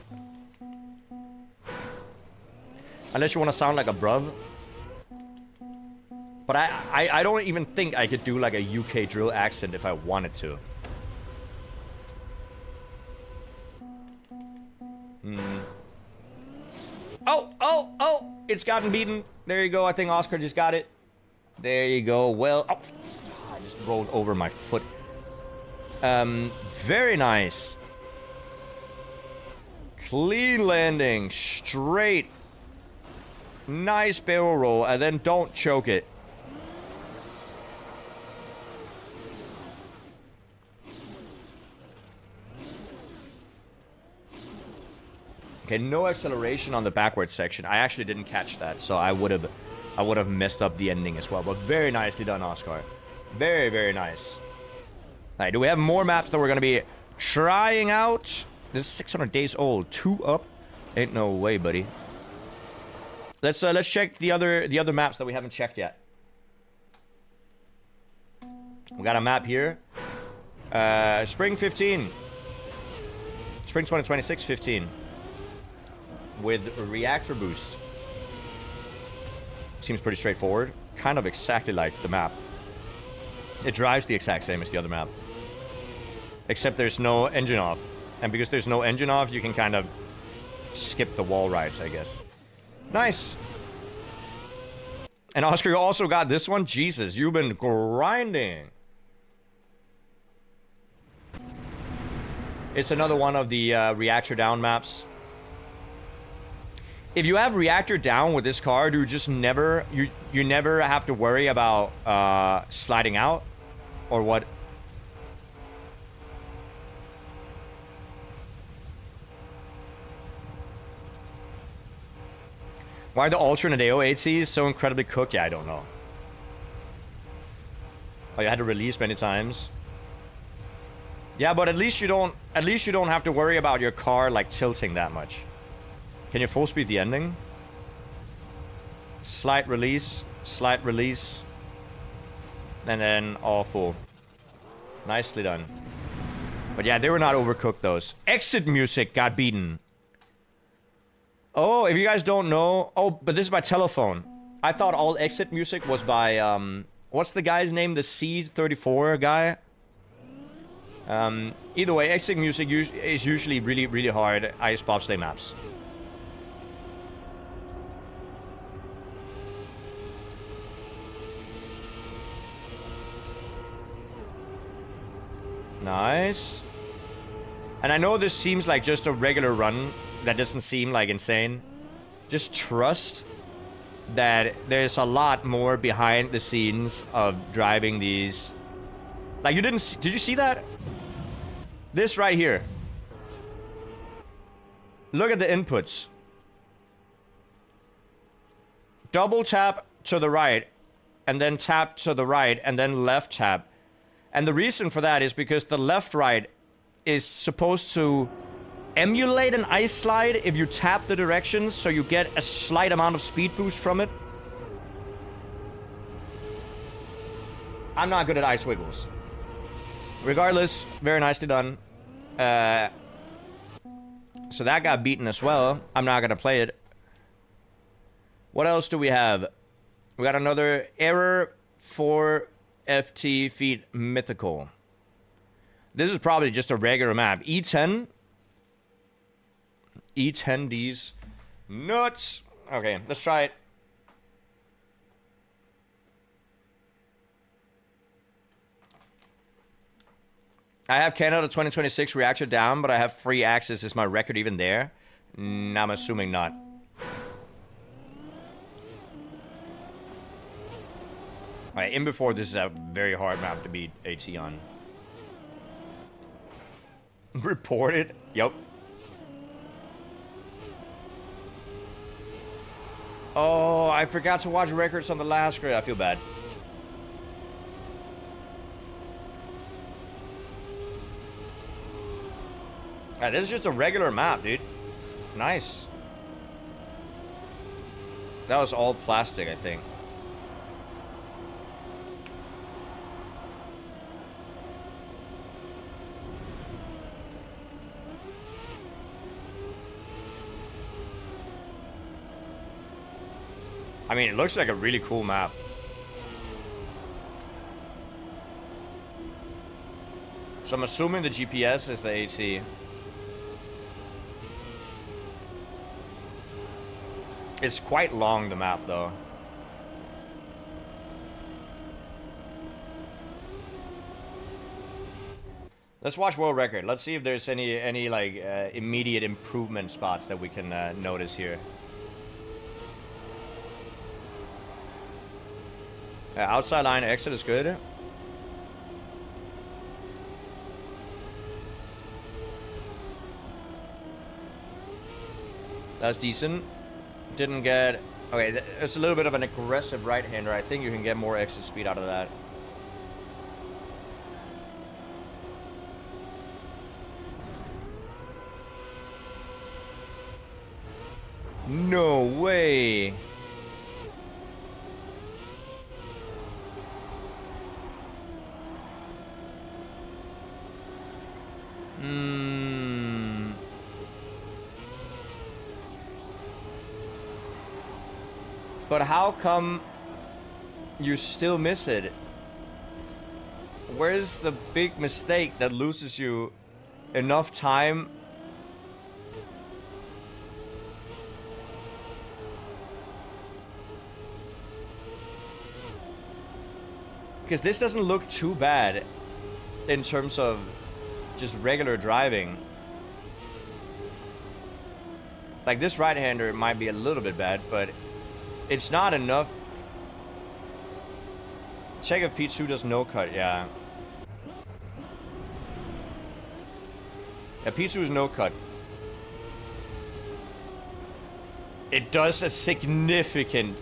Unless you want to sound like a bruv. But I don't even think I could do like a UK drill accent if I wanted to. Oh! It's gotten beaten. There you go. I think Oscar just got it. There you go. Well, I just rolled over my foot. Very nice. Clean landing. Straight. Nice barrel roll, and then don't choke it. Okay, no acceleration on the backward section. I actually didn't catch that, so I would have messed up the ending as well. But very nicely done, Oscar. Very, very nice. All right, do we have more maps that we're gonna be trying out? This is 600 days old. 2 up? Ain't no way, buddy. Let's check the other maps that we haven't checked yet. We got a map here. Spring 15. Spring 2026 15. With reactor boost. Seems pretty straightforward. Kind of exactly like the map. It drives the exact same as the other map. Except there's no engine off. And because there's no engine off, you can kind of skip the wall rides, I guess. Nice. And Oscar, you also got this one? Jesus, you've been grinding. It's another one of the reactor down maps. If you have reactor down with this car, you just never you never have to worry about sliding out or what? Why are the alternate AO8Cs so incredibly cooked? Yeah, I don't know. Oh, you had to release many times. Yeah, but at least you don't have to worry about your car like tilting that much. Can you full speed the ending? Slight release, and then all full. Nicely done. But yeah, they were not overcooked, those. Exit music got beaten. Oh, if you guys don't know... Oh, but this is by telephone. I thought all exit music was by, what's the guy's name? The C34 guy? Either way, exit music is usually really, really hard ice bobsleigh maps. Nice. And I know this seems like just a regular run. That doesn't seem like insane. Just trust that there's a lot more behind the scenes of driving these. Like you didn't did you see that? This right here. Look at the inputs. Double tap to the right, and then tap to the right, and then left tap. And the reason for that is because the left right is supposed to emulate an ice slide if you tap the directions, so you get a slight amount of speed boost from it. I'm not good at ice wiggles. Regardless, very nicely done. So that got beaten as well. I'm not gonna play it. What else do we have? We got another error for FT feet mythical. This is probably just a regular map. E10. E10D's nuts. Okay, let's try it. I have Canada 2026 reactor down, but I have free access. Is my record even there? I'm assuming not. Alright, in before, this is a very hard map to beat AT on. Reported? Yep. Oh, I forgot to watch records on the last grid. I feel bad. Alright, this is just a regular map, dude. Nice. That was all plastic, I think. I mean, it looks like a really cool map. So I'm assuming the GPS is the AT. It's quite long, the map, though. Let's watch world record. Let's see if there's any like immediate improvement spots that we can notice here. Outside line exit is good. That's decent. Didn't get... Okay, it's a little bit of an aggressive right-hander. I think you can get more exit speed out of that. No way. But how come you still miss it? Where's the big mistake that loses you enough time? Because this doesn't look too bad in terms of just regular driving. Like, this right-hander might be a little bit bad, but it's not enough. Check if P2 does no cut, yeah. Yeah, P2 is no cut. It does a significant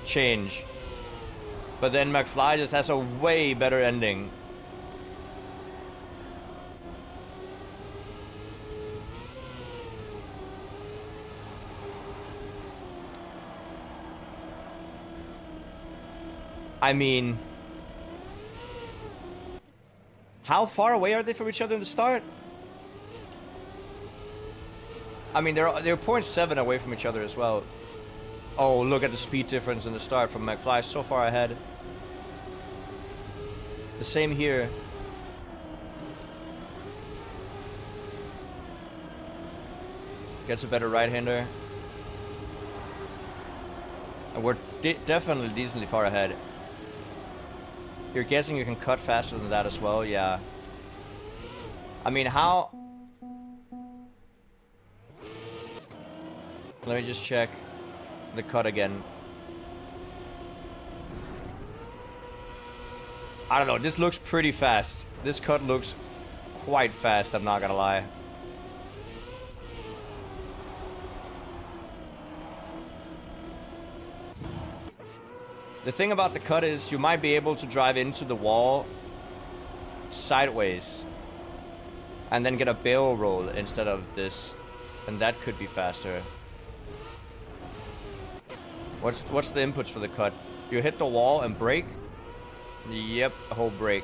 change. But then McFly just has a way better ending. I mean, how far away are they from each other in the start? I mean, they're 0.7 away from each other as well. Oh, look at the speed difference in the start from McFly, so far ahead. The same here. Gets a better right-hander. And we're definitely decently far ahead. You're guessing you can cut faster than that as well? Yeah. I mean, how... Let me just check the cut again. I don't know, this looks pretty fast. This cut looks quite fast, I'm not gonna lie. The thing about the cut is you might be able to drive into the wall sideways and then get a barrel roll instead of this, and that could be faster. What's the inputs for the cut? You hit the wall and brake? Yep, a whole brake.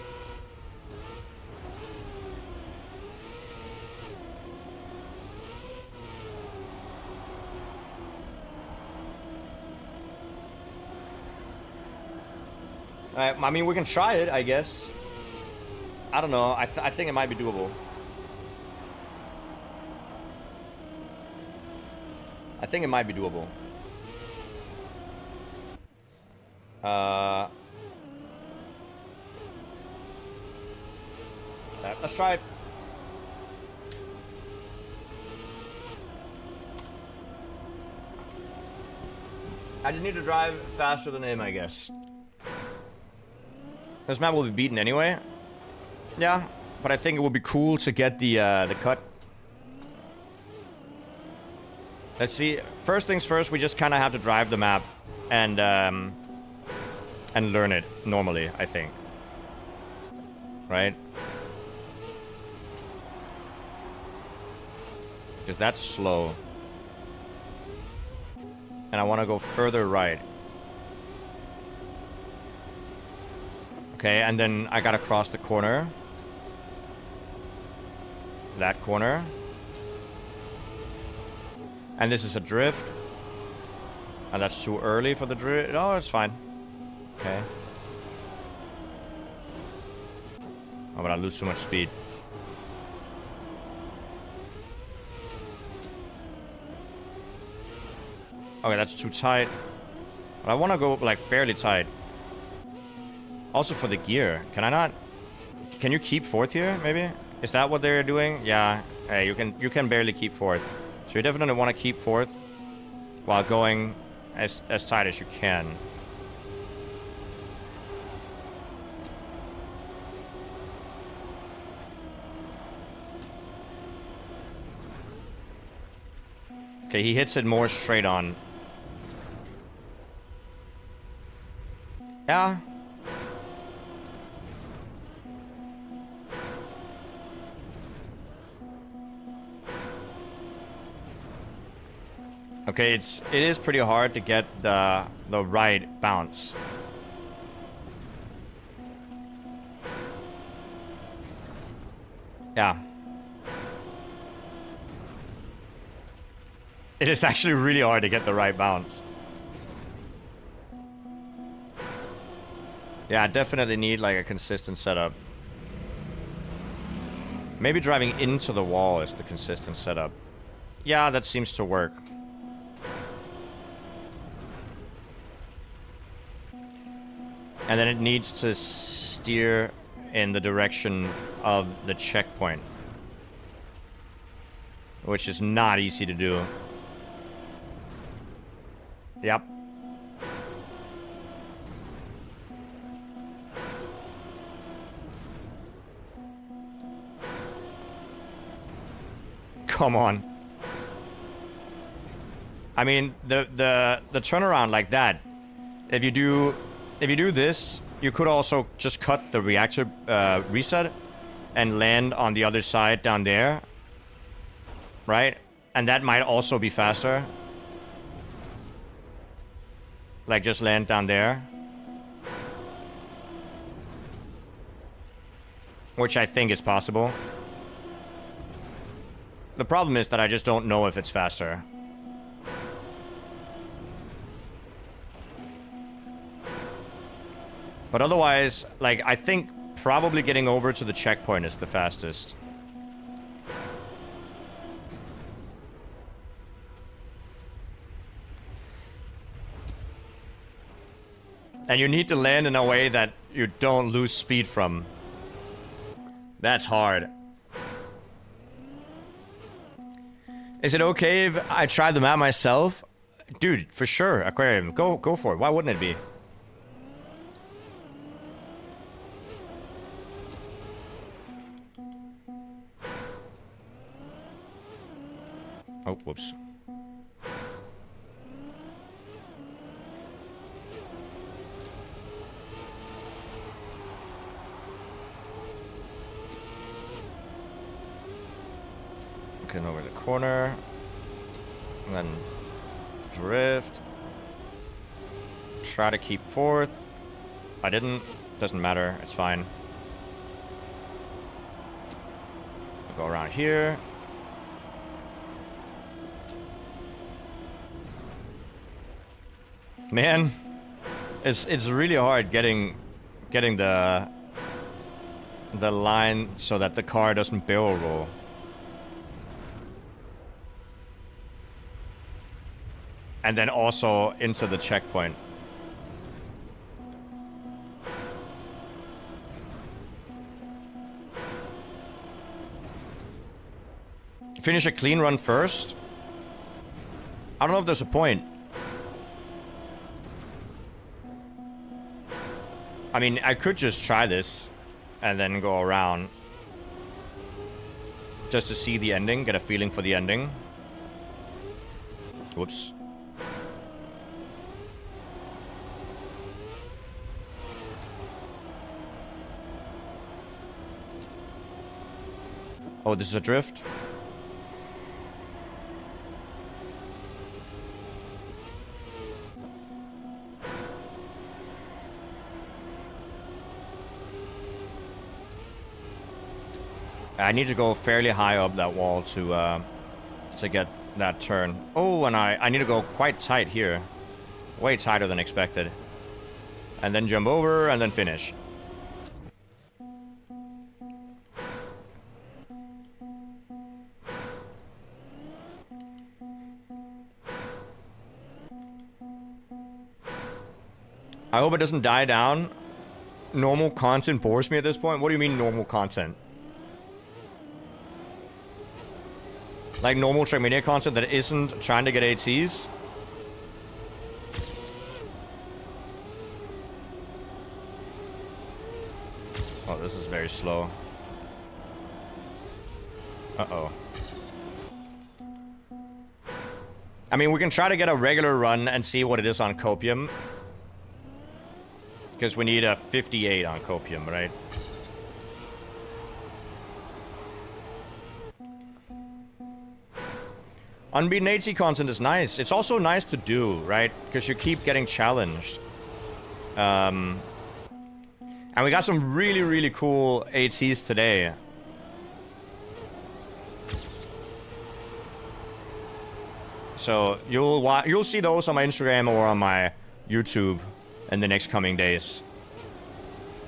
I mean, we can try it, I guess. I don't know. I think it might be doable. I think it might be doable. Let's try it. I just need to drive faster than him, I guess. This map will be beaten anyway. Yeah, but I think it would be cool to get the cut. Let's see. First things first, we just kind of have to drive the map and learn it normally, I think. Right? Because that's slow. And I want to go further right. Okay, and then I gotta cross the corner. That corner. And this is a drift. And that's too early for the drift. Oh, it's fine. Okay. Oh, but I lose so much speed. Okay, that's too tight. But I want to go, like, fairly tight. Also for the gear. Can I not... Can you keep fourth here, maybe? Is that what they're doing? Yeah. Hey, you can barely keep fourth. So you definitely want to keep fourth while going as tight as you can. Okay, he hits it more straight on. Yeah. Okay, it is pretty hard to get the right bounce. Yeah. It is actually really hard to get the right bounce. Yeah, I definitely need like a consistent setup. Maybe driving into the wall is the consistent setup. Yeah, that seems to work. And then it needs to steer in the direction of the checkpoint. Which is not easy to do. Yep. Come on. I mean, the turnaround like that, if you do this, you could also just cut the reactor reset and land on the other side down there. Right? And that might also be faster. Like, just land down there. Which I think is possible. The problem is that I just don't know if it's faster. But otherwise, like, I think probably getting over to the checkpoint is the fastest. And you need to land in a way that you don't lose speed from. That's hard. Is it okay if I try the map myself? Dude, for sure, Aquarium. Go for it. Why wouldn't it be? Oh, whoops. Looking over the corner. And then drift. Try to keep fourth. I didn't. Doesn't matter. It's fine. We'll go around here. Man, it's really hard getting the line so that the car doesn't barrel roll. And then also into the checkpoint. Finish a clean run first? I don't know if there's a point. I mean, I could just try this and then go around. Just to see the ending, get a feeling for the ending. Whoops. Oh, this is a drift? I need to go fairly high up that wall to get that turn. Oh, and I need to go quite tight here. Way tighter than expected. And then jump over and then finish. I hope it doesn't die down. Normal content bores me at this point. What do you mean normal content? Like normal Trackmania content that isn't trying to get ATs? Oh, this is very slow. Uh-oh. I mean, we can try to get a regular run and see what it is on Copium. Because we need a 58 on Copium, right? Unbeaten AT content is nice. It's also nice to do, right? Because you keep getting challenged. And we got some really, really cool ATs today. So you'll see those on my Instagram or on my YouTube in the next coming days.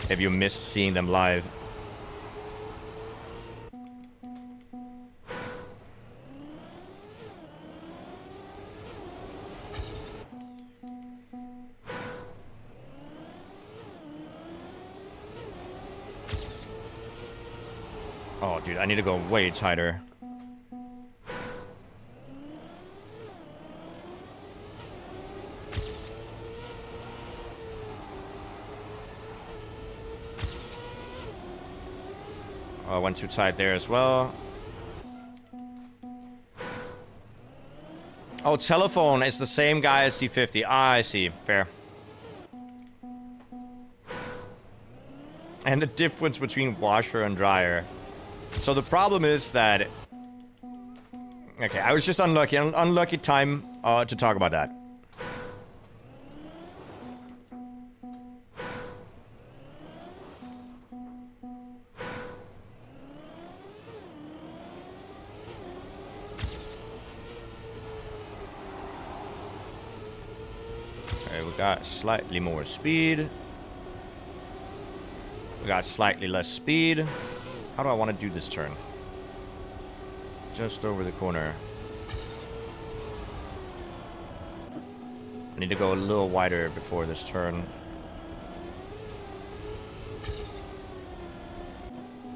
If you missed seeing them live. Oh, dude, I need to go way tighter. Oh, I went too tight there as well. Oh, telephone is the same guy as C50. Ah, I see. Fair. And the difference between washer and dryer. So the problem is that... Okay, I was just unlucky. Unlucky time to talk about that. Okay, we got slightly more speed. We got slightly less speed. How do I want to do this turn? Just over the corner. I need to go a little wider before this turn.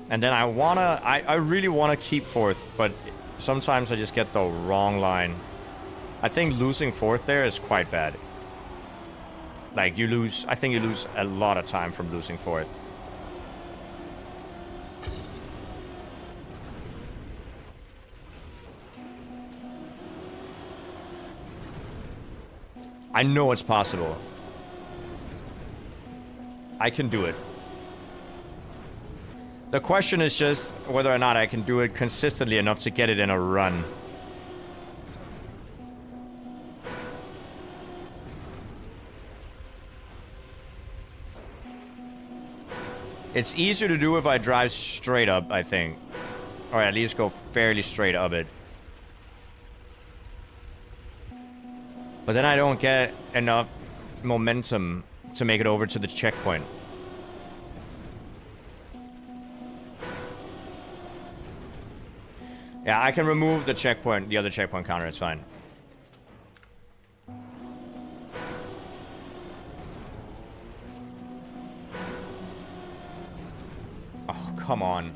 And then I really wanna keep fourth, but sometimes I just get the wrong line. I think losing fourth there is quite bad. Like I think you lose a lot of time from losing fourth. I know it's possible. I can do it. The question is just whether or not I can do it consistently enough to get it in a run. It's easier to do if I drive straight up, I think. Or at least go fairly straight up it. But then I don't get enough momentum to make it over to the checkpoint. Yeah, I can remove the checkpoint, the other checkpoint counter, it's fine. Oh, come on.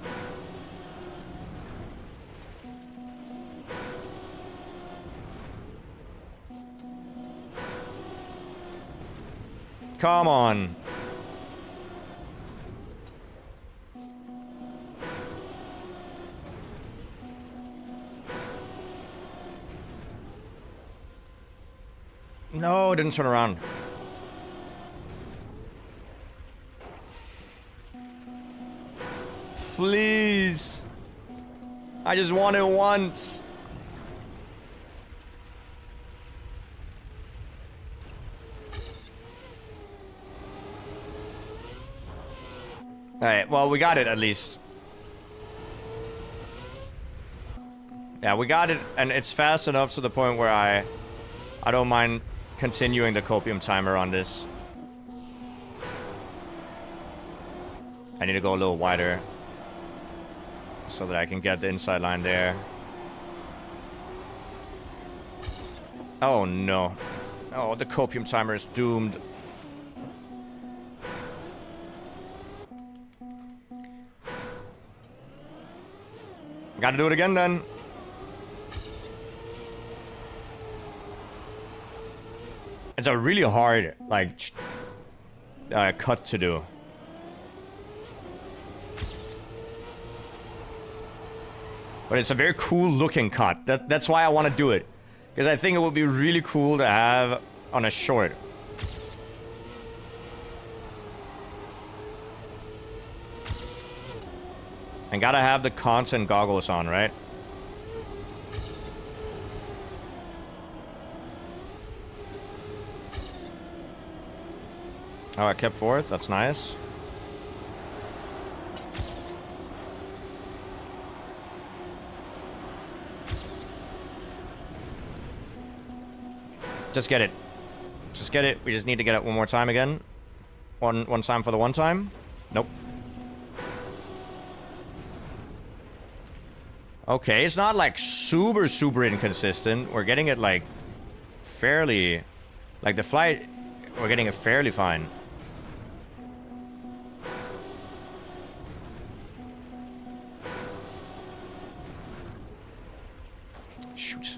Come on. No, it didn't turn around. Please. I just want it once. Alright, well, we got it at least. Yeah, we got it, and it's fast enough to the point where I don't mind continuing the copium timer on this. I need to go a little wider so that I can get the inside line there. Oh no. Oh, the copium timer is doomed. Gotta do it again then. It's a really hard, like, cut to do. But it's a very cool looking cut. That's why I want to do it. Because I think it would be really cool to have on a short. And gotta have the content goggles on, right? Oh, I kept fourth. That's nice. Just get it. Just get it. We just need to get it one more time again. One time for the one time. Nope. Okay, it's not like super inconsistent. We're getting it like fairly, like the flight, we're getting it fairly fine. Shoot.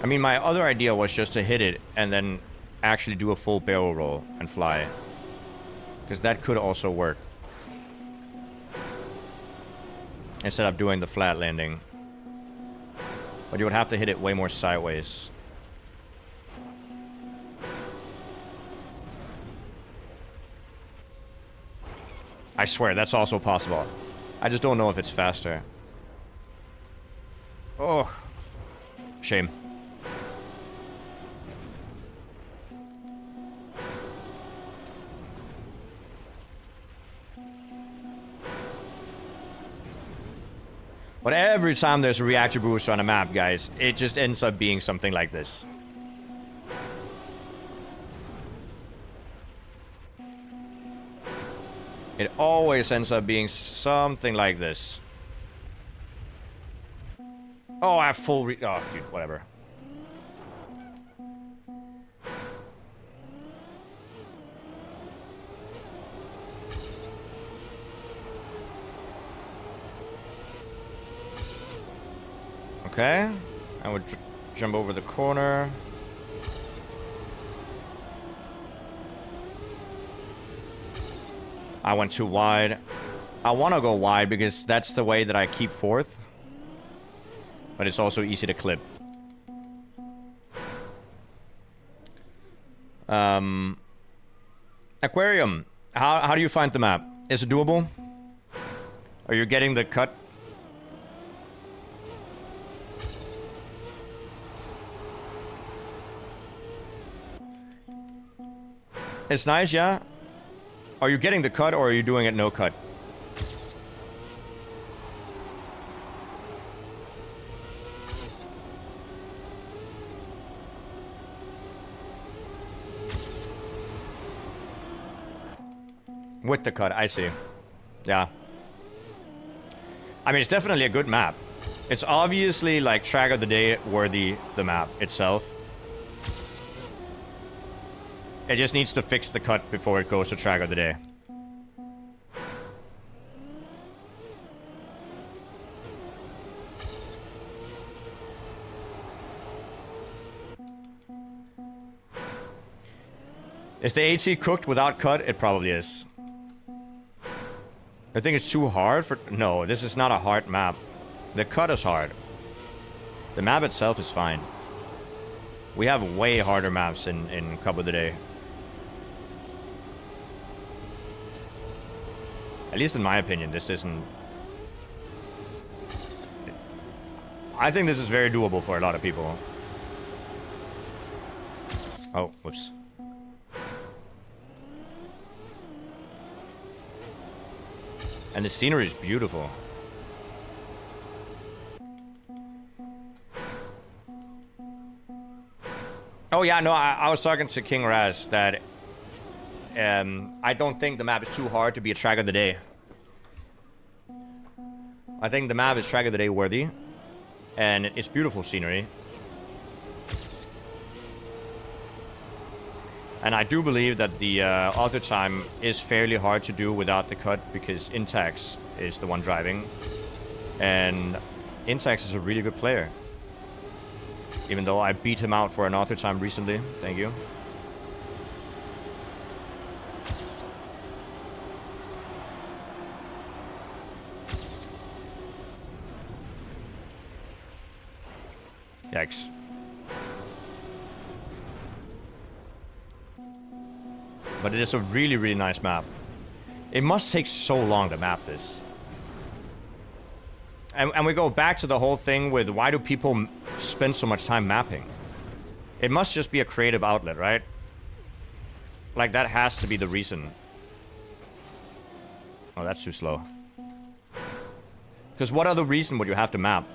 I mean, my other idea was just to hit it and then actually do a full barrel roll and fly. Because that could also work. Instead of doing the flat landing. But you would have to hit it way more sideways. I swear, that's also possible. I just don't know if it's faster. Oh. Shame. But every time there's a reactor booster on a map, guys, it just ends up being something like this. It always ends up being something like this. Oh, I have full oh, dude, whatever. Okay, I would jump over the corner. I went too wide. I want to go wide because that's the way that I keep fourth. But it's also easy to clip. Aquarium, how do you find the map? Is it doable? Are you getting the cut? It's nice, yeah? Are you getting the cut or are you doing it no cut? With the cut, I see. Yeah. I mean, it's definitely a good map. It's obviously like track of the day worthy, the map itself. It just needs to fix the cut before it goes to track of the day. Is the AT cooked without cut? It probably is. I think it's too hard for... No, this is not a hard map. The cut is hard. The map itself is fine. We have way harder maps in Cup of the Day. At least in my opinion, this isn't... I think this is very doable for a lot of people. Oh, whoops. And the scenery is beautiful. Oh yeah, no, I was talking to King Raz that I don't think the map is too hard to be a track of the day. I think the map is track of the day worthy. And it's beautiful scenery. And I do believe that the author time is fairly hard to do without the cut because Intax is the one driving. And Intax is a really good player. Even though I beat him out for an author time recently. Thank you. Yikes. But it is a really, really nice map. It must take so long to map this. And we go back to the whole thing with why do people spend so much time mapping? It must just be a creative outlet, right? Like, that has to be the reason. Oh, that's too slow. Because what other reason would you have to map?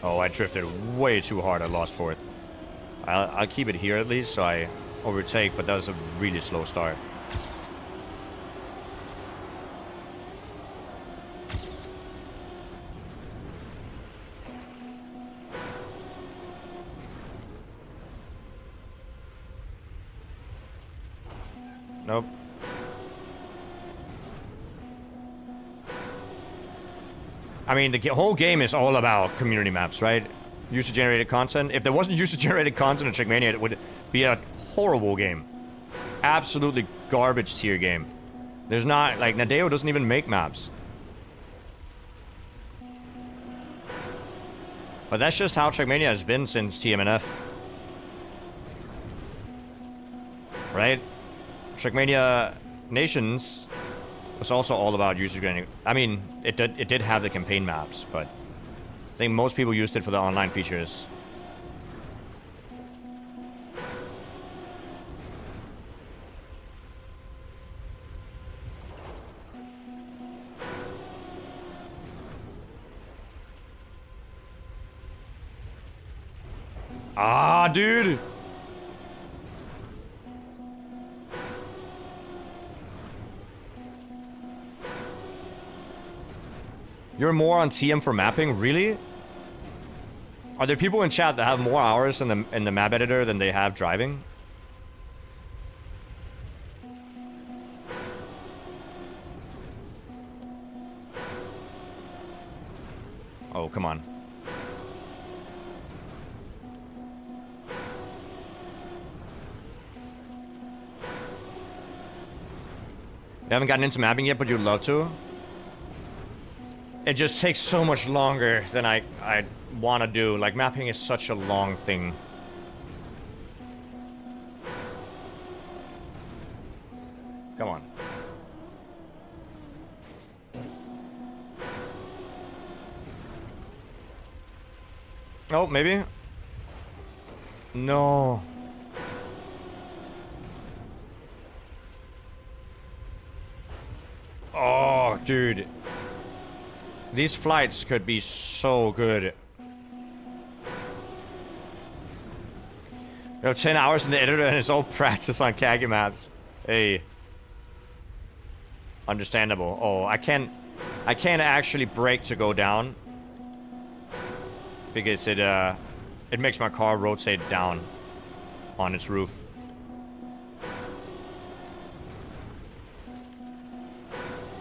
Oh, I drifted way too hard. I lost for it. I'll keep it here at least, so I overtake, but that was a really slow start. Nope. I mean, the whole game is all about community maps, right? User-generated content. If there wasn't user-generated content in Trackmania, it would be a horrible game. Absolutely garbage tier game. There's not... Like, Nadeo doesn't even make maps. But that's just how Trackmania has been since TMNF. Right? Trackmania Nations was also all about user-generated... I mean, it did have the campaign maps, but I think most people used it for the online features. Ah, dude! You're more on TM for mapping? Really? Are there people in chat that have more hours in the map editor than they have driving? Oh, come on. You haven't gotten into mapping yet, but you'd love to? It just takes so much longer than I want to do. Like, mapping is such a long thing. Come on. Oh, maybe? No. Oh, dude. These flights could be so good. You have 10 hours in the editor and it's all practice on Kagi maps. Hey. Understandable. Oh, I can't actually brake to go down. because it makes my car rotate down on its roof.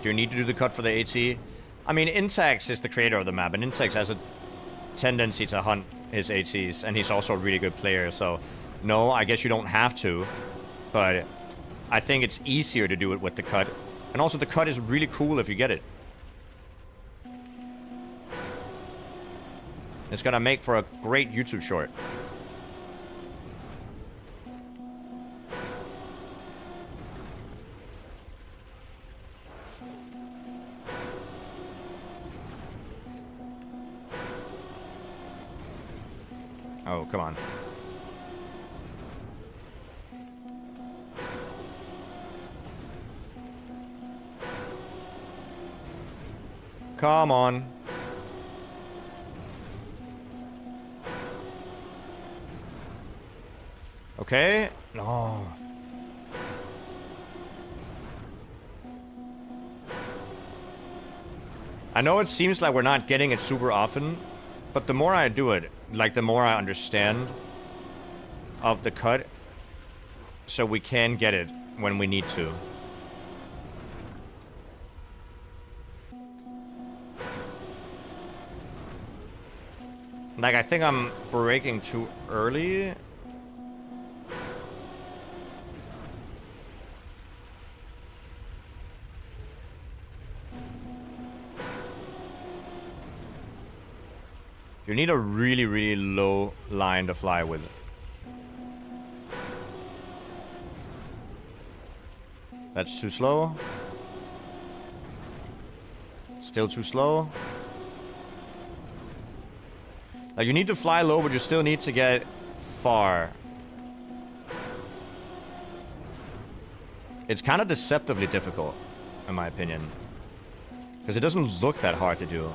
Do you need to do the cut for the AT? I mean, Intex is the creator of the map, and Intex has a tendency to hunt his ATs, and he's also a really good player, so no, I guess you don't have to, but I think it's easier to do it with the cut. And also the cut is really cool if you get it. It's gonna make for a great YouTube short. Oh, come on. Come on. Okay. No. I know it seems like we're not getting it super often, but the more I do it, like the more I understand of the cut, so we can get it when we need to. Like, I think I'm braking too early. You need a really, really low line to fly with. That's too slow. Still too slow. Like, you need to fly low, but you still need to get far. It's kind of deceptively difficult, in my opinion. Because it doesn't look that hard to do.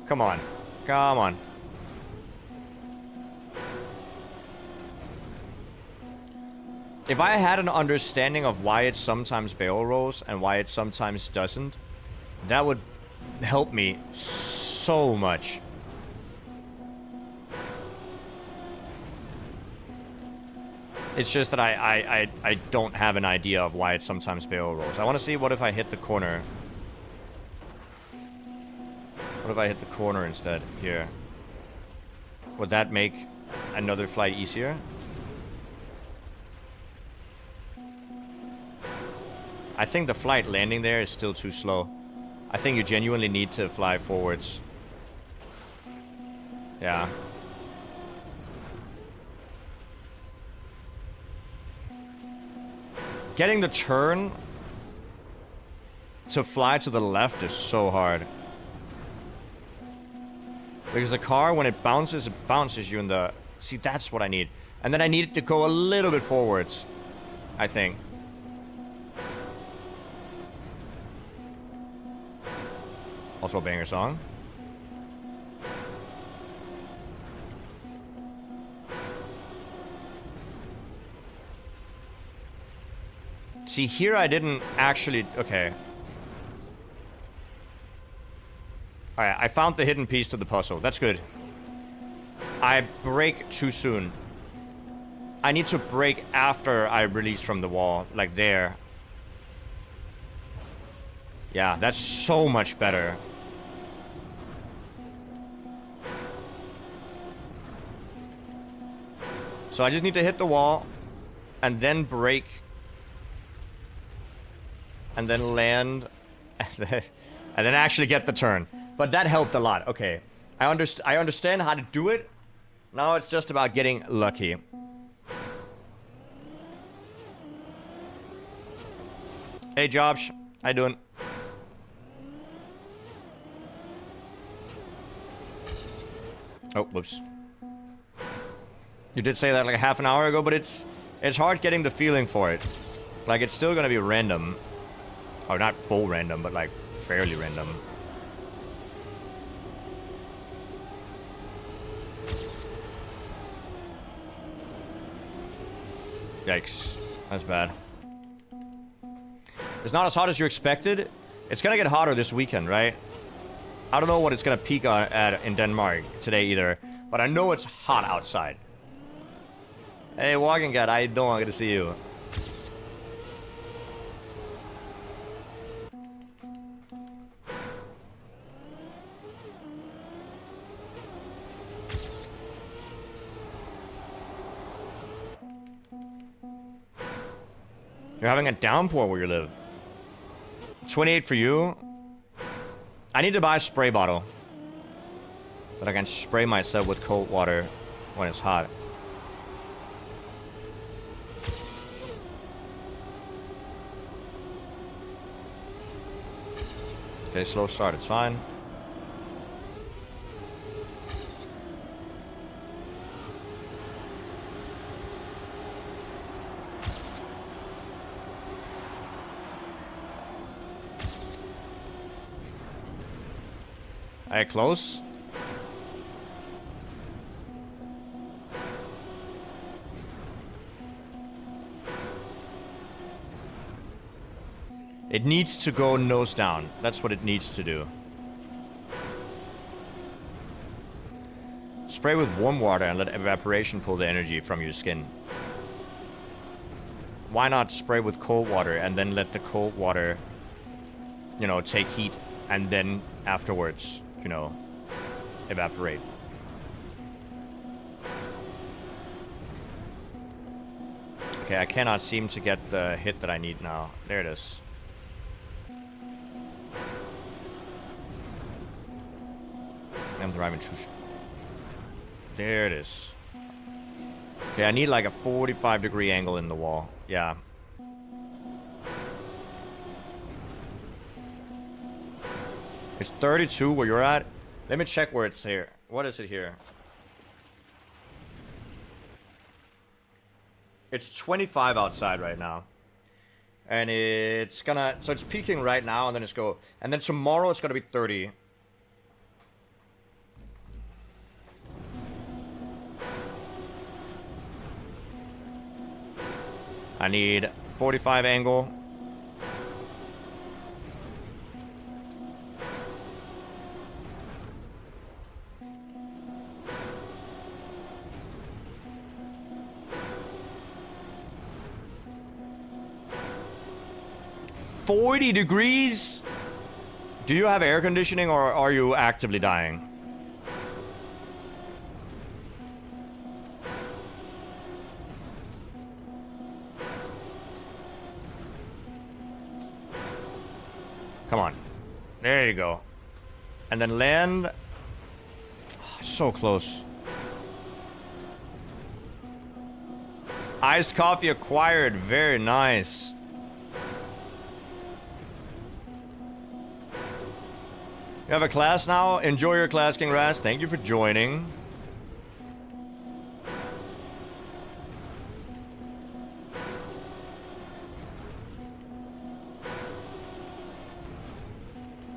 Come on. Come on. If I had an understanding of why it sometimes barrel rolls and why it sometimes doesn't, that would help me so much. It's just that I don't have an idea of why it sometimes barrel rolls. I want to see what if I hit the corner. What if I hit the corner instead here? Would that make another flight easier? I think the flight landing there is still too slow. I think you genuinely need to fly forwards. Yeah. Getting the turn to fly to the left is so hard. Because the car, when it bounces you in the... See, that's what I need. And then I need it to go a little bit forwards, I think. Also a banger song. See, here I didn't actually... Okay. Alright, I found the hidden piece to the puzzle. That's good. I brake too soon. I need to brake after I release from the wall. Like there. Yeah, that's so much better. So I just need to hit the wall. And then brake. And then land. And then actually get the turn. But that helped a lot. Okay. I understand how to do it. Now it's just about getting lucky. Hey, Josh. How you doing? Oh, whoops. You did say that like a half an hour ago, but it's hard getting the feeling for it. Like, it's still gonna be random. Or not full random, but like fairly random. Yikes. That's bad. It's not as hot as you expected. It's gonna get hotter this weekend, right? I don't know what it's gonna peak at in Denmark today either, but I know it's hot outside. Hey, Walking Cat, I don't want to see you. You're having a downpour where you live. 28 for you. I need to buy a spray bottle so that I can spray myself with cold water when it's hot. Okay, slow start, it's fine. Alright, close. It needs to go nose down. That's what it needs to do. Spray with warm water and let evaporation pull the energy from your skin. Why not spray with cold water and then let the cold water, you know, take heat and then afterwards, you know, evaporate. Okay, I cannot seem to get the hit that I need now. There it is. I'm driving too. There it is. Okay, I need like a 45-degree angle in the wall. Yeah. It's 32 where you're at. Let me check where it's here. What is it here? It's 25 outside right now. And it's gonna... So it's peaking right now and then it's go... And then tomorrow it's gonna be 30. I need 45 angle. $40 degrees? Do you have air conditioning or are you actively dying? Come on. There you go. And then land. Oh, so close. Iced coffee acquired. Very nice. You have a class now? Enjoy your class, King Raz. Thank you for joining.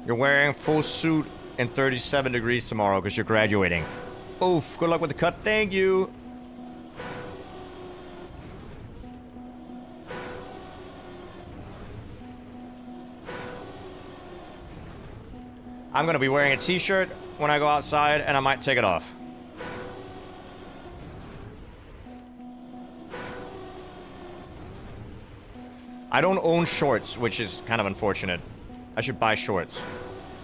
You're wearing full suit in 37 degrees tomorrow because you're graduating. Oof, good luck with the cut. Thank you. I'm going to be wearing a t-shirt when I go outside, and I might take it off. I don't own shorts, which is kind of unfortunate. I should buy shorts.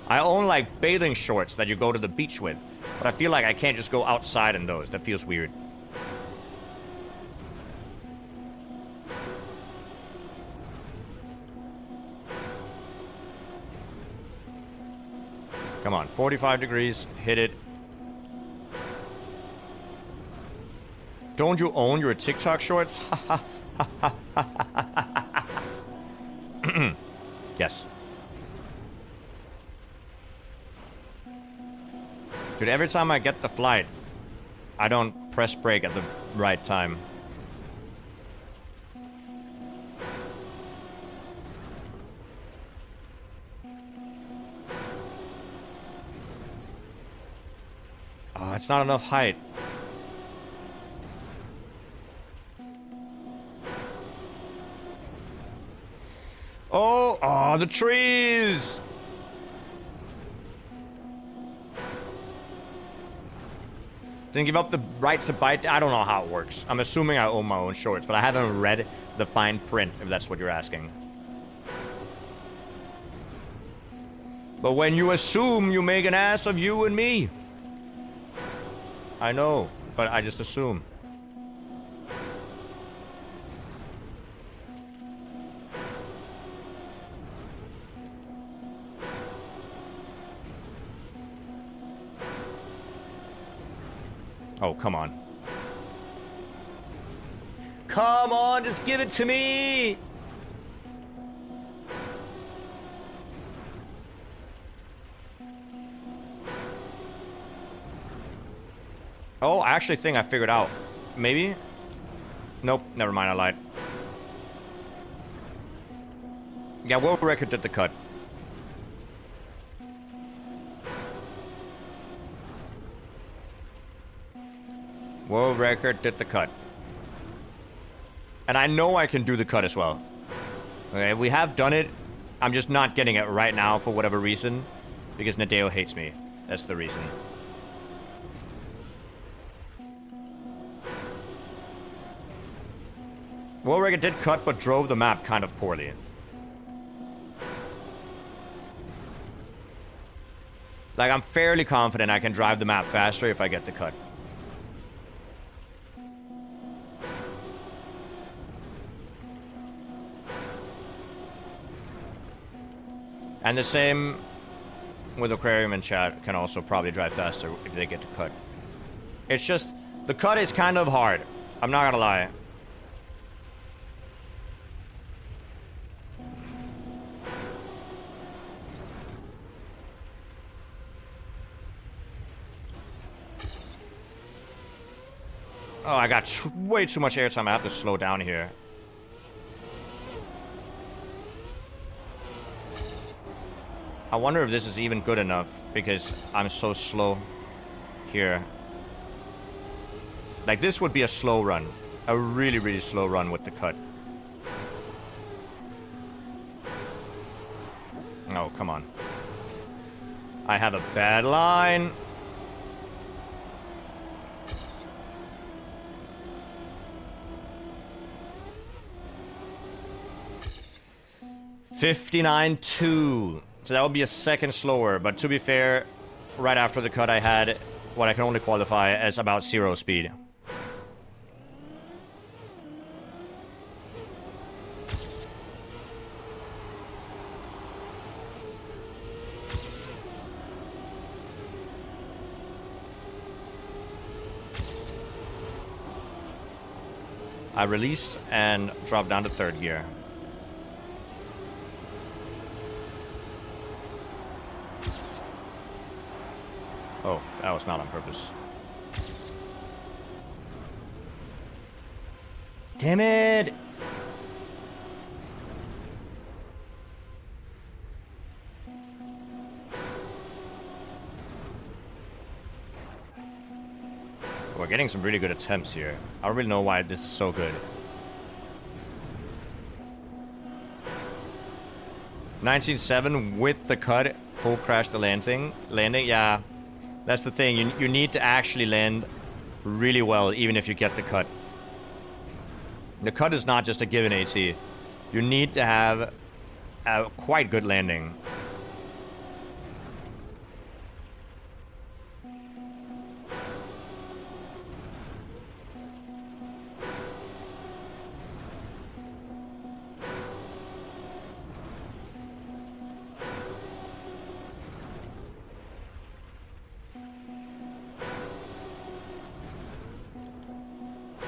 I own, like, bathing shorts that you go to the beach with. But I feel like I can't just go outside in those. That feels weird. Come on, 45 degrees, hit it. Don't you own your TikTok shorts? Yes. Dude, every time I get the flight, I don't press brake at the right time. Oh, it's not enough height. Oh! Oh, the trees! Didn't give up the rights to bite. I don't know how it works. I'm assuming I own my own shorts, but I haven't read the fine print, if that's what you're asking. But when you assume, you make an ass of you and me. I know, but I just assume. Oh, come on. Come on, just give it to me! Oh, I actually think I figured out. Maybe? Nope, never mind, I lied. Yeah, world record did the cut. World record did the cut. And I know I can do the cut as well. Okay, we have done it. I'm just not getting it right now for whatever reason. Because Nadeo hates me. That's the reason. World record did cut, but drove the map kind of poorly. Like, I'm fairly confident I can drive the map faster if I get the cut. And the same with Aquarium and chat can also probably drive faster if they get the cut. It's just, the cut is kind of hard. I'm not gonna lie. Oh, I got way too much airtime. I have to slow down here. I wonder if this is even good enough because I'm so slow here. Like, this would be a slow run. A really, really slow run with the cut. Oh, come on. I have a bad line. $59.2. So that would be a second slower, but to be fair, right after the cut I had what I can only qualify as about 0 speed. I released and dropped down to 3rd gear. Oh, that was not on purpose. Damn it! We're getting some really good attempts here. I don't really know why this is so good. 19.7 with the cut, full crash the landing. Yeah. That's the thing, you need to actually land really well, even if you get the cut. The cut is not just a given AT. You need to have a quite good landing.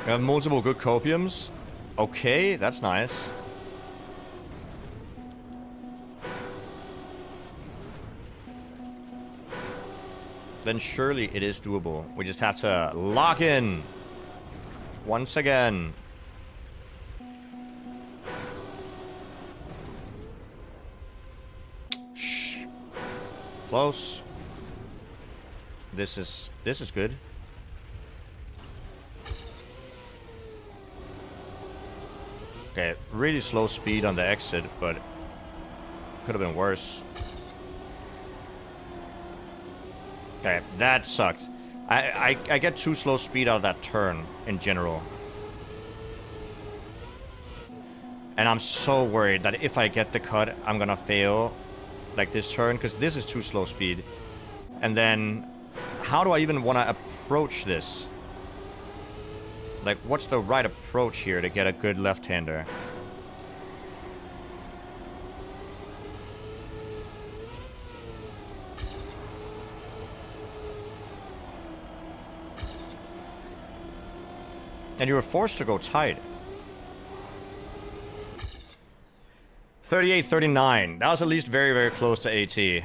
We have multiple good copiums. Okay, that's nice. Then surely it is doable. We just have to lock in. Once again. Shh. Close. This is good. Okay, really slow speed on the exit, but Could have been worse. Okay, that sucked. I get too slow speed out of that turn in general. And I'm so worried that if I get the cut, I'm gonna fail like this turn, because this is too slow speed. And then, how do I even want to approach this? Like, what's the right approach here to get a good left-hander? And you were forced to go tight. 38-39. That was at least very, very close to AT.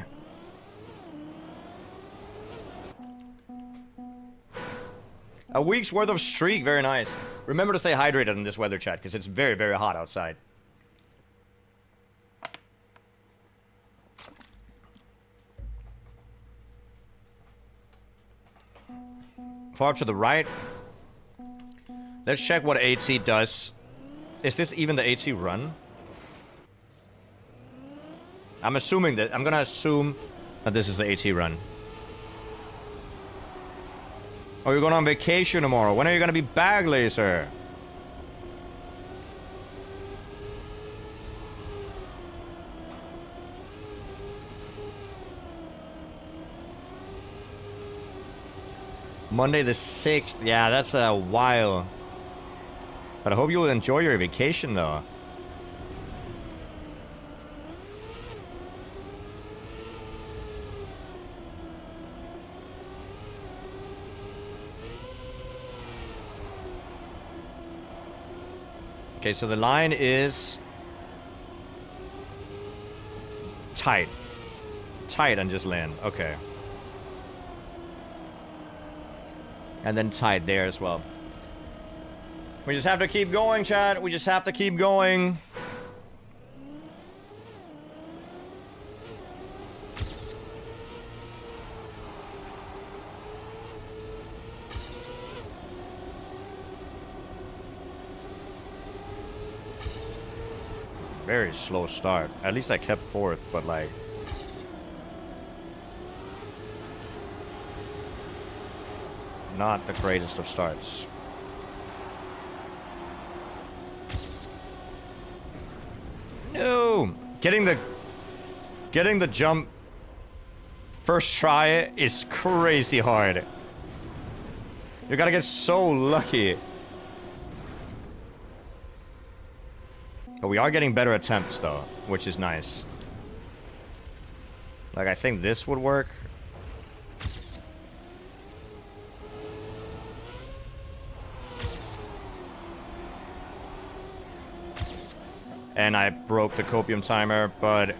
A week's worth of streak. Very nice. Remember to stay hydrated in this weather, chat, because it's very, very hot outside. Far to the right. Let's check what AT does. Is this even the AT run? I'm assuming that... I'm gonna assume that this is the AT run. Oh, you're going on vacation tomorrow. When are you gonna be back, Laser? Monday the 6th. Yeah, that's a while. But I hope you'll enjoy your vacation, though. Okay, so the line is tight. Tight and just land. Okay. And then tight there as well. We just have to keep going, chat. We just have to keep going. Very slow start. At least I kept fourth, but like... not the greatest of starts. No! Getting the jump first try is crazy hard. You gotta get so lucky. But we are getting better attempts, though, which is nice. Like, I think this would work. And I broke the copium timer, but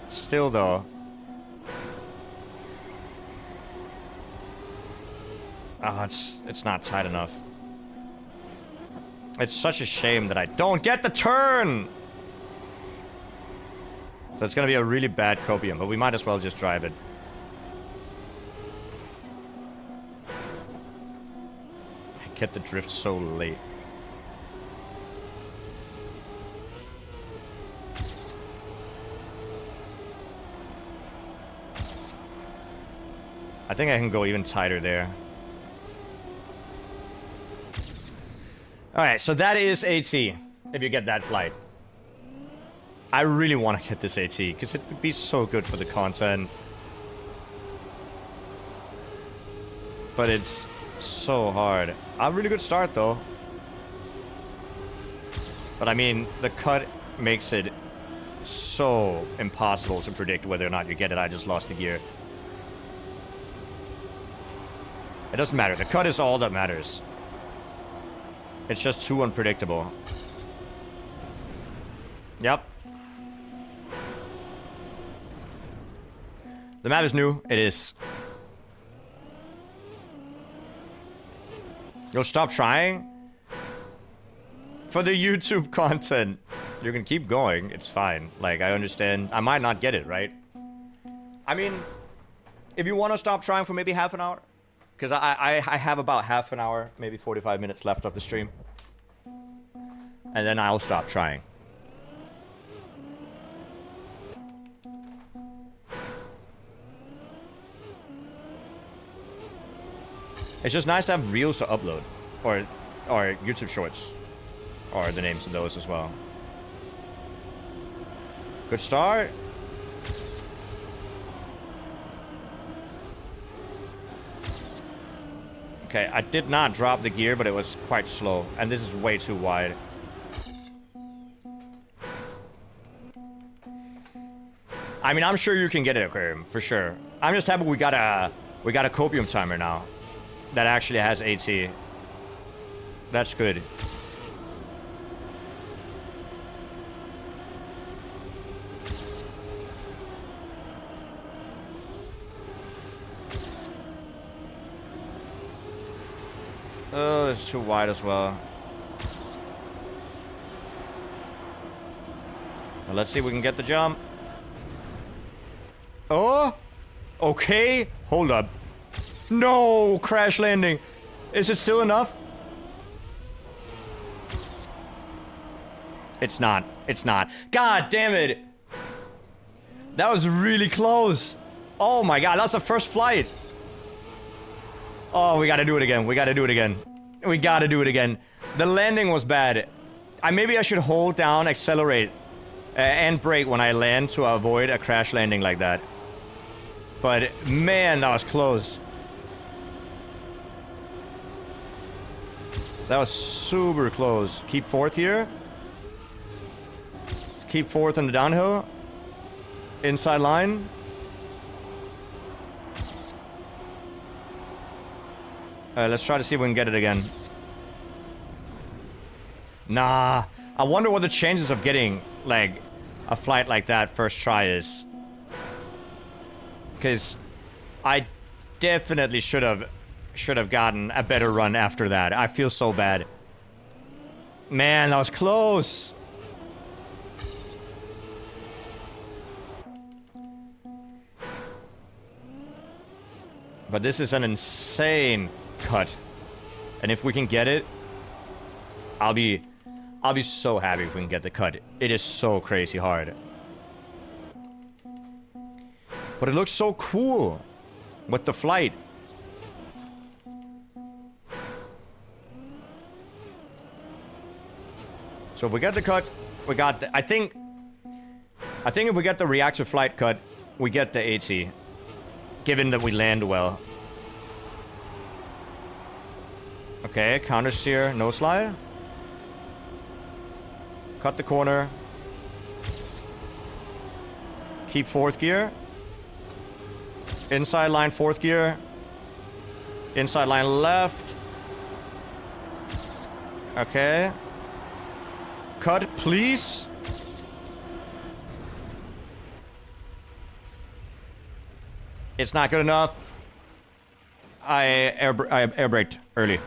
still, though. Oh, it's not tight enough. It's such a shame that I don't get the turn! So it's gonna be a really bad copium, but we might as well just drive it. I get the drift so late. I think I can go even tighter there. Alright, so that is AT, if you get that flight. I really want to get this AT, because it would be so good for the content. But it's so hard. A really good start, though. But I mean, the cut makes it so impossible to predict whether or not you get it. I just lost the gear. It doesn't matter. The cut is all that matters. It's just too unpredictable. Yep. The map is new. It is. You'll stop trying? For the YouTube content. You can keep going. It's fine. Like, I understand. I might not get it, right? I mean, if you want to stop trying for maybe half an hour. Because I have about half an hour, maybe 45 minutes left of the stream. And then I'll stop trying. It's just nice to have reels to upload. Or YouTube Shorts. Or the names of those as well. Good start. Okay, I did not drop the gear, but it was quite slow. And this is way too wide. I mean, I'm sure you can get it, Aquarium, for sure. I'm just happy we got a copium timer now that actually has AT. That's good. Oh, it's too wide as well. Well, let's see if we can get the jump. Oh! Okay, hold up. No! Crash landing. Is it still enough? It's not. It's not. God damn it! That was really close. Oh my god, that's the first flight. Oh, we gotta do it again. We gotta do it again. We gotta do it again. The landing was bad. Maybe I should hold down, accelerate, and brake when I land to avoid a crash landing like that. But, man, that was close. That was super close. Keep fourth here. Keep fourth in the downhill. Inside line. Let's try to see if we can get it again. Nah. I wonder what the chances of getting, like, a flight like that first try is. Because I definitely should have gotten a better run after that. I feel so bad. Man, that was close. But this is an insane cut. And if we can get it, I'll be so happy if we can get the cut. It is so crazy hard. But it looks so cool with the flight. So if we get the cut, we got the, I think if we get the reactive flight cut, we get the AT. Given that we land well. Okay, counter steer, no slide. Cut the corner. Keep fourth gear. Inside line fourth gear. Inside line left. Okay. Cut, please. It's not good enough. I air braked early.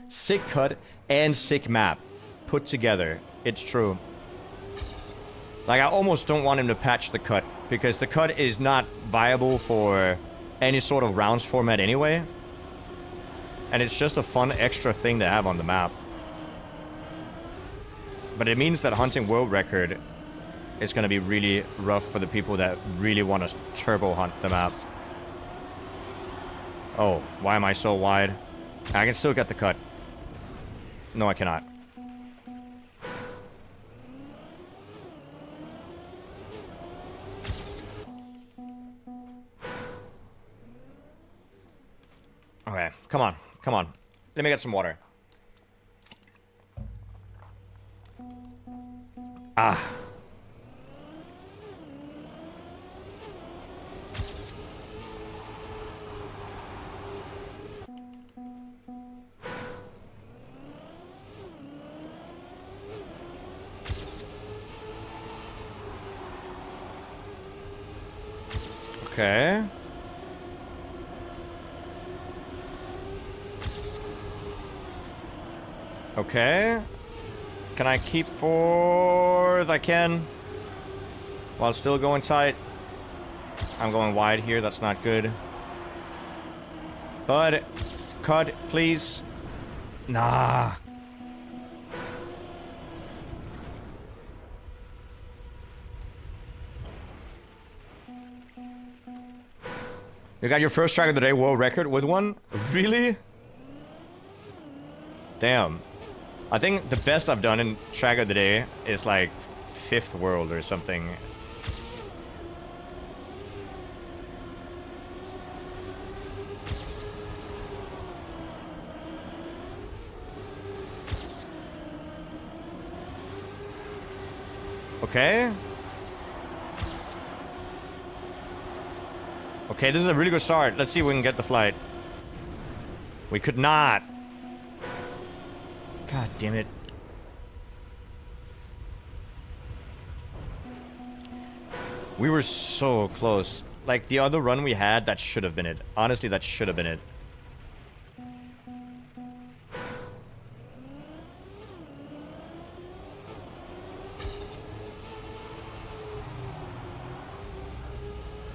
Sick cut and sick map put together. It's true. Like, I almost don't want him to patch the cut, because the cut is not viable for any sort of rounds format anyway. And it's just a fun extra thing to have on the map. But it means that hunting world record is going to be really rough for the people that really want to turbo hunt the map. Oh, why am I so wide? I can still get the cut. No, I cannot. Okay, come on, come on. Let me get some water. Ah. Okay. Okay. Can I keep fourth? I can. While still going tight. I'm going wide here. That's not good. But, cut, please. Nah. You got your first track of the day world record with one? Really? Damn. I think the best I've done in track of the day is like 5th world or something. Okay. Okay, this is a really good start. Let's see if we can get the flight. We could not. God damn it. We were so close. Like, the other run we had, that should have been it. Honestly, that should have been it.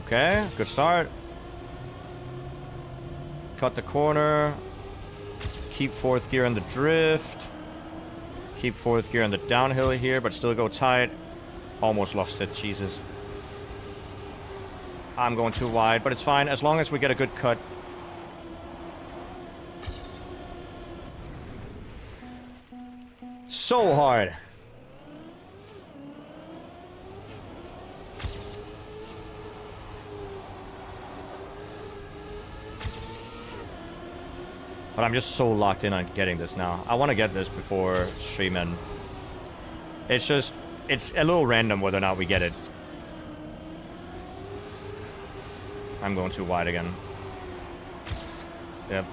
Okay, good start. Cut the corner. Keep 4th gear in the drift. Keep 4th gear in the downhill here, but still go tight. Almost lost it, Jesus. I'm going too wide, but it's fine as long as we get a good cut. So hard. But I'm just so locked in on getting this now. I want to get this before stream end. It's just, it's a little random whether or not we get it. I'm going too wide again. Yep.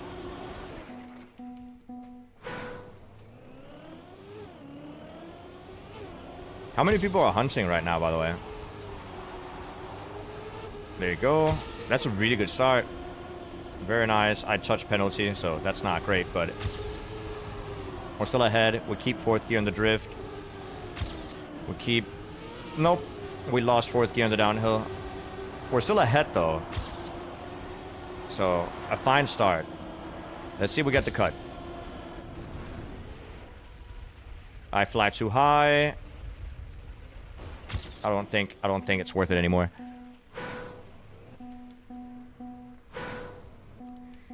How many people are hunting right now, by the way? There you go. That's a really good start. Very nice. I touched penalty, so that's not great, but we're still ahead. We keep 4th gear in the drift. We keep... Nope. We lost 4th gear in the downhill. We're still ahead, though. So, a fine start. Let's see if we get the cut. I fly too high. I don't think it's worth it anymore.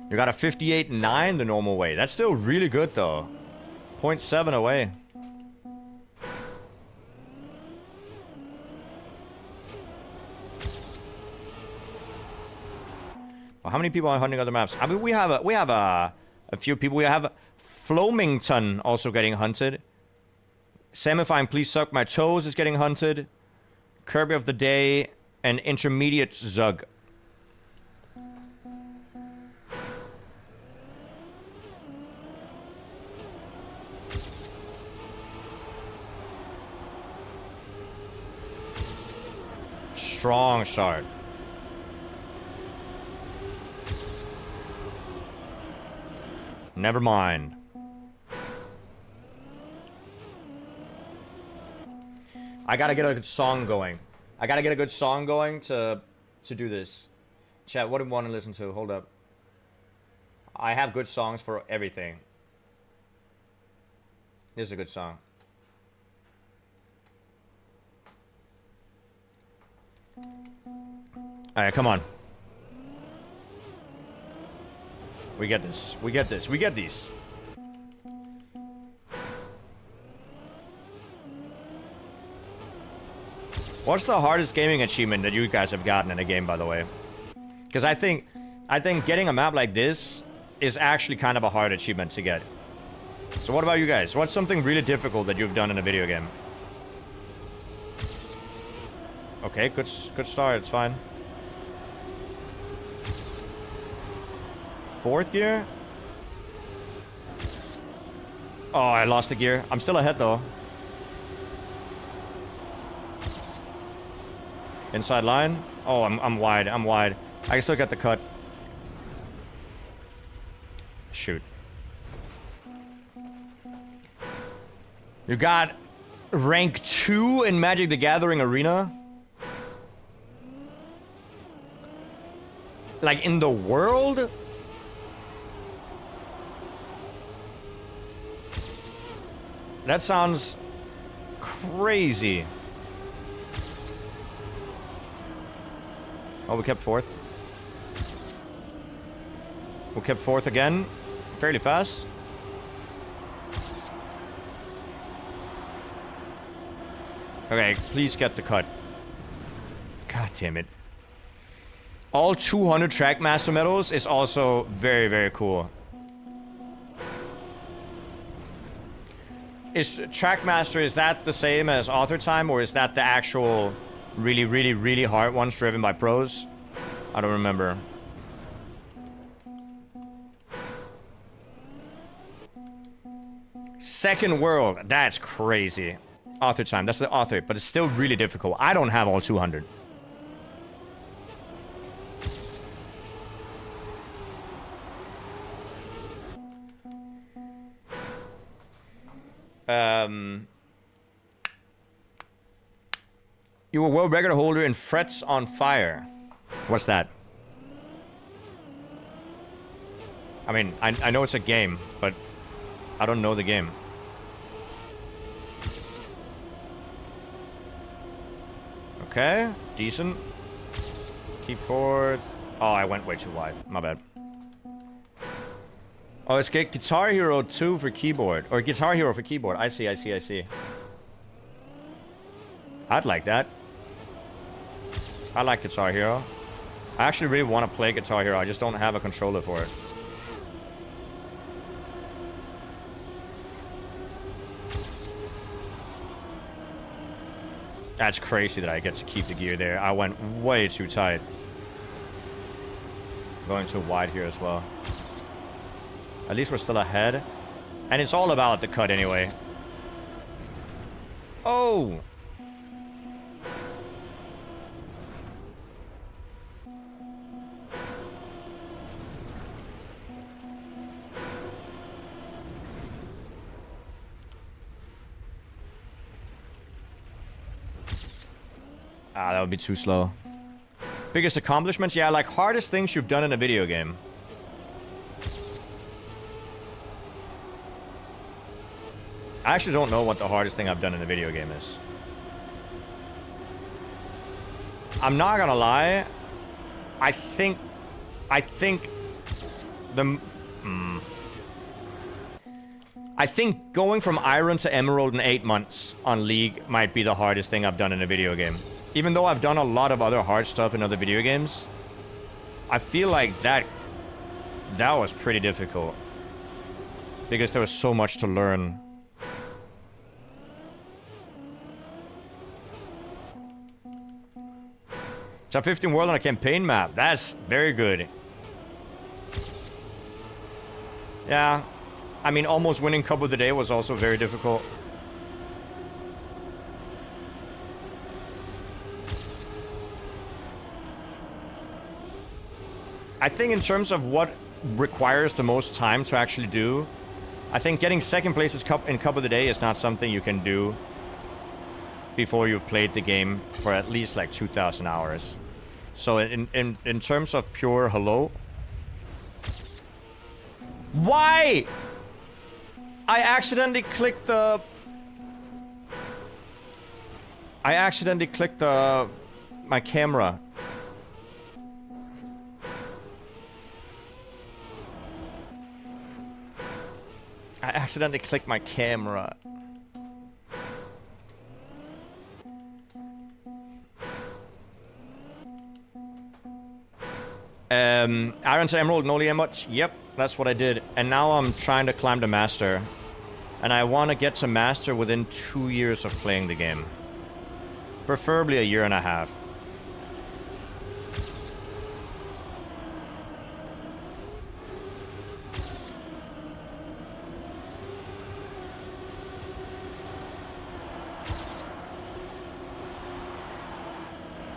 You got a 58.9 the normal way. That's still really good, though. 0.7 away. Well, how many people are hunting other maps? I mean, we have a few people. We have Flomington also getting hunted. Semifine, Please Suck My Toes is getting hunted. Kirby of the Day and Intermediate Zug. Strong start. Never mind. I gotta get a good song going. I gotta get a good song going to do this. Chat, what do you want to listen to? Hold up. I have good songs for everything. This is a good song. Alright, come on. We get this. We get this. We get these. What's the hardest gaming achievement that you guys have gotten in a game, by the way? Because I think getting a map like this is actually kind of a hard achievement to get. So what about you guys? What's something really difficult that you've done in a video game? Okay, good start. It's fine. 4th gear? Oh, I lost the gear. I'm still ahead, though. Inside line? Oh, I'm wide. I'm wide. I can still get the cut. Shoot. You got rank 2 in Magic the Gathering Arena? Like, in the world? That sounds crazy. Oh, we kept 4th. who kept fourth again, fairly fast. Okay, please get the cut. God damn it. All 200 Trackmaster medals is also very, very cool. Is Trackmaster, is that the same as Author Time, or is that the actual really, really, really hard ones driven by pros? I don't remember. Second world, that's crazy. Author Time, that's the author, but it's still really difficult. I don't have all 200. You were world record holder in Frets on Fire. What's that? I mean, I know it's a game, but I don't know the game. Okay, decent. Keep forward. Oh, I went way too wide. My bad. Oh, it's Guitar Hero 2 for keyboard. Or Guitar Hero for keyboard. I see, I see, I see. I'd like that. I like Guitar Hero. I actually really want to play Guitar Hero. I just don't have a controller for it. That's crazy that I get to keep the gear there. I went way too tight. Going too wide here as well. At least we're still ahead. And it's all about the cut anyway. Oh! Ah, that would be too slow. Biggest accomplishments? Yeah, like hardest things you've done in a video game. I actually don't know what the hardest thing I've done in a video game is. I'm not gonna lie. I think the... I think going from Iron to Emerald in 8 months on League might be the hardest thing I've done in a video game. Even though I've done a lot of other hard stuff in other video games, I feel like that was pretty difficult. Because there was so much to learn. Top 15 world on a campaign map. That's very good. Yeah. I mean, almost winning Cup of the Day was also very difficult. I think in terms of what requires the most time to actually do, I think getting second place in Cup of the Day is not something you can do before you've played the game for at least like 2,000 hours. So in terms of pure hello... Why? I accidentally clicked the... my camera. I accidentally clicked my camera. Iron to Emerald, no emote. Yep, that's what I did. And now I'm trying to climb to Master. And I want to get to Master within 2 years of playing the game. Preferably 1.5 years.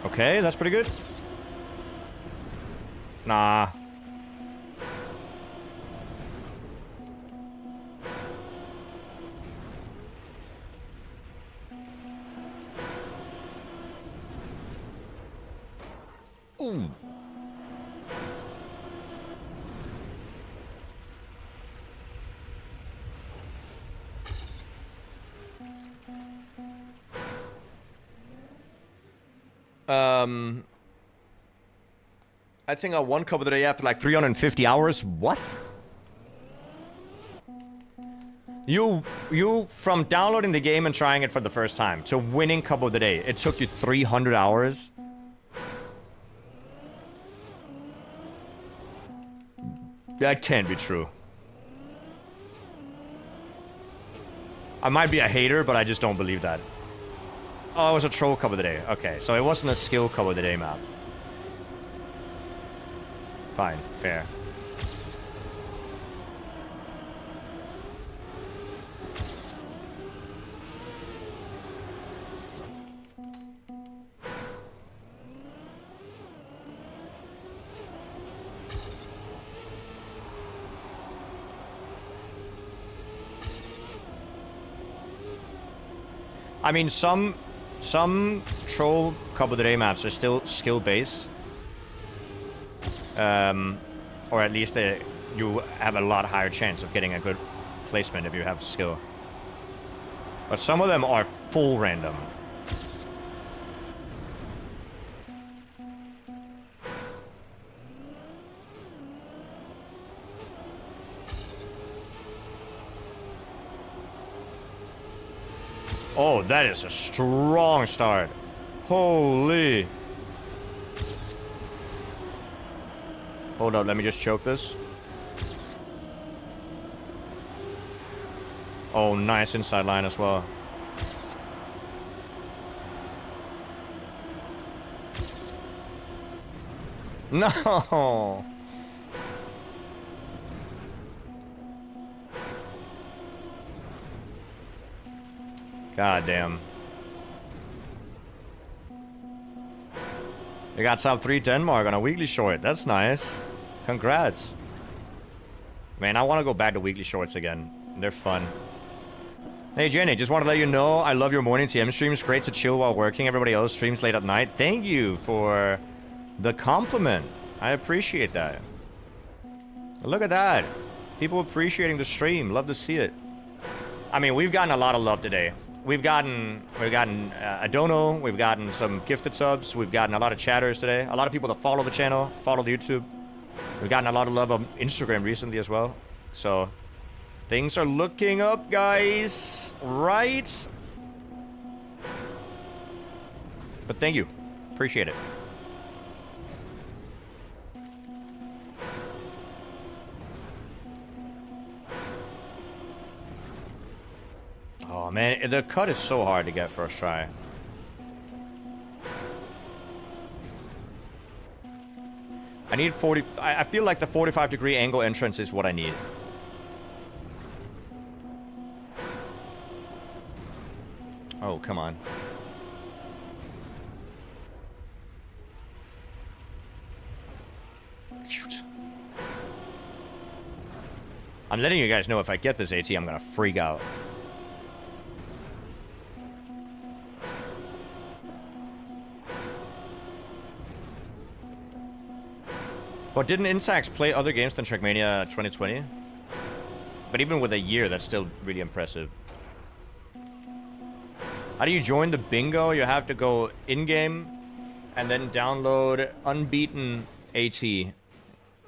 Okay, that's pretty good. Nah. Ooh. I think I won Cup of the Day after like 350 hours. What? You from downloading the game and trying it for the first time to winning Cup of the Day, it took you 300 hours? That can't be true. I might be a hater, but I just don't believe that. Oh, it was a troll Cup of the Day. Okay, so it wasn't a skill Cup of the Day map. Fine, fair. I mean, some troll Cup of the Day maps are still skill-based. Or at least you have a lot higher chance of getting a good placement if you have skill. But some of them are full random. Oh, that is a strong start. Holy. Hold up, let me just choke this. Oh, nice inside line as well. No. God damn. They got top 3 Denmark on a weekly short. That's nice. Congrats. Man, I want to go back to weekly shorts again. They're fun. Hey, Jnic, just want to let you know I love your morning TM streams. Great to chill while working. Everybody else streams late at night. Thank you for the compliment. I appreciate that. Look at that. People appreciating the stream. Love to see it. I mean, we've gotten a lot of love today. We've gotten a dono, we've gotten some gifted subs, we've gotten a lot of chatters today, a lot of people that follow the channel, follow the YouTube. We've gotten a lot of love on Instagram recently as well. So, things are looking up, guys. Right? But thank you. Appreciate it. Oh man, the cut is so hard to get first try. I need 40... I feel like the 45-degree angle entrance is what I need. Oh, come on. Shoot. I'm letting you guys know if I get this AT, I'm gonna freak out. But didn't Intax play other games than Trackmania 2020? But even with a year, that's still really impressive. How do you join the bingo? You have to go in-game and then download Unbeaten AT.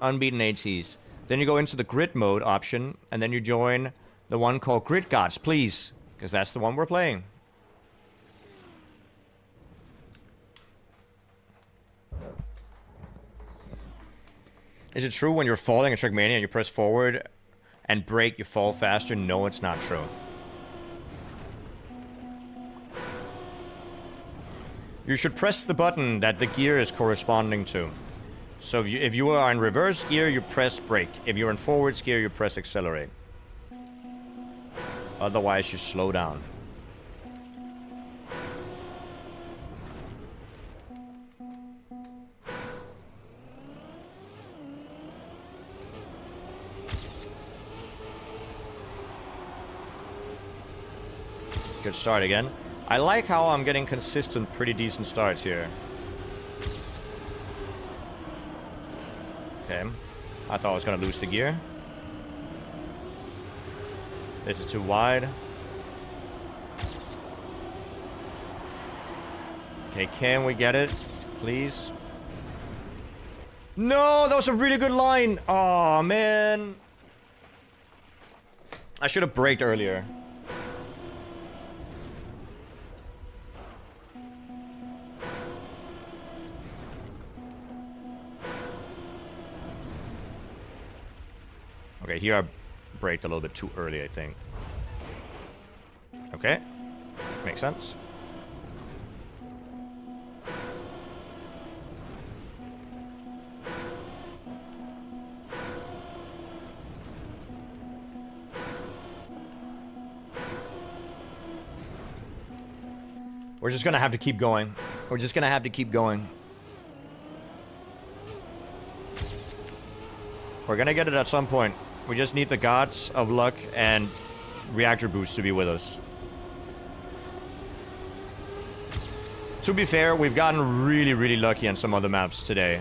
Unbeaten ATs. Then you go into the grid mode option, and then you join the one called Grid Gods, please. Because that's the one we're playing. Is it true when you're falling in Trackmania and you press forward and brake, you fall faster? No, it's not true. You should press the button that the gear is corresponding to. So if you are in reverse gear, you press brake. If you're in forwards gear, you press accelerate. Otherwise, you slow down. Good start again. I like how I'm getting consistent, pretty decent starts here. Okay. I thought I was gonna lose the gear. This is too wide. Okay, can we get it? Please? No, that was a really good line. Oh, man. I should have braked earlier. Okay, here I braked a little bit too early, I think. Okay. Makes sense. We're just gonna have to keep going. We're just gonna have to keep going. We're gonna get it at some point. We just need the gods of luck and reactor boost to be with us. To be fair, we've gotten really, really lucky on some other maps today.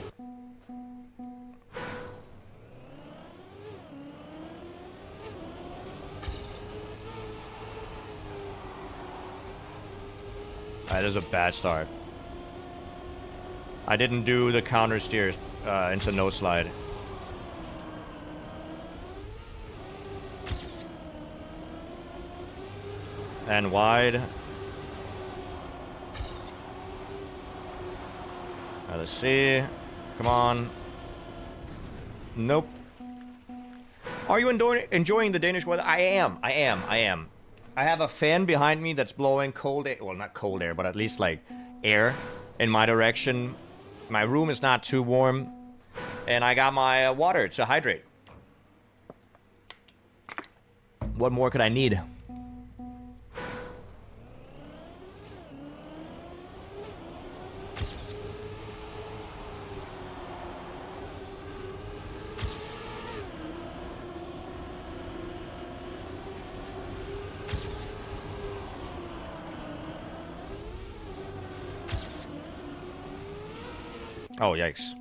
That is a bad start. I didn't do the counter steers into no slide. And wide. Let's see. Come on. Nope. Are you enjoying the Danish weather? I am. I have a fan behind me that's blowing cold air. Well, not cold air, but at least like air in my direction. My room is not too warm. And I got my water to hydrate. What more could I need? Oh, yikes.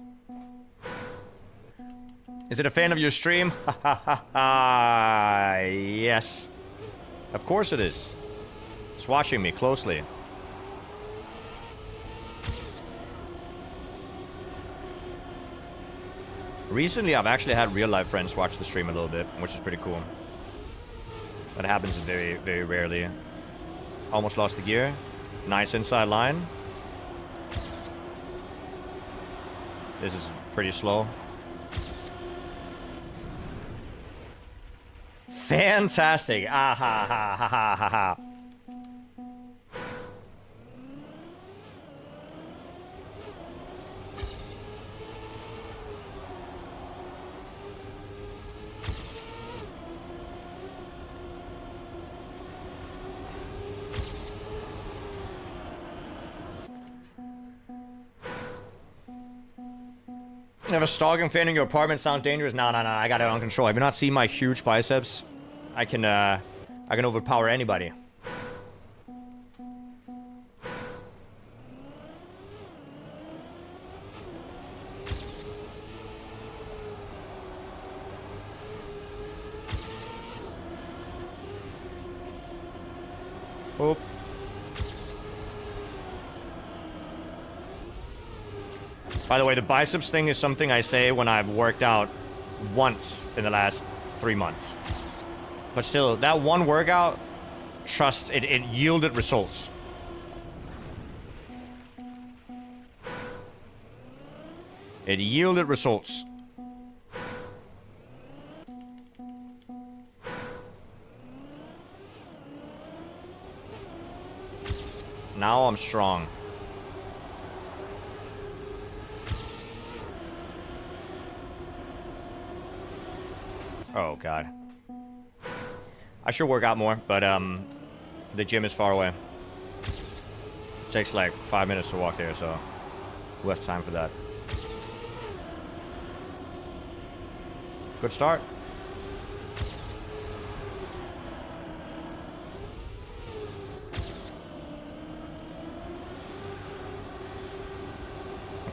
Is it a fan of your stream? Yes. Of course it is. It's watching me closely. Recently, I've actually had real-life friends watch the stream a little bit, which is pretty cool. That happens very, very rarely. Almost lost the gear. Nice inside line. This is pretty slow. Fantastic. Ah ha ha ha ha ha ha. You have a stalking fan in your apartment sound dangerous? No, I got it on control. Have you not seen my huge biceps? I can overpower anybody. Oh. By the way, the biceps thing is something I say when I've worked out once in the last 3 months. But still, that one workout, trust, it yielded results. It yielded results. Now I'm strong. Oh, God. I should work out more, but the gym is far away. It takes like 5 minutes to walk there, so who has time for that? Good start.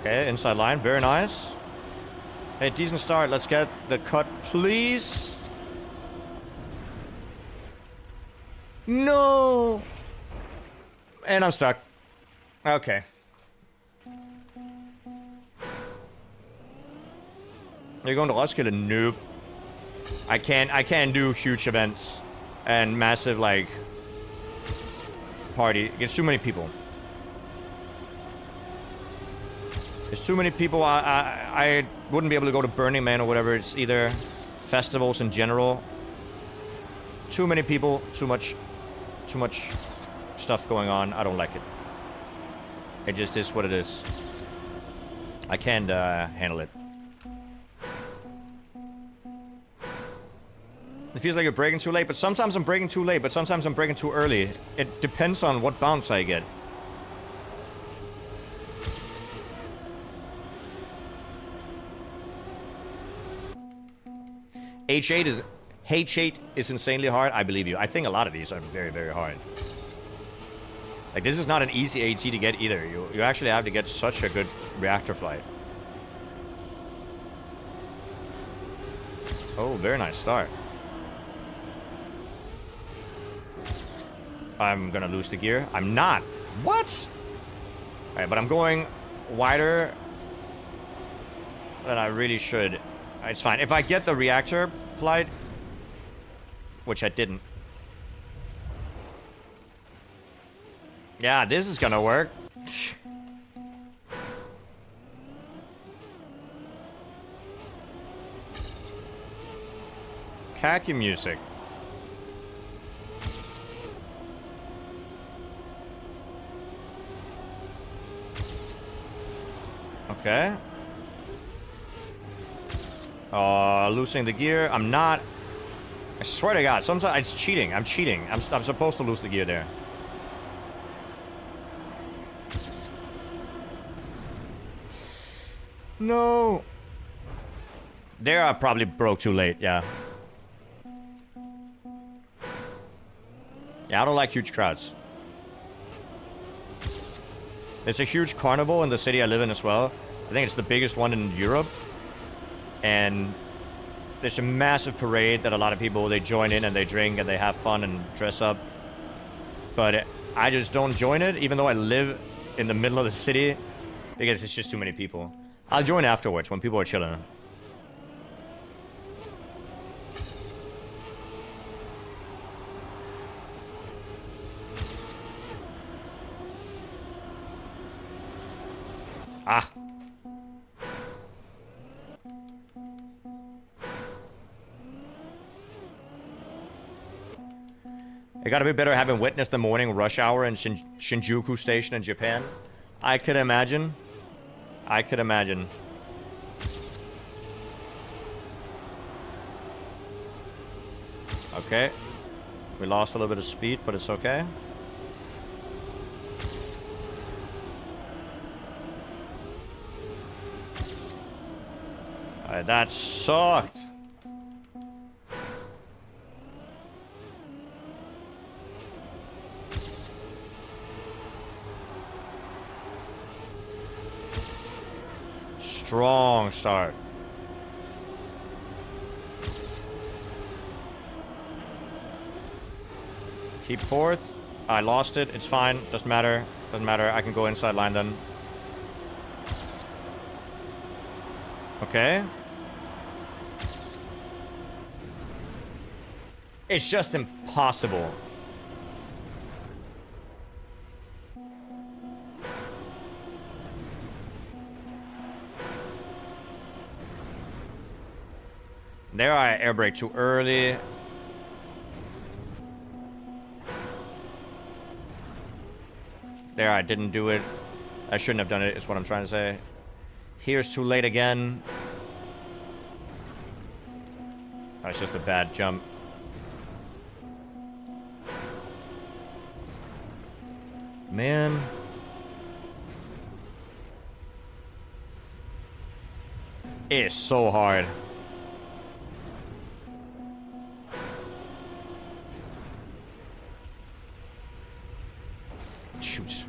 Okay, inside line, very nice. Hey, decent start. Let's get the cut, please. No. And I'm stuck. Okay. You're going to Roskilde? Nope. I can't do huge events and massive, like, party. It's too many people. There's too many people. I wouldn't be able to go to Burning Man or whatever. It's either festivals in general. Too many people. Too much stuff going on. I don't like it. It just is what it is. I can't handle it. It feels like you're breaking too late, but sometimes I'm breaking too late, but sometimes I'm breaking too early. It depends on what bounce I get. H8 is insanely hard. I believe you. I think a lot of these are very, very hard. Like, this is not an easy AT to get either. You actually have to get such a good reactor flight. Oh, very nice start. I'm gonna lose the gear. I'm not. What? Alright, but I'm going wider than I really should. It's fine. If I get the reactor flight, which I didn't. Yeah, this is gonna work. Khaki music. Okay. Losing the gear. I'm not. I swear to God, sometimes it's cheating. I'm cheating. I'm supposed to lose the gear there. No. There I probably broke too late, yeah. Yeah, I don't like huge crowds. There's a huge carnival in the city I live in as well. I think it's the biggest one in Europe. And there's a massive parade that a lot of people, they join in and they drink and they have fun and dress up. But I just don't join it, even though I live in the middle of the city, because it's just too many people. I'll join afterwards when people are chilling. Ah. It gotta be better having witnessed the morning rush hour in Shinjuku Station in Japan. I could imagine. I could imagine. Okay. We lost a little bit of speed, but it's okay. Alright, that sucked. Strong start. Keep fourth. I lost it. It's fine. Doesn't matter. Doesn't matter. I can go inside line then. Okay. It's just impossible. There I air brake too early. There I didn't do it. I shouldn't have done it, is what I'm trying to say. Here's too late again. Oh, it's just a bad jump. Man. It's so hard. Shoot.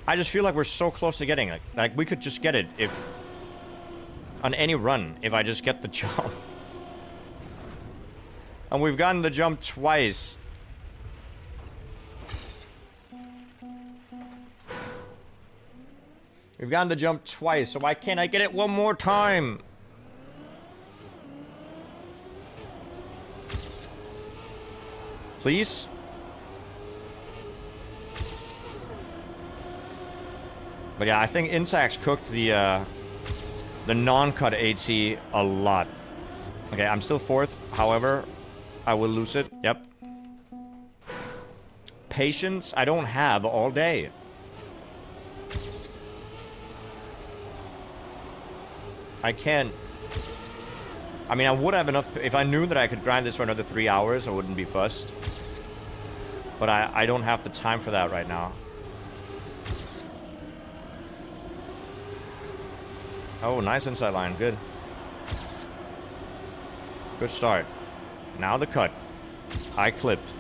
I just feel like we're so close to getting it. Like we could just get it if on any run if I just get the jump. And we've gotten the jump twice. We've gotten the jump twice, so why can't I get it one more time? Please? But yeah, I think Intax cooked the non-cut AT a lot. Okay, I'm still 4th. However, I will lose it. Yep. Patience, I don't have all day. I can't. I mean, I would have enough. If I knew that I could grind this for another 3 hours, I wouldn't be fussed. But I don't have the time for that right now. Oh, nice inside line. Good. Good start. Now the cut. I clipped.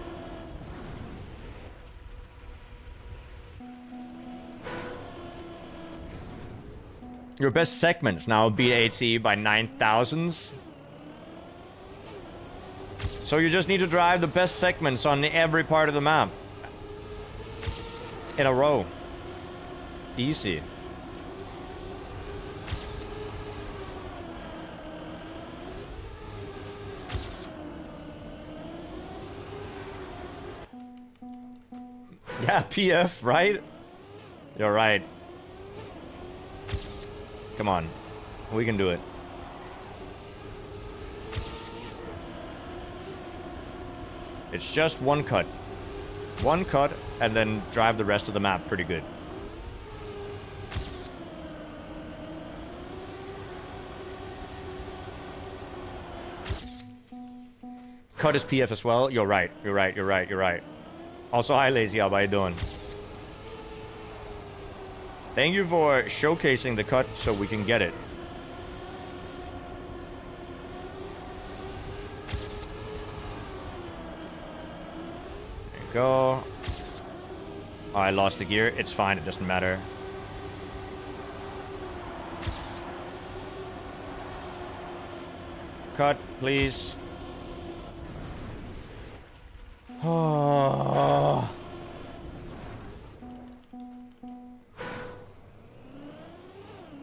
Your best segments now beat AT by 9,000s. So you just need to drive the best segments on every part of the map. In a row. Easy. Yeah, PF, right? You're right. Come on. We can do it. It's just one cut. One cut, and then drive the rest of the map pretty good. Cut is PF as well. You're right. You're right. You're right. You're right. Also, hi, Lazy. How you doing? Thank you for showcasing the cut so we can get it. There you go. Oh, I lost the gear. It's fine. It doesn't matter. Cut, please. Oh.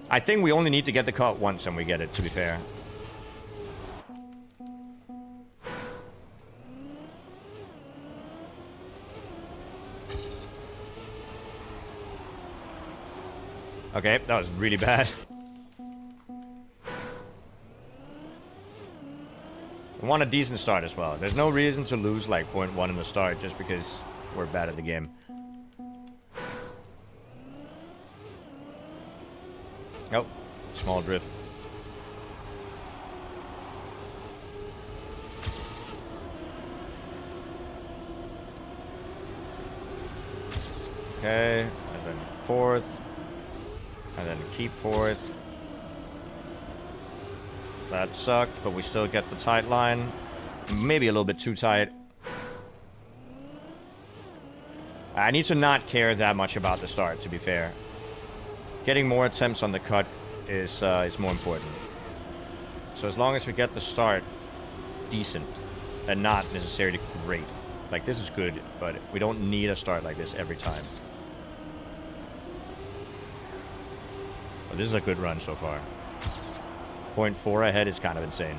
I think we only need to get the cut once and we get it, to be fair. Okay, that was really bad. We want a decent start as well. There's no reason to lose like 0.1 in the start just because we're bad at the game. Oh, small drift. Okay, and then 4th. And then keep 4th. That sucked, but we still get the tight line. Maybe a little bit too tight. I need to not care that much about the start, to be fair. Getting more attempts on the cut is more important. So as long as we get the start decent and not necessarily great. Like, this is good, but we don't need a start like this every time. But this is a good run so far. 0.4 ahead is kind of insane.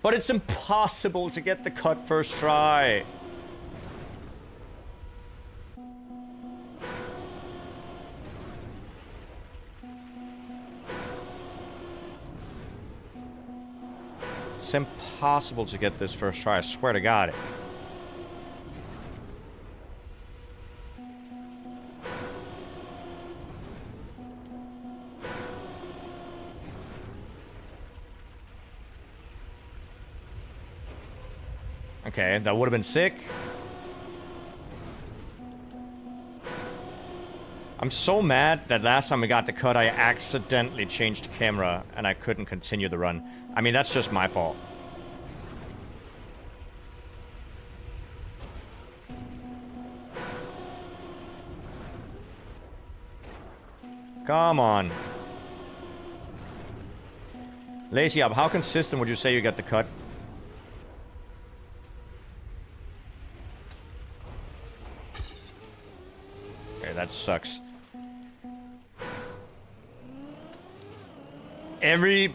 But it's impossible to get the cut first try. It's impossible to get this first try, I swear to God. Okay, that would have been sick. I'm so mad that last time we got the cut, I accidentally changed camera and I couldn't continue the run. I mean, that's just my fault. Come on. Lazy up, how consistent would you say you get the cut? Okay, that sucks. Every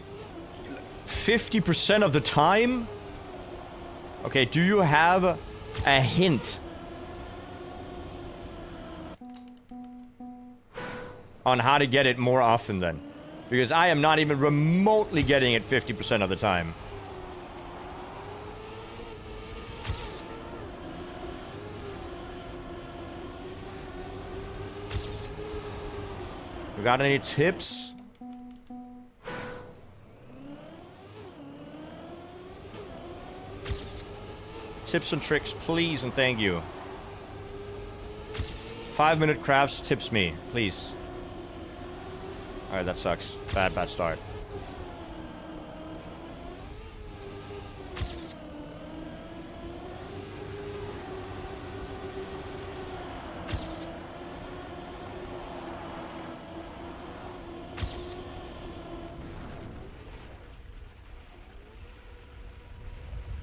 50% of the time? Okay, do you have a hint on how to get it more often then? Because I am not even remotely getting it 50% of the time. You got any tips? Tips and tricks, please and thank you. 5-minute crafts tips me, please. Alright, that sucks. Bad start.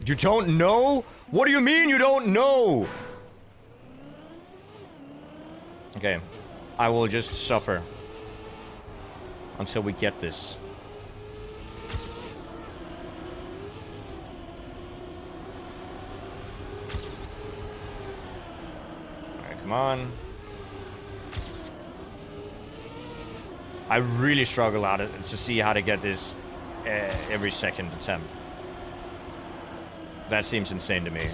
You don't know? What do you mean you don't know? Okay. I will just suffer until we get this. Alright, come on. I really struggle out to see how to get this every second attempt. That seems insane to me.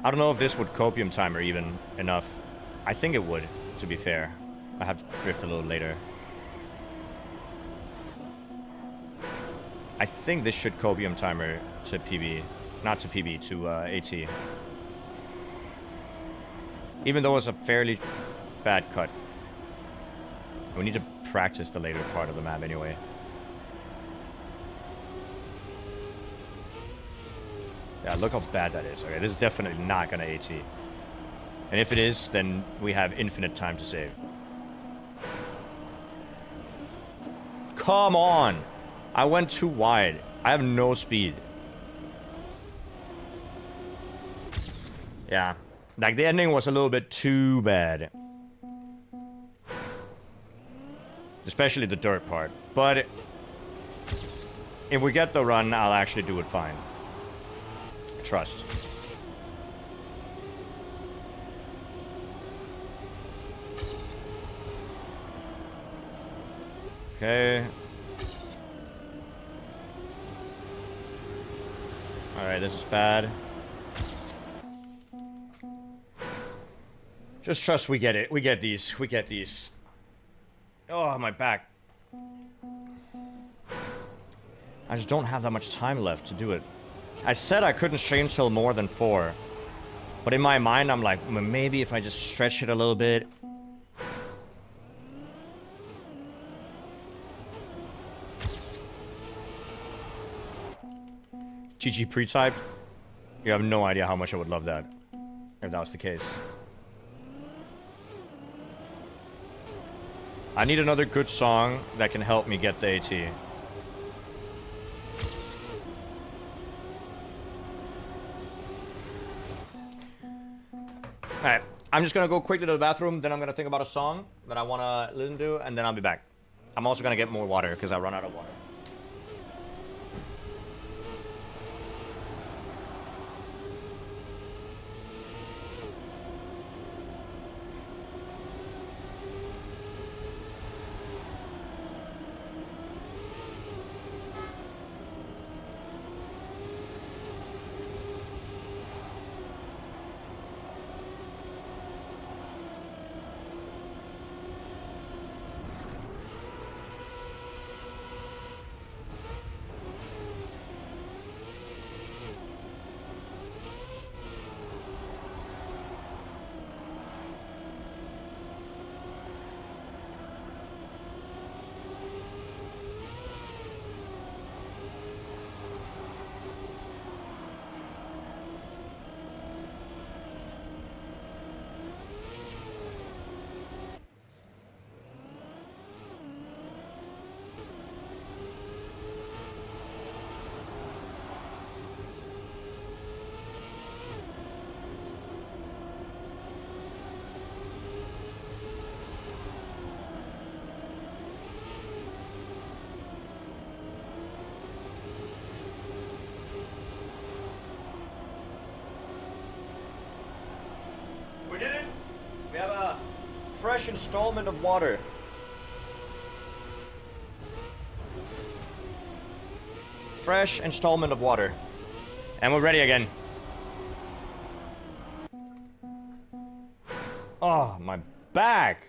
I don't know if this would copium timer even enough. I think it would, to be fair. I have to drift a little later. I think this should copium timer to PB. Not to PB, to AT. Even though it's a fairly bad cut. We need to practice the later part of the map anyway. Yeah, look how bad that is. Okay, this is definitely not gonna AT. And if it is, then we have infinite time to save. Come on! I went too wide. I have no speed. Yeah. Like, the ending was a little bit too bad. Especially the dirt part. But if we get the run, I'll actually do it fine. Trust. Okay. Alright, this is bad. Just trust we get it. We get these. We get these. Oh, my back. I just don't have that much time left to do it. I said I couldn't stream till more than 4. But in my mind, I'm like, maybe if I just stretch it a little bit. GG pre-type? You have no idea how much I would love that. If that was the case. I need another good song that can help me get the AT. Alright, I'm just gonna go quickly to the bathroom, then I'm gonna think about a song that I wanna listen to, and then I'll be back. I'm also gonna get more water, because I run out of water. fresh installment of water. Fresh installment of water. And we're ready again. Oh, my back.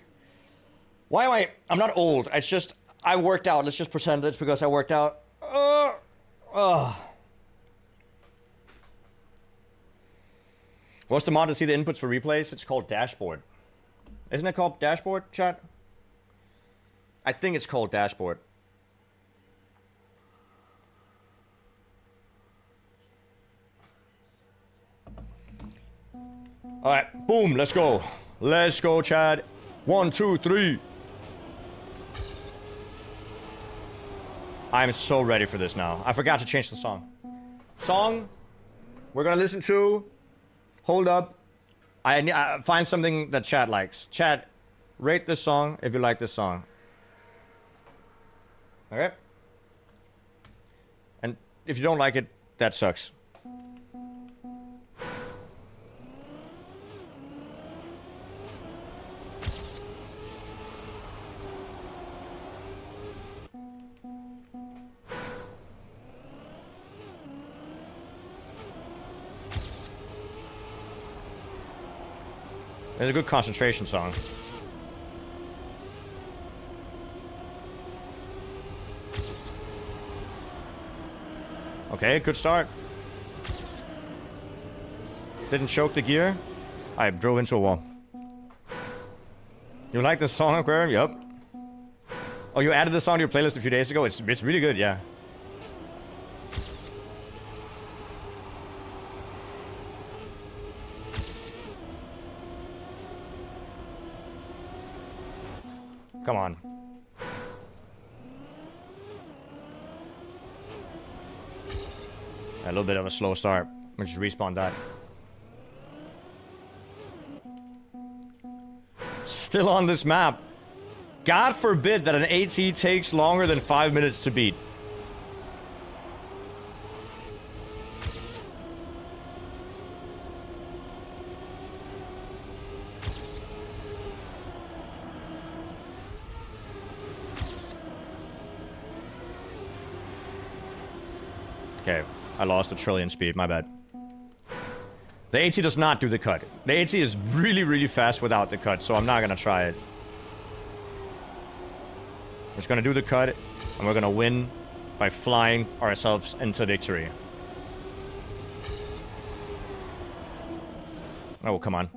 Why am I... I'm not old. It's just... I worked out. Let's just pretend it's because I worked out. What's the mod to see the inputs for replays? It's called Dashboard. Isn't it called Dashboard, chat? I think it's called Dashboard. Alright, boom, let's go. Let's go, Chad. 1, 2, 3. I'm so ready for this now. I forgot to change the song. Song we're gonna listen to. Hold up. I find something that Chad likes. Chad, rate this song if you like this song. Okay? And if you don't like it, that sucks. It's a good concentration song. Okay, good start. Didn't choke the gear. I drove into a wall. You like this song, Aquarium? Yup. Oh, you added this song to your playlist a few days ago? It's really good, yeah. Come on. A little bit of a slow start. We'll just respawn that. Still on this map. God forbid that an AT takes longer than 5 minutes to beat. Okay, I lost a trillion speed, my bad. The AT does not do the cut. The AT is really, really fast without the cut, so I'm not gonna try it. We're just gonna do the cut, and we're gonna win by flying ourselves into victory. Oh, come on.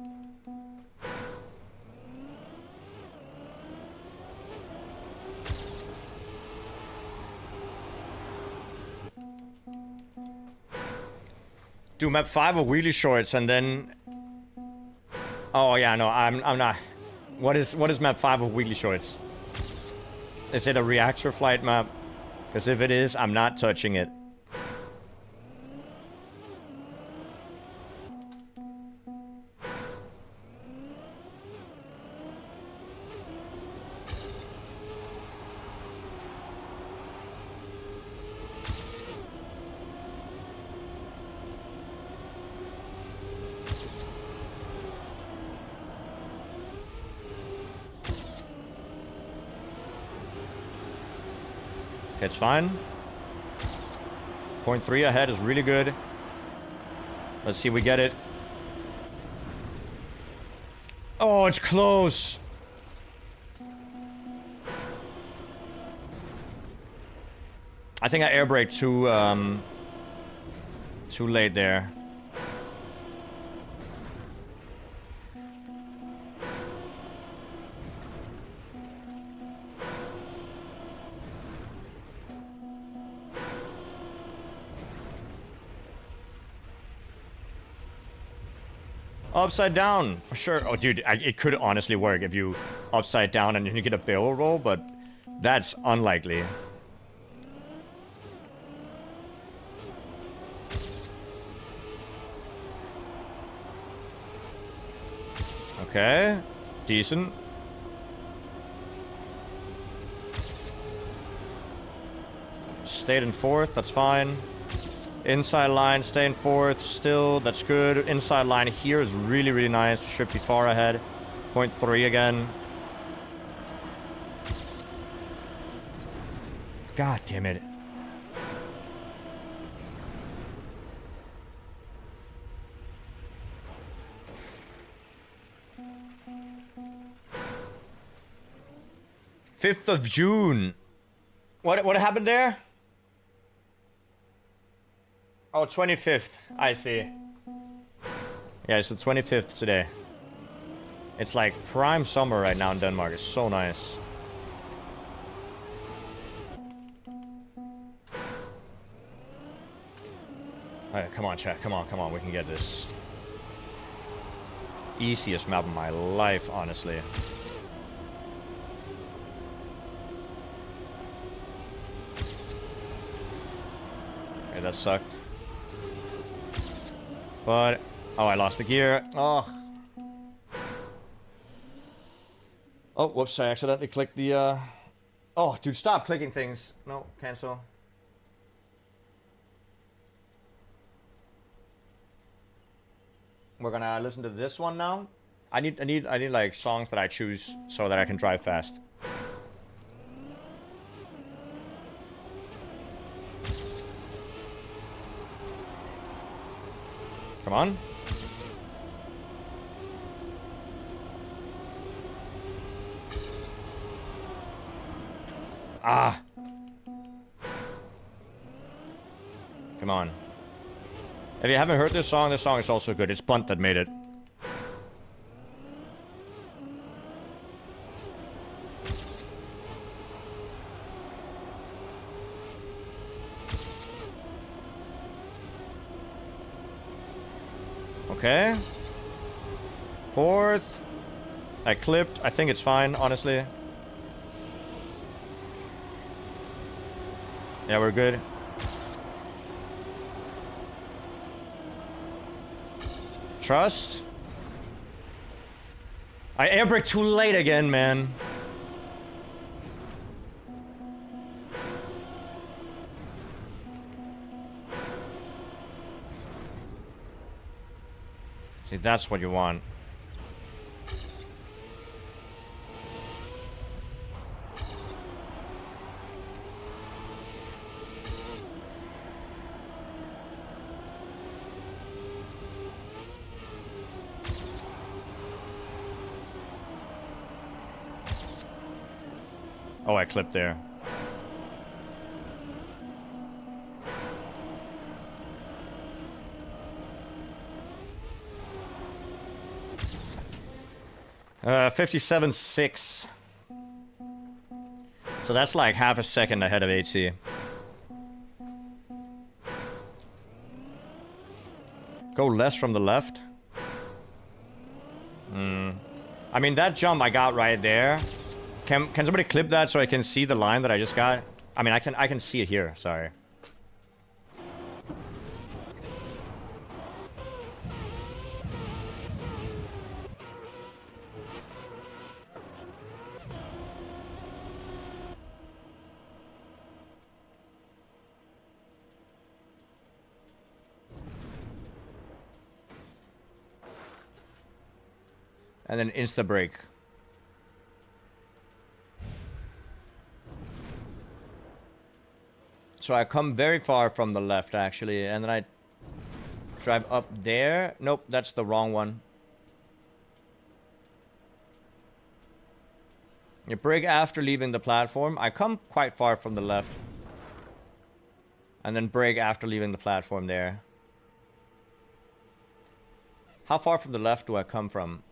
Do map 5 of wheelie shorts and then... Oh yeah, no, I'm not... What is map 5 of wheelie shorts? Is it a reactor flight map? Because if it is, I'm not touching it. It's fine. 0.3 ahead is really good. Let's see if we get it. Oh, it's close. I think I air braked too late there. Upside down, for sure. Oh, dude, it could honestly work if you upside down and you get a barrel roll, but that's unlikely. Okay, decent. Stayed in fourth, that's fine. Inside line, stay in fourth, still, that's good. Inside line here is really, really nice. Should be far ahead. 0.3 again. God damn it. Fifth of June. What happened there? Oh, 25th. I see. Yeah, it's the 25th today. It's like prime summer right now in Denmark. It's so nice. Alright, come on, chat. Come on, come on. We can get this. Easiest map of my life, honestly. Okay, that sucked. But... oh, I lost the gear. Oh. Oh, whoops. I accidentally clicked the... oh, dude, stop clicking things. No, cancel. We're gonna listen to this one now. I need like songs that I choose so that I can drive fast. Come on. Ah. Come on. If you haven't heard this song is also good. It's Bunt that made it. Okay. Fourth. I clipped. I think it's fine, honestly. Yeah, we're good. Trust. I airbrake too late again, man. See, that's what you want. Oh, I clipped there. Uh, 57.6. So that's like half a second ahead of HC. Go less from the left. I mean, that jump I got right there. Can somebody clip that so I can see the line that I just got? I mean, I can see it here. Sorry. And then insta break. So I come very far from the left, actually, and then I drive up there. Nope, that's the wrong one. You brake after leaving the platform. I come quite far from the left. And then brake after leaving the platform there. How far from the left do I come from?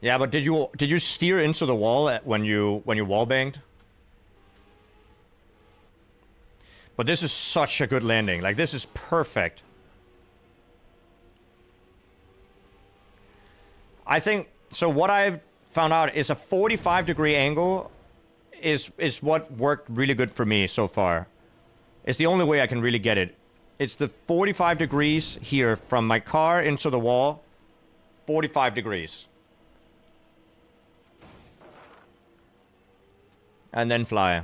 Yeah, but did you steer into the wall when you wall banged? But this is such a good landing. Like, this is perfect. I think so. What I've found out is a 45-degree angle is what worked really good for me so far. It's the only way I can really get it. It's the 45 degrees here from my car into the wall. 45 degrees. And then fly.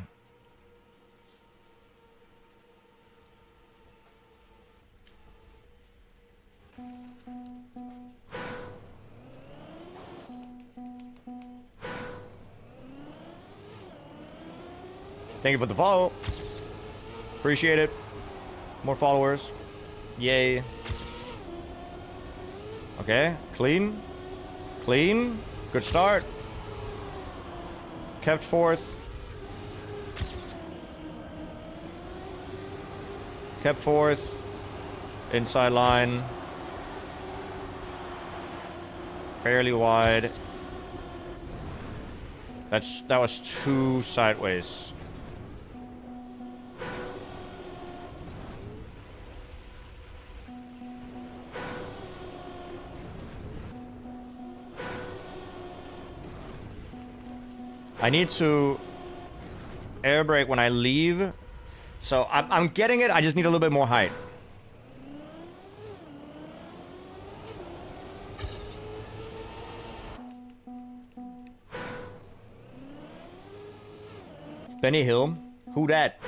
Thank you for the follow. Appreciate it. More followers. Yay. Okay, clean. Clean. Good start. Kept fourth. Kept fourth. Inside line. Fairly wide. That was too sideways. I need to air brake when I leave. So I'm getting it. I just need a little bit more height. Benny Hill? Who that?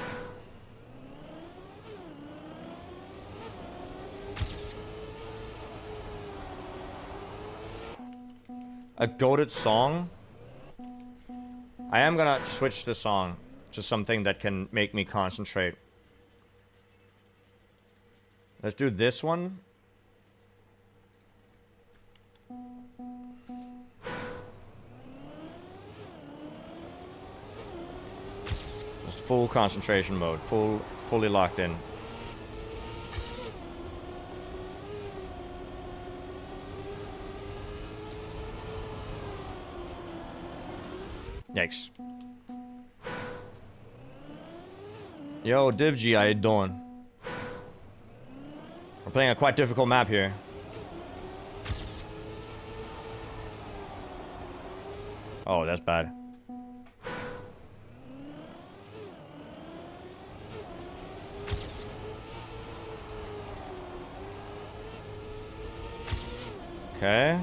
A goated song? I am gonna switch the song to something that can make me concentrate. Let's do this one. Just full concentration mode, fully locked in. Yikes. Yo, DivG, how you doing? We're playing a quite difficult map here. Oh, that's bad. Okay.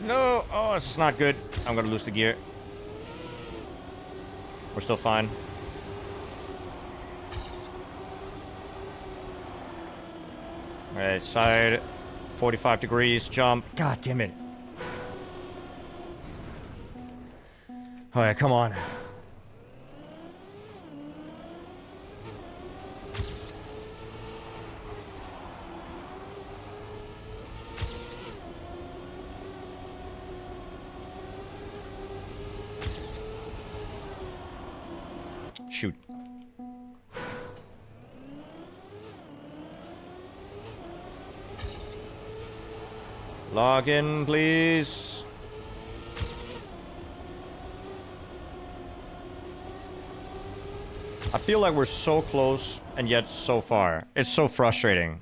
No! Oh, this is not good. I'm gonna lose the gear. We're still fine. Alright, side. 45 degrees, jump. God damn it. Alright, come on. Shoot. Log in, please. I feel like we're so close and yet so far. It's so frustrating.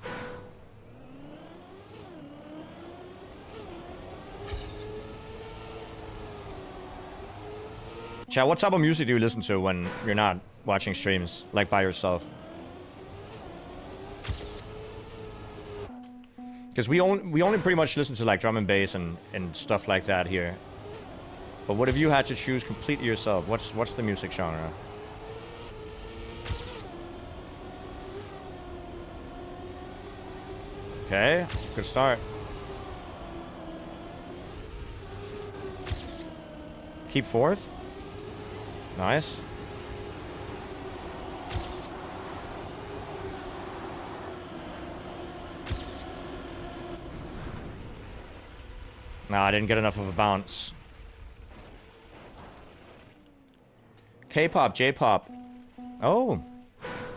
Chat, what type of music do you listen to when you're not watching streams, like by yourself? Because we only pretty much listen to like drum and bass and stuff like that here. But what if you had to choose completely yourself? What's the music genre? Okay, good start. Keep fourth. Nice. Nah, I didn't get enough of a bounce. K-pop, J-pop. Oh.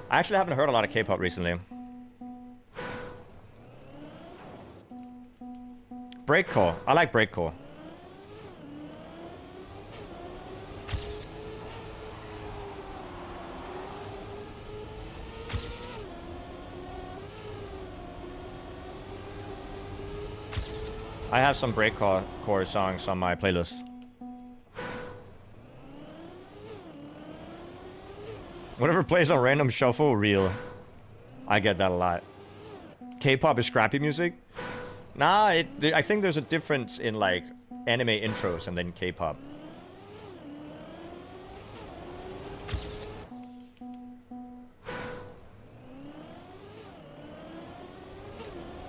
I actually haven't heard a lot of K-pop recently. Breakcore. I like breakcore. I have some breakcore songs on my playlist. Whatever plays on random shuffle, real. I get that a lot. K-pop is scrappy music? Nah, I think there's a difference in like anime intros and then K-pop.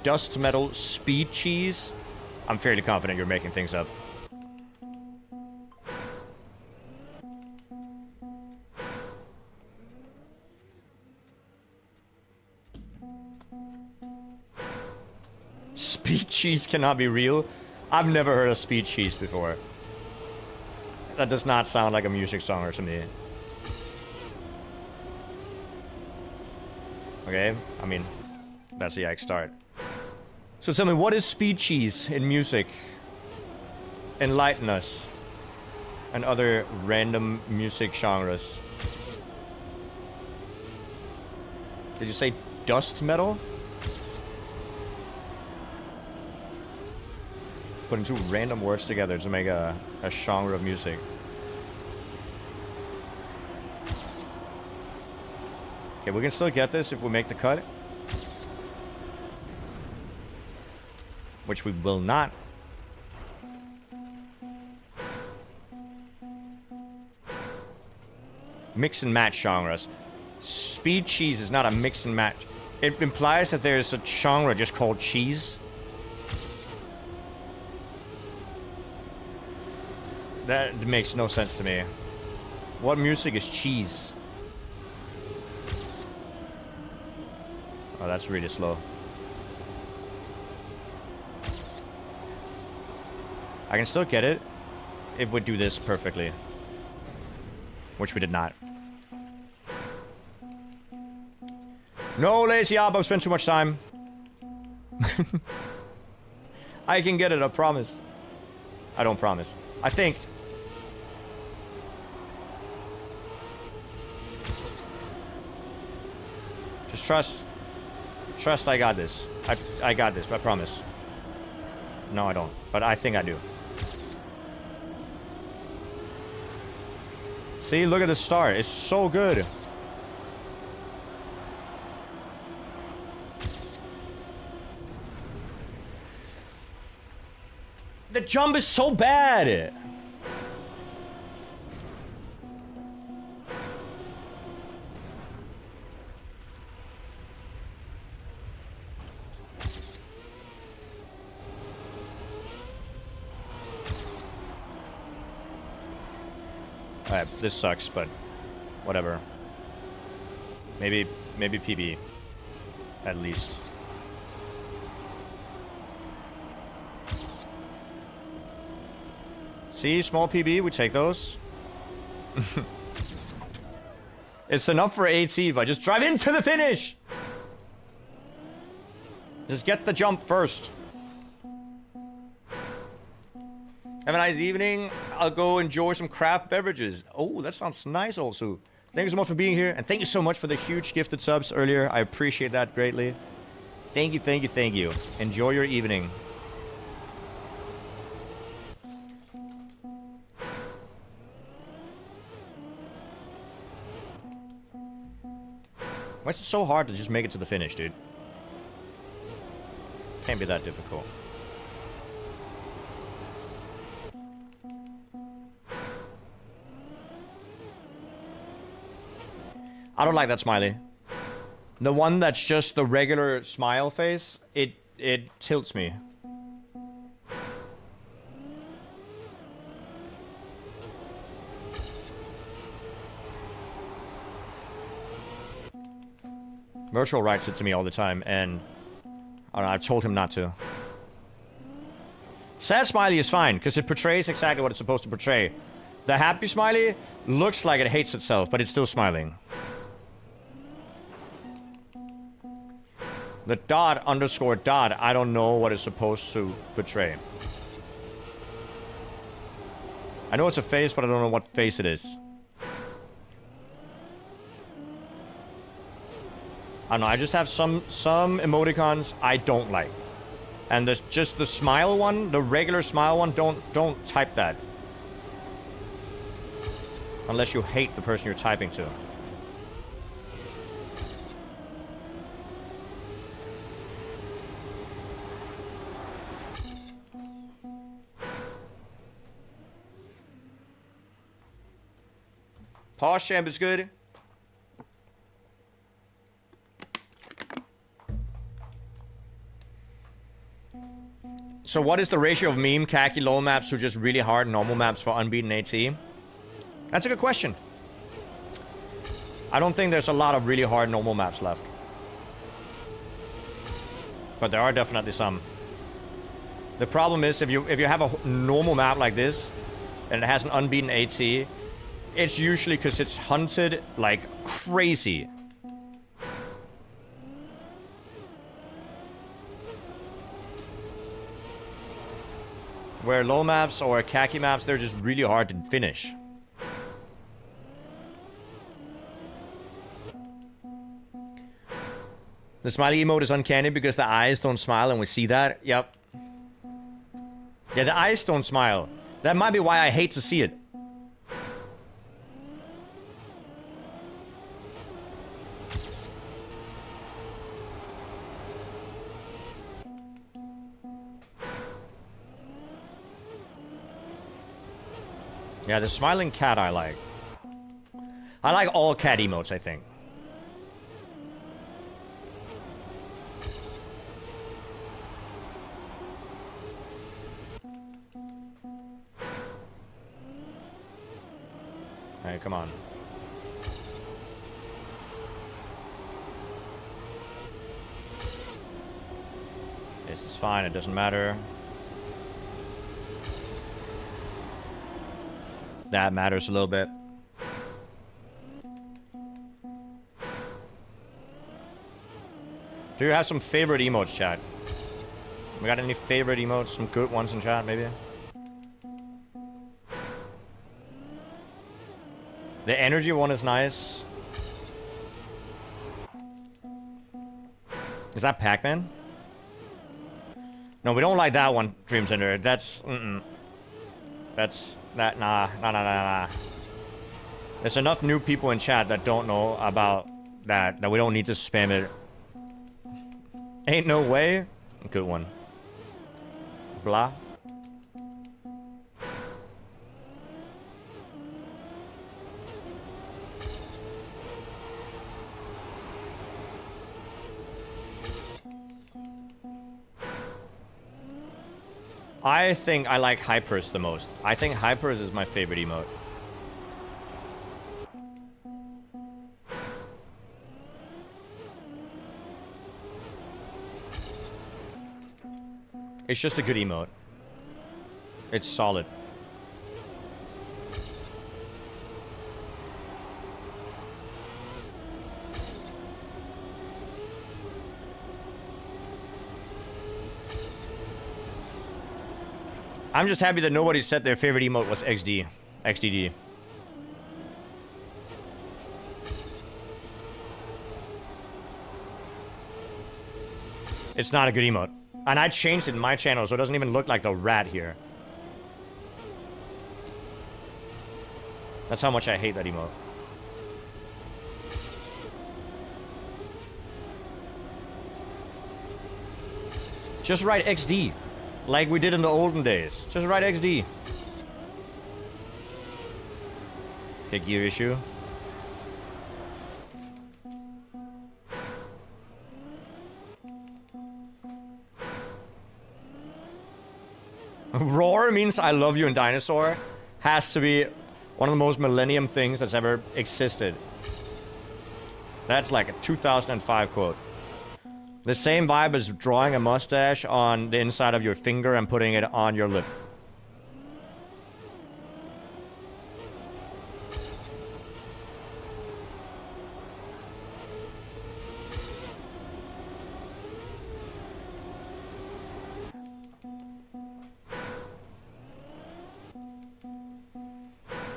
Dust metal speed cheese. I'm fairly confident you're making things up. Speed cheese cannot be real? I've never heard of speed cheese before. That does not sound like a music song to me. Okay, I mean, that's the Yike start. So tell me, what is speed cheese in music? Enlighten us. And other random music genres. Did you say dust metal? Putting two random words together to make a genre of music. Okay, we can still get this if we make the cut. Which we will not. Mix and match genres. Speed cheese is not a mix and match. It implies that there's a genre just called cheese. That makes no sense to me. What music is cheese? Oh, that's really slow. I can still get it if we do this perfectly. Which we did not. No, lazy up, I've spent too much time. I can get it, I promise. I don't promise. I think. Just trust. Trust I got this. I got this, I promise. No, I don't. But I think I do. See, look at the start. It's so good. The jump is so bad. Alright, this sucks, but whatever. Maybe PB. At least. See, small PB, we take those. It's enough for 8 if I just drive into the finish! Just get the jump first. Have a nice evening. I'll go enjoy some craft beverages. Oh, that sounds nice also. Thank you so much for being here. And thank you so much for the huge gifted subs earlier. I appreciate that greatly. Thank you, thank you, thank you. Enjoy your evening. Why is it so hard to just make it to the finish, dude? Can't be that difficult. I don't like that smiley. The one that's just the regular smile face, it tilts me. Virtual writes it to me all the time, and I don't know, I've told him not to. Sad smiley is fine, because it portrays exactly what it's supposed to portray. The happy smiley looks like it hates itself, but it's still smiling. The dot underscore dot, I don't know what it's supposed to portray. I know it's a face, but I don't know what face it is. I don't know, I just have some emoticons I don't like. And there's just the smile one, the regular smile one, don't type that. Unless you hate the person you're typing to. Pause champ is good. So what is the ratio of meme, khaki, low maps to just really hard normal maps for Unbeaten AT? That's a good question. I don't think there's a lot of really hard normal maps left. But there are definitely some. The problem is if you have a normal map like this and it has an Unbeaten AT, it's usually because it's hunted like crazy. Where low maps or khaki maps, they're just really hard to finish. The smiley emote is uncanny because the eyes don't smile and we see that. Yep. Yeah, the eyes don't smile. That might be why I hate to see it. Yeah, the smiling cat I like. I like all cat emotes, I think. Alright, come on. This is fine, it doesn't matter. That matters a little bit. Do you have some favorite emotes, chat? We got any favorite emotes? Some good ones in chat, maybe? The energy one is nice. Is that Pac-Man? No, we don't like that one, Dream Center. That's... That's... That... Nah. There's enough new people in chat that don't know about that we don't need to spam it. Ain't no way. Good one. Blah. I think I like Hypers the most. I think Hypers is my favorite emote. It's just a good emote. It's solid. I'm just happy that nobody said their favorite emote was XDD. It's not a good emote. And I changed it in my channel, so it doesn't even look like the rat here. That's how much I hate that emote. Just write XD. Like we did in the olden days. Just write XD. Okay, gear issue. Roar means I love you in Dinosaur. Has to be one of the most millennium things that's ever existed. That's like a 2005 quote. The same vibe as drawing a mustache on the inside of your finger and putting it on your lip.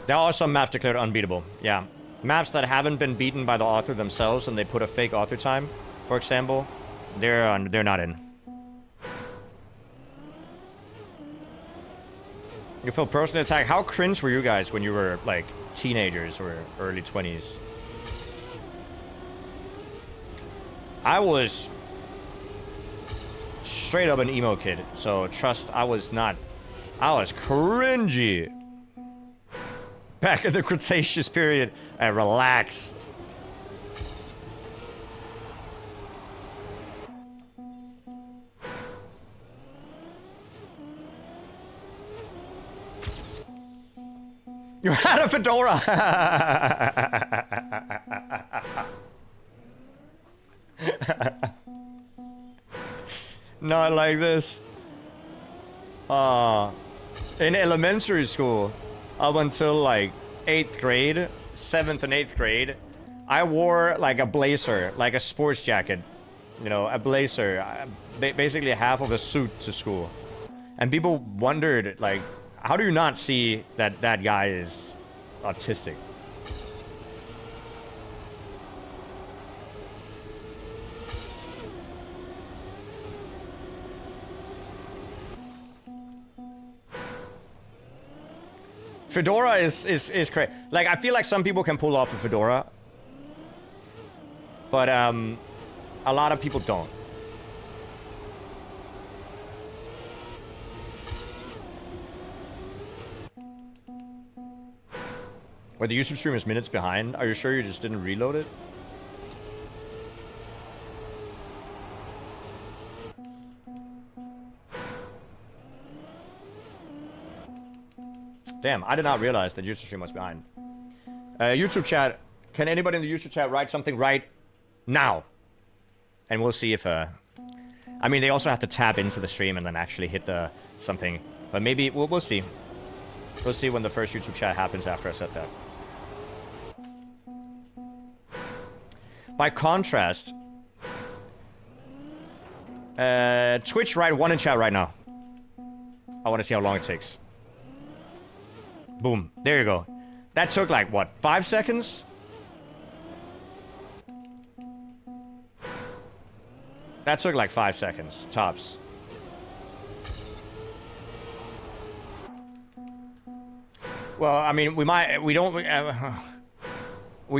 There are some maps declared unbeatable. Yeah. Maps that haven't been beaten by the author themselves and they put a fake author time, for example, they're not in. You feel personally attacked. How cringe were you guys when you were like teenagers or early 20s? I was straight up an emo kid, so trust I was cringy. Back in the Cretaceous period. Hey, relax. You had a fedora. Not like this. In elementary school, up until like 8th grade, 7th and 8th grade, I wore like a blazer, like a sports jacket. You know, a blazer, basically half of a suit to school. And people wondered, like, how do you not see that that guy is autistic? Fedora is crazy. Like, I feel like some people can pull off a fedora, but a lot of people don't. Where the YouTube stream is minutes behind. Are you sure you just didn't reload it? Damn, I did not realize that YouTube stream was behind. YouTube chat, can anybody in the YouTube chat write something right now? And we'll see if, I mean, they also have to tap into the stream and then actually hit the something. But maybe, we'll see. We'll see when the first YouTube chat happens after I set that. By contrast, Twitch, write 1 in chat right now. I want to see how long it takes. Boom. There you go. That took like, what, 5 seconds? That took like 5 seconds, tops. Well, I mean, we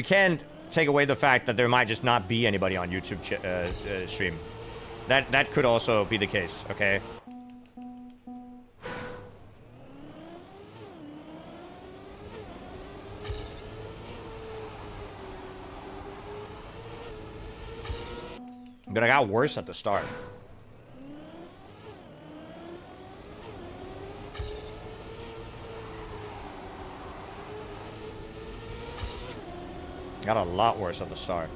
can't take away the fact that there might just not be anybody on YouTube stream. That could also be the case, okay? But I got worse at the start. Got a lot worse at the start.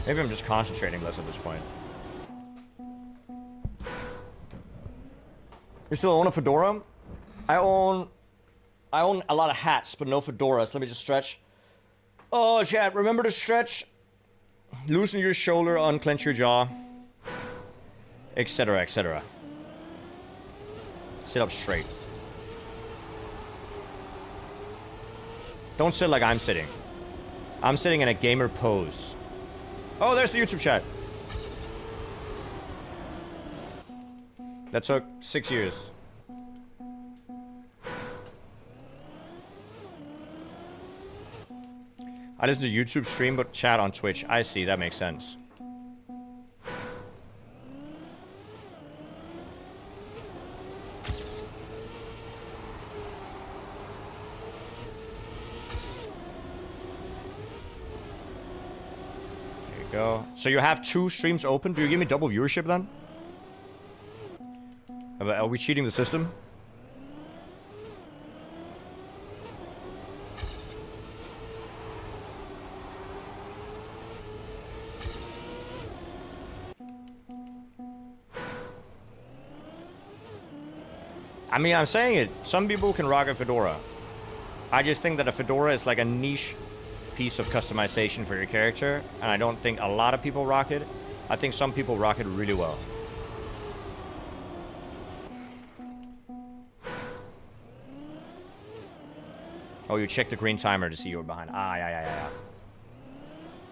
Maybe I'm just concentrating less at this point. You still own a fedora? I own a lot of hats, but no fedoras. Let me just stretch. Oh, chat, remember to stretch. Loosen your shoulder, unclench your jaw, etc., etc. Sit up straight. Don't sit like I'm sitting. I'm sitting in a gamer pose. Oh, there's the YouTube chat. That took 6 years. I listen to YouTube stream, but chat on Twitch. I see, that makes sense. There you go. So you have 2 streams open? Do you give me double viewership then? Are we cheating the system? I mean, I'm saying it. Some people can rock a fedora. I just think that a fedora is like a niche piece of customization for your character, and I don't think a lot of people rock it. I think some people rock it really well. Oh, you checked the green timer to see you were behind. Ah, yeah.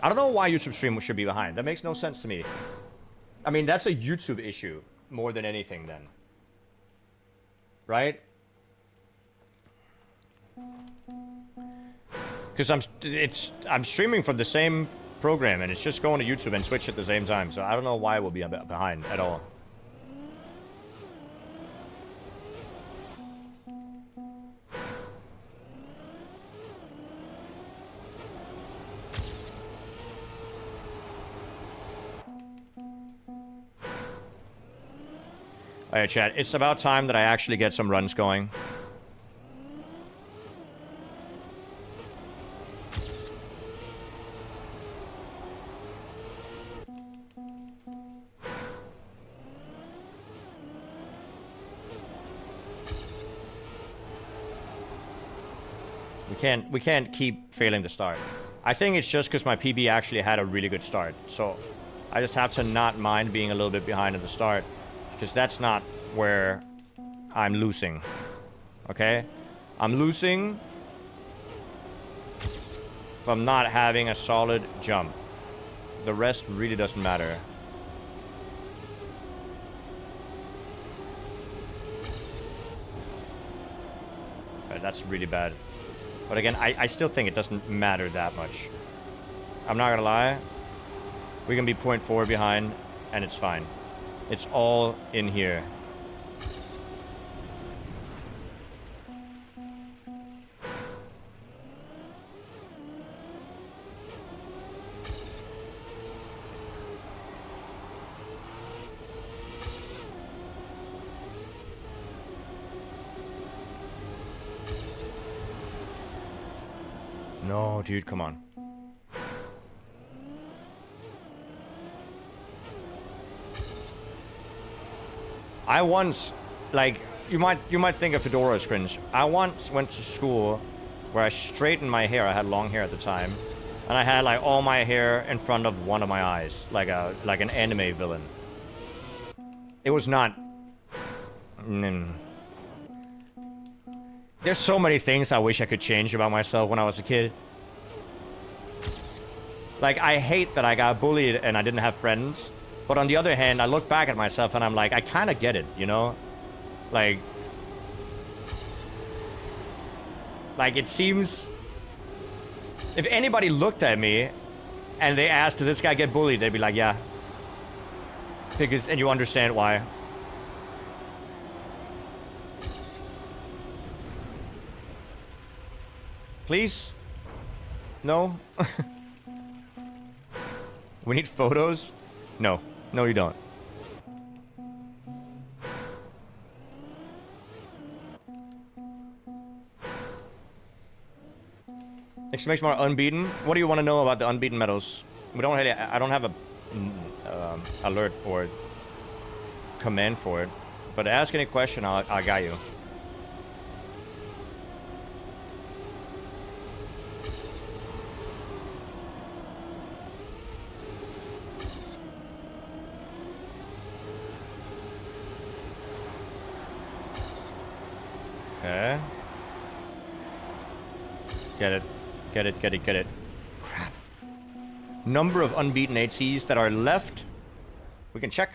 I don't know why YouTube stream should be behind. That makes no sense to me. I mean, that's a YouTube issue more than anything then. Right? Because I'm streaming from the same program and it's just going to YouTube and Twitch at the same time, so I don't know why it will be behind at all. Alright, chat. It's about time that I actually get some runs going. We can't keep failing to start. I think it's just because my PB actually had a really good start. So I just have to not mind being a little bit behind at the start, because that's not where I'm losing. Okay? I'm losing from not having a solid jump. The rest really doesn't matter. Okay, that's really bad. But again, I still think it doesn't matter that much. I'm not gonna lie. We can be 0.4 behind, and it's fine. It's all in here. No, dude, come on. I once, like, you might think of Fedora as cringe. I once went to school where I straightened my hair. I had long hair at the time, and I had like all my hair in front of one of my eyes, like an anime villain. It was not. There's so many things I wish I could change about myself when I was a kid. Like, I hate that I got bullied and I didn't have friends. But on the other hand, I look back at myself and I'm like, I kind of get it, you know? Like, it seems... If anybody looked at me and they asked, did this guy get bullied? They'd be like, yeah. Because, and you understand why. Please? No? We need photos? No. No, you don't. Exclamation mark Unbeaten. What do you want to know about the Unbeaten medals? We don't really, I don't have a alert or command for it. But ask any question, I'll guide you. Okay. Get it. Get it, get it, get it. Crap. Number of unbeaten 8Cs that are left. We can check.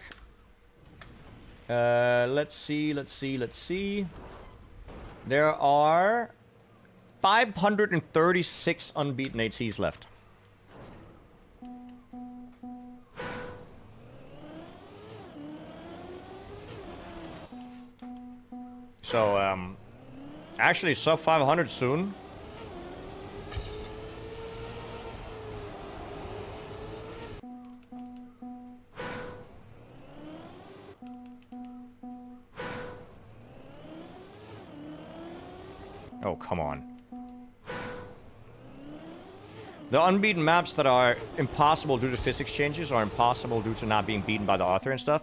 Let's see, let's see, let's see. There are 536 unbeaten 8Cs left. So, actually sub 500 soon. Oh, come on. The unbeaten maps that are impossible due to physics changes or impossible due to not being beaten by the author and stuff,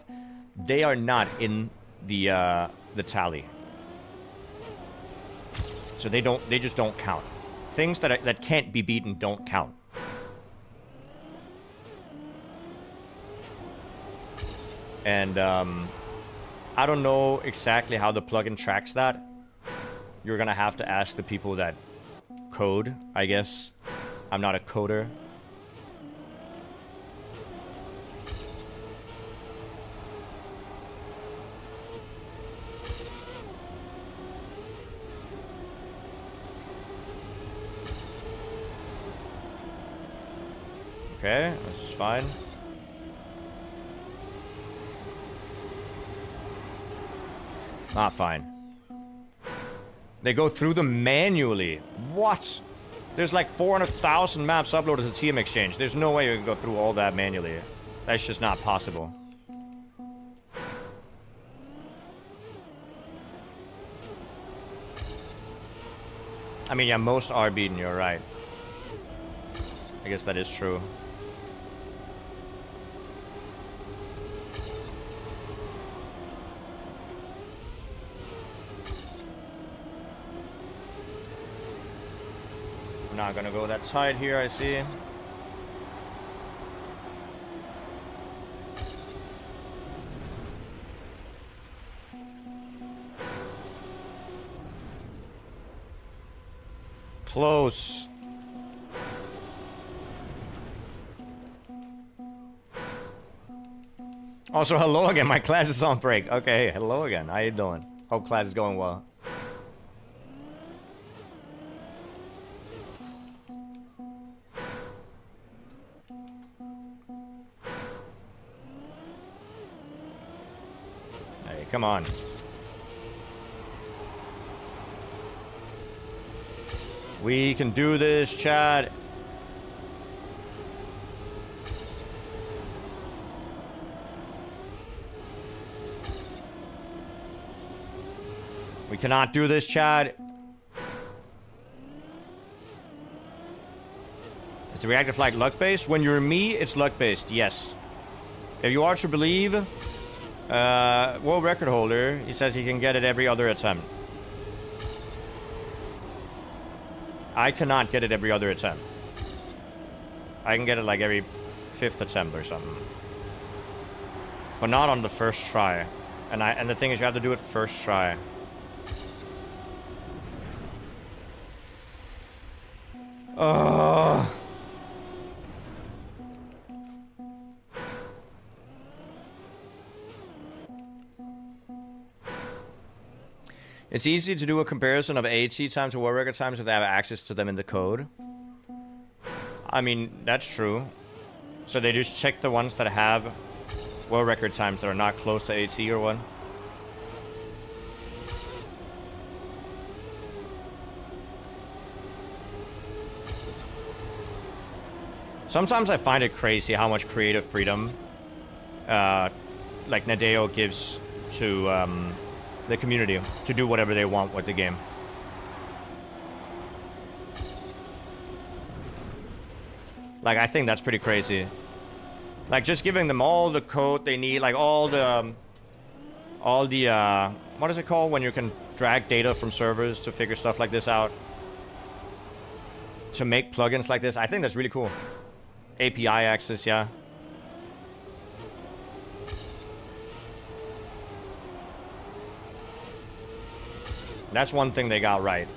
they are not in the tally. So they just don't count. Things that can't be beaten don't count. And I don't know exactly how the plugin tracks that. You're gonna have to ask the people that code, I guess. I'm not a coder. Okay, this is fine. Not fine. They go through them manually. What? There's like 400,000 maps uploaded to TM Exchange. There's no way you can go through all that manually. That's just not possible. I mean, yeah, most are beaten, you're right. I guess that is true. not gonna go that tight here, I see. Close. Also, hello again. My class is on break. Okay, hello again. How you doing? Hope class is going well. Hey, come on. We can do this, Chad. We cannot do this, Chad. Is the reactive flag luck-based? When you're me, it's luck-based, yes. If you are to believe, world record holder, he says he can get it every other attempt. I cannot get it every other attempt. I can get it like every 5th attempt or something. But not on the first try. And the thing is, you have to do it first try. It's easy to do a comparison of AT times to world record times if they have access to them in the code. I mean, that's true. So they just check the ones that have world record times that are not close to AT or what? Sometimes I find it crazy how much creative freedom like Nadeo gives to the community to do whatever they want with the game. Like, I think that's pretty crazy. Like, just giving them all the code they need, like all the what is it called when you can drag data from servers to figure stuff like this out? To make plugins like this, I think that's really cool. API access, yeah. That's one thing they got right.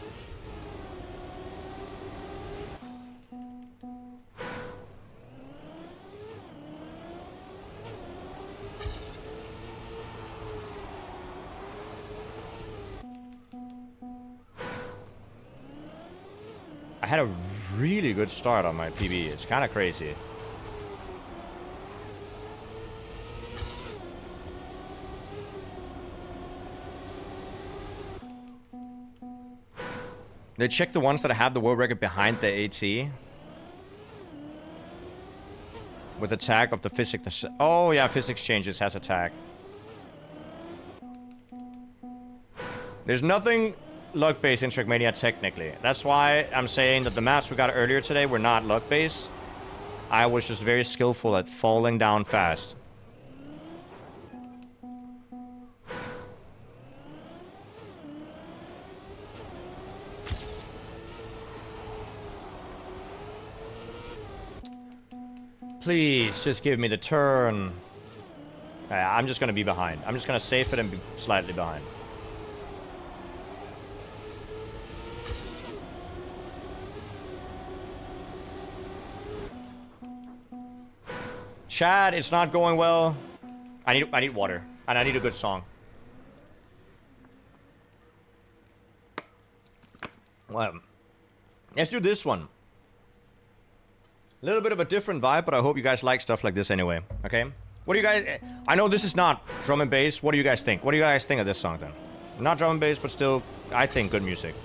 I had a really good start on my PB. It's kind of crazy. They check the ones that have the world record behind the AT. With a tag of the physics. Oh yeah, physics changes has a tag. There's nothing luck-based in Trackmania technically. That's why I'm saying that the maps we got earlier today were not luck-based. I was just very skillful at falling down fast. Please, just give me the turn. I'm just gonna be behind. I'm just gonna safe it and be slightly behind. Chad, it's not going well. I need water. And I need a good song. Well, let's do this one. A little bit of a different vibe, but I hope you guys like stuff like this anyway, okay? What do you guys... I know this is not drum and bass. What do you guys think? What do you guys think of this song, then? Not drum and bass, but still, I think, good music.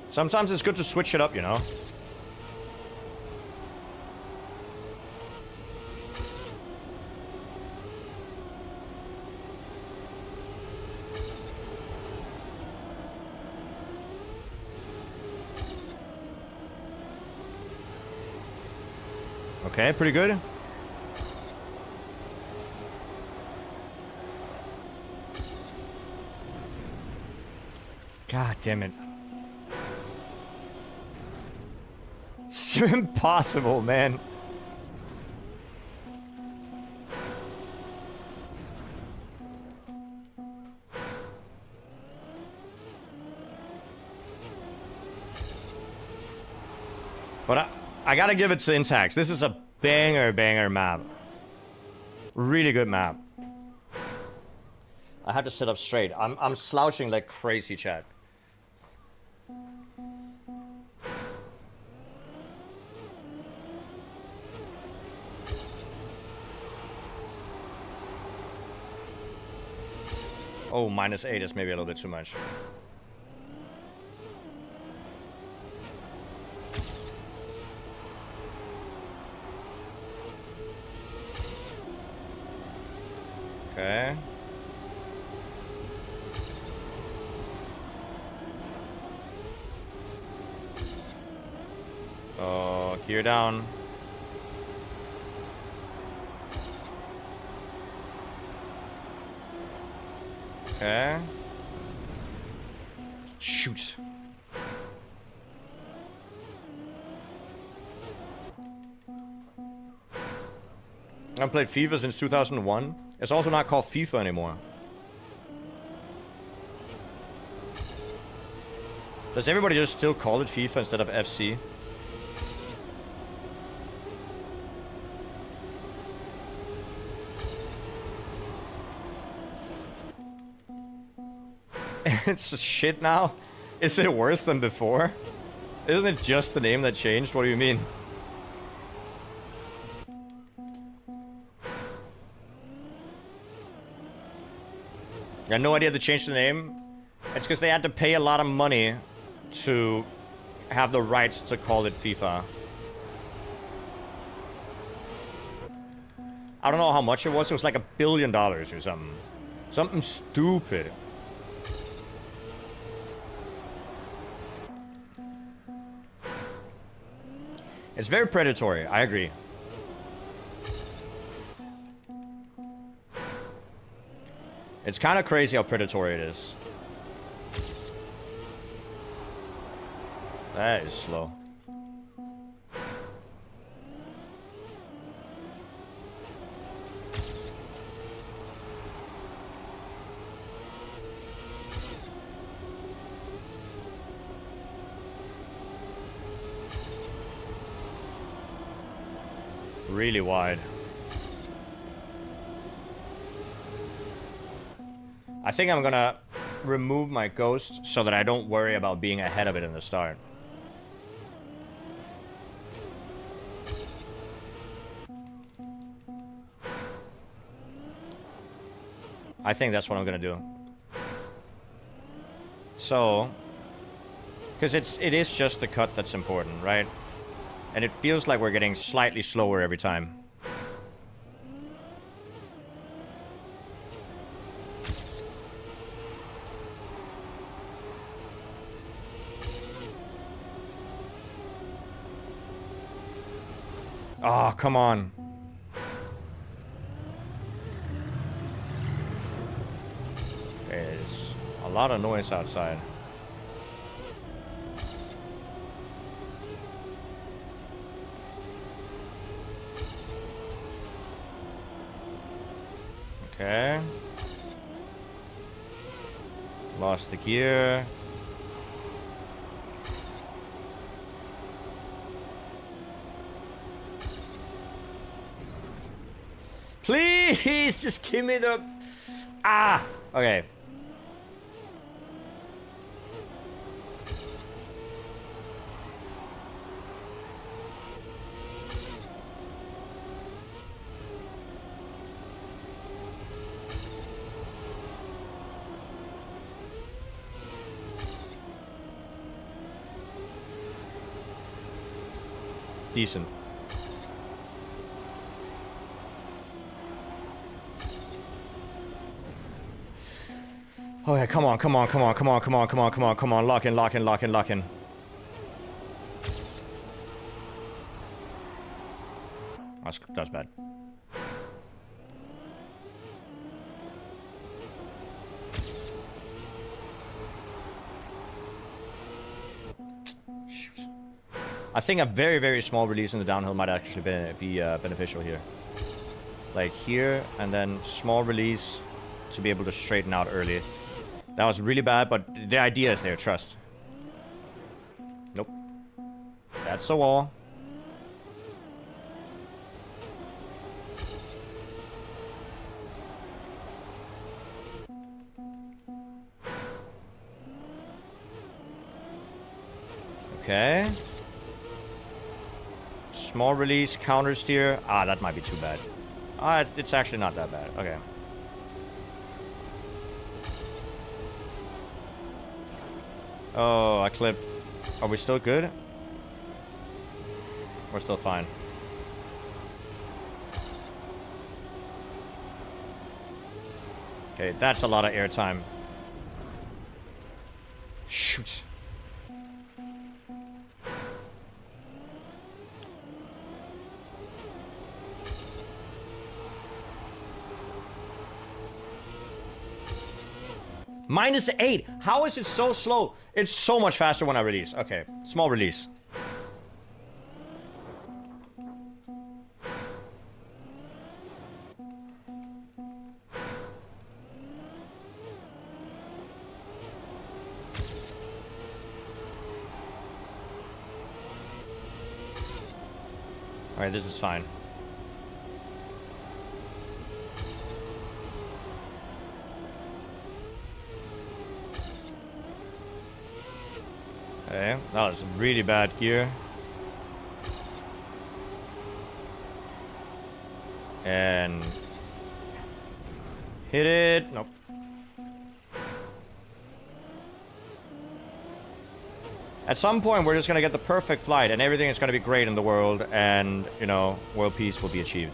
Sometimes it's good to switch it up, you know? Okay, pretty good. God damn it. It's impossible, man. But I gotta give it to Intax. This is a banger map. Really good map. I have to sit up straight. I'm slouching like crazy, chat. Oh, -8 is maybe a little bit too much. Okay. Oh, gear down. Okay. Shoot. I haven't played FIFA since 2001. It's also not called FIFA anymore. Does everybody just still call it FIFA instead of FC? It's shit now? Is it worse than before? Isn't it just the name that changed? What do you mean? I had no idea they changed the name. It's because they had to pay a lot of money to have the rights to call it FIFA. I don't know how much it was. It was like $1 billion or something. Something stupid. It's very predatory, I agree. It's kind of crazy how predatory it is. That is slow. Really wide. I think I'm gonna remove my ghost so that I don't worry about being ahead of it in the start. I think that's what I'm gonna do. So, because it is just the cut that's important, right? And it feels like we're getting slightly slower every time. Oh, come on. There's a lot of noise outside. Okay. Lost the gear. Please, just give me the... Ah! Okay. Decent. Oh yeah, come on, come on, come on, come on, come on, come on, come on, come on, lock in, lock in, lock in, lock in. That's bad. Shoot. I think a very, very small release in the downhill might actually be beneficial here. Like here, and then small release to be able to straighten out early. That was really bad, but the idea is there, trust. Nope. That's a wall. Okay. Small release, counter steer. Ah, that might be too bad. It's actually not that bad. Okay. Oh, I clipped. Are we still good? We're still fine. Okay, that's a lot of airtime. Shoot. -8. How is it so slow? It's so much faster when I release. Okay, small release. Alright, this is fine. Okay, that was really bad gear. And hit it. Nope. At some point, we're just gonna get the perfect flight, and everything is gonna be great in the world, and you know, world peace will be achieved.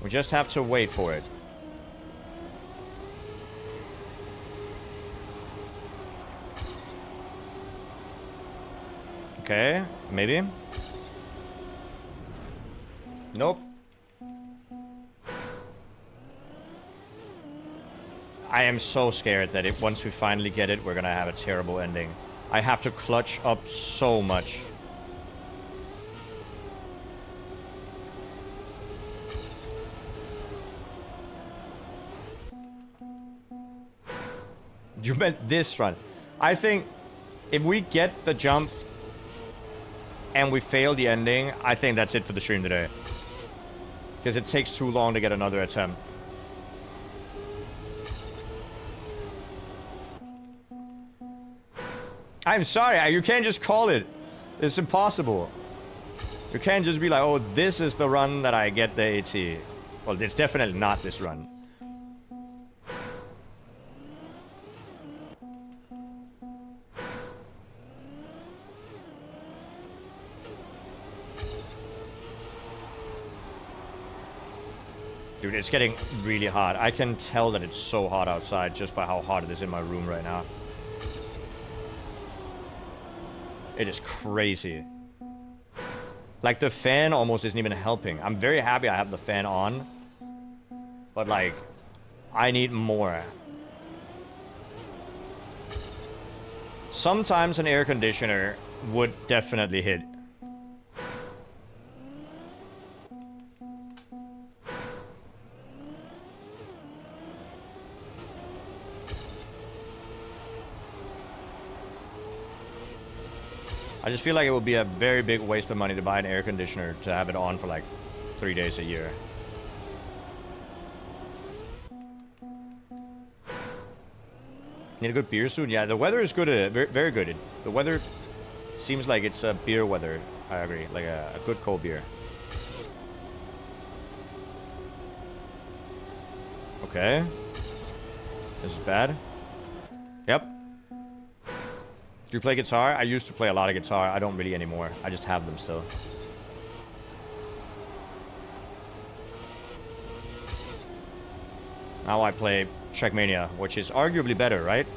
We just have to wait for it. Okay, maybe. Nope. I am so scared that once we finally get it, we're gonna have a terrible ending. I have to clutch up so much. You meant this run. I think if we get the jump and we fail the ending, I think that's it for the stream today. Because it takes too long to get another attempt. I'm sorry, you can't just call it. It's impossible. You can't just be like, oh, this is the run that I get the AT. Well, it's definitely not this run. Dude, it's getting really hot. I can tell that it's so hot outside just by how hot it is in my room right now. It is crazy. Like, the fan almost isn't even helping. I'm very happy I have the fan on. But, like, I need more. Sometimes an air conditioner would definitely hit. I just feel like it would be a very big waste of money to buy an air conditioner to have it on for like 3 days a year. Need a good beer soon? Yeah, the weather is good. Very good. The weather seems like it's a beer weather. I agree. Like a good cold beer. Okay. This is bad. Yep. Do you play guitar? I used to play a lot of guitar. I don't really anymore. I just have them still. Now I play Trackmania, which is arguably better, right?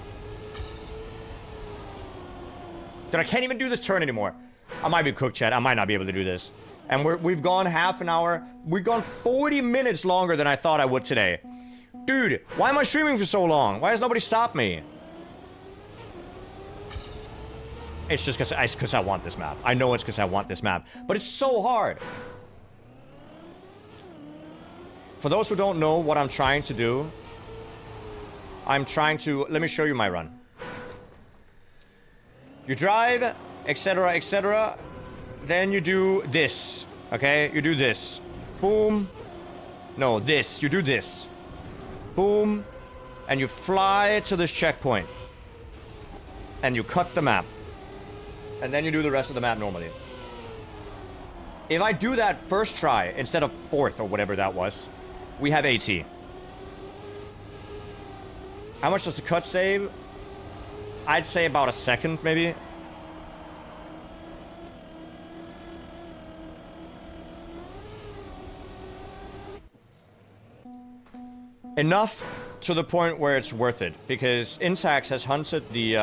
Dude, I can't even do this turn anymore. I might be cooked, chat. I might not be able to do this. And we've gone half an hour. We've gone 40 minutes longer than I thought I would today. Dude, why am I streaming for so long? Why has nobody stopped me? It's just because I want this map. I know it's because I want this map. But it's so hard. For those who don't know what I'm trying to do, I'm trying to... Let me show you my run. You drive, etc., etc. Then you do this. Okay? You do this. Boom. No, this. You do this. Boom. And you fly to this checkpoint. And you cut the map. And then you do the rest of the map normally. If I do that first try, instead of fourth or whatever that was, we have AT. How much does the cut save? I'd say about a second, maybe. Enough to the point where it's worth it, because Intax has hunted the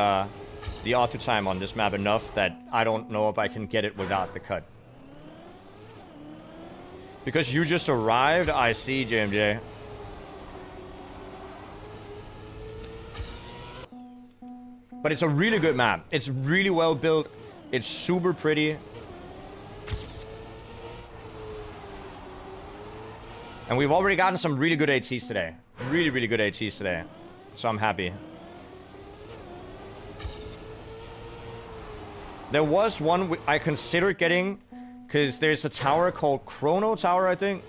author time on this map enough that I don't know if I can get it without the cut. Because you just arrived, I see, JMJ. But it's a really good map. It's really well built. It's super pretty. And we've already gotten some really good ATs today. Really, really good ATs today. So I'm happy. There was one I considered getting, because there's a tower called Chrono Tower, I think,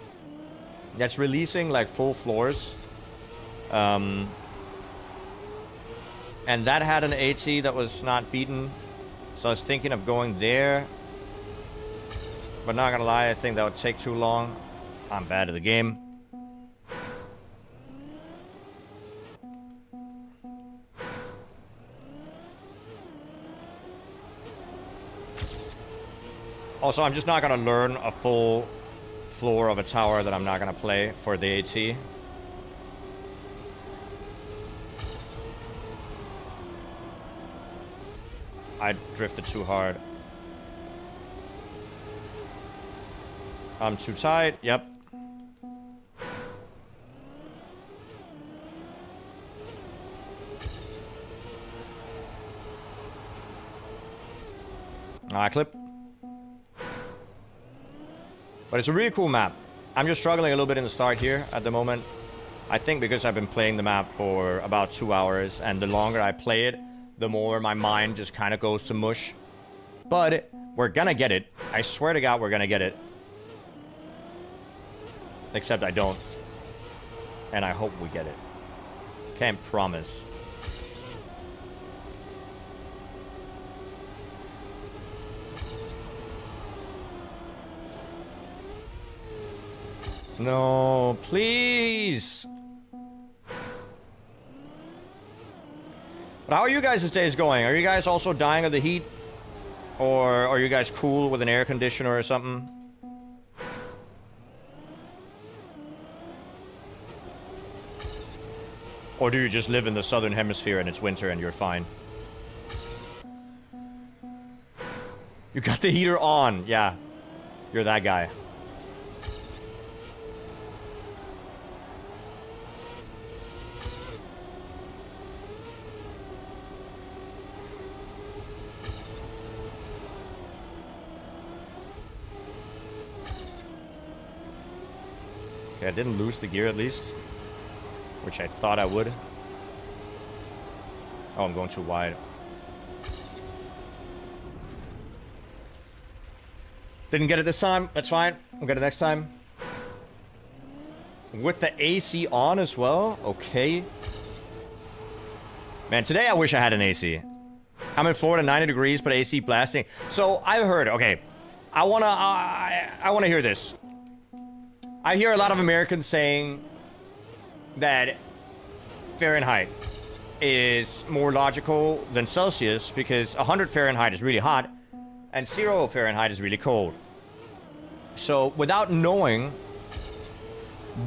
that's releasing like full floors. And that had an AT that was not beaten. So I was thinking of going there. But not gonna lie, I think that would take too long. I'm bad at the game. Also, I'm just not gonna learn a full floor of a tower that I'm not gonna play for the AT. I drifted too hard. I'm too tight. Yep. Clip. But it's a really cool map. I'm just struggling a little bit in the start here at the moment. I think because I've been playing the map for about 2 hours, and the longer I play it, the more my mind just kind of goes to mush. But we're gonna get it. I swear to God, we're gonna get it. Except I don't. And I hope we get it. Can't promise. No, please. But how are you guys' days going? Are you guys also dying of the heat? Or are you guys cool with an air conditioner or something? Or do you just live in the southern hemisphere and it's winter and you're fine? You got the heater on. Yeah. You're that guy. Okay, I didn't lose the gear at least. Which I thought I would. Oh, I'm going too wide. Didn't get it this time. That's fine. We'll get it next time. With the AC on as well? Okay. Man, today I wish I had an AC. I'm in Florida, 90 degrees, but AC blasting. So, I've heard, okay. I wanna hear this. I hear a lot of Americans saying that Fahrenheit is more logical than Celsius because 100 Fahrenheit is really hot and 0 Fahrenheit is really cold. So without knowing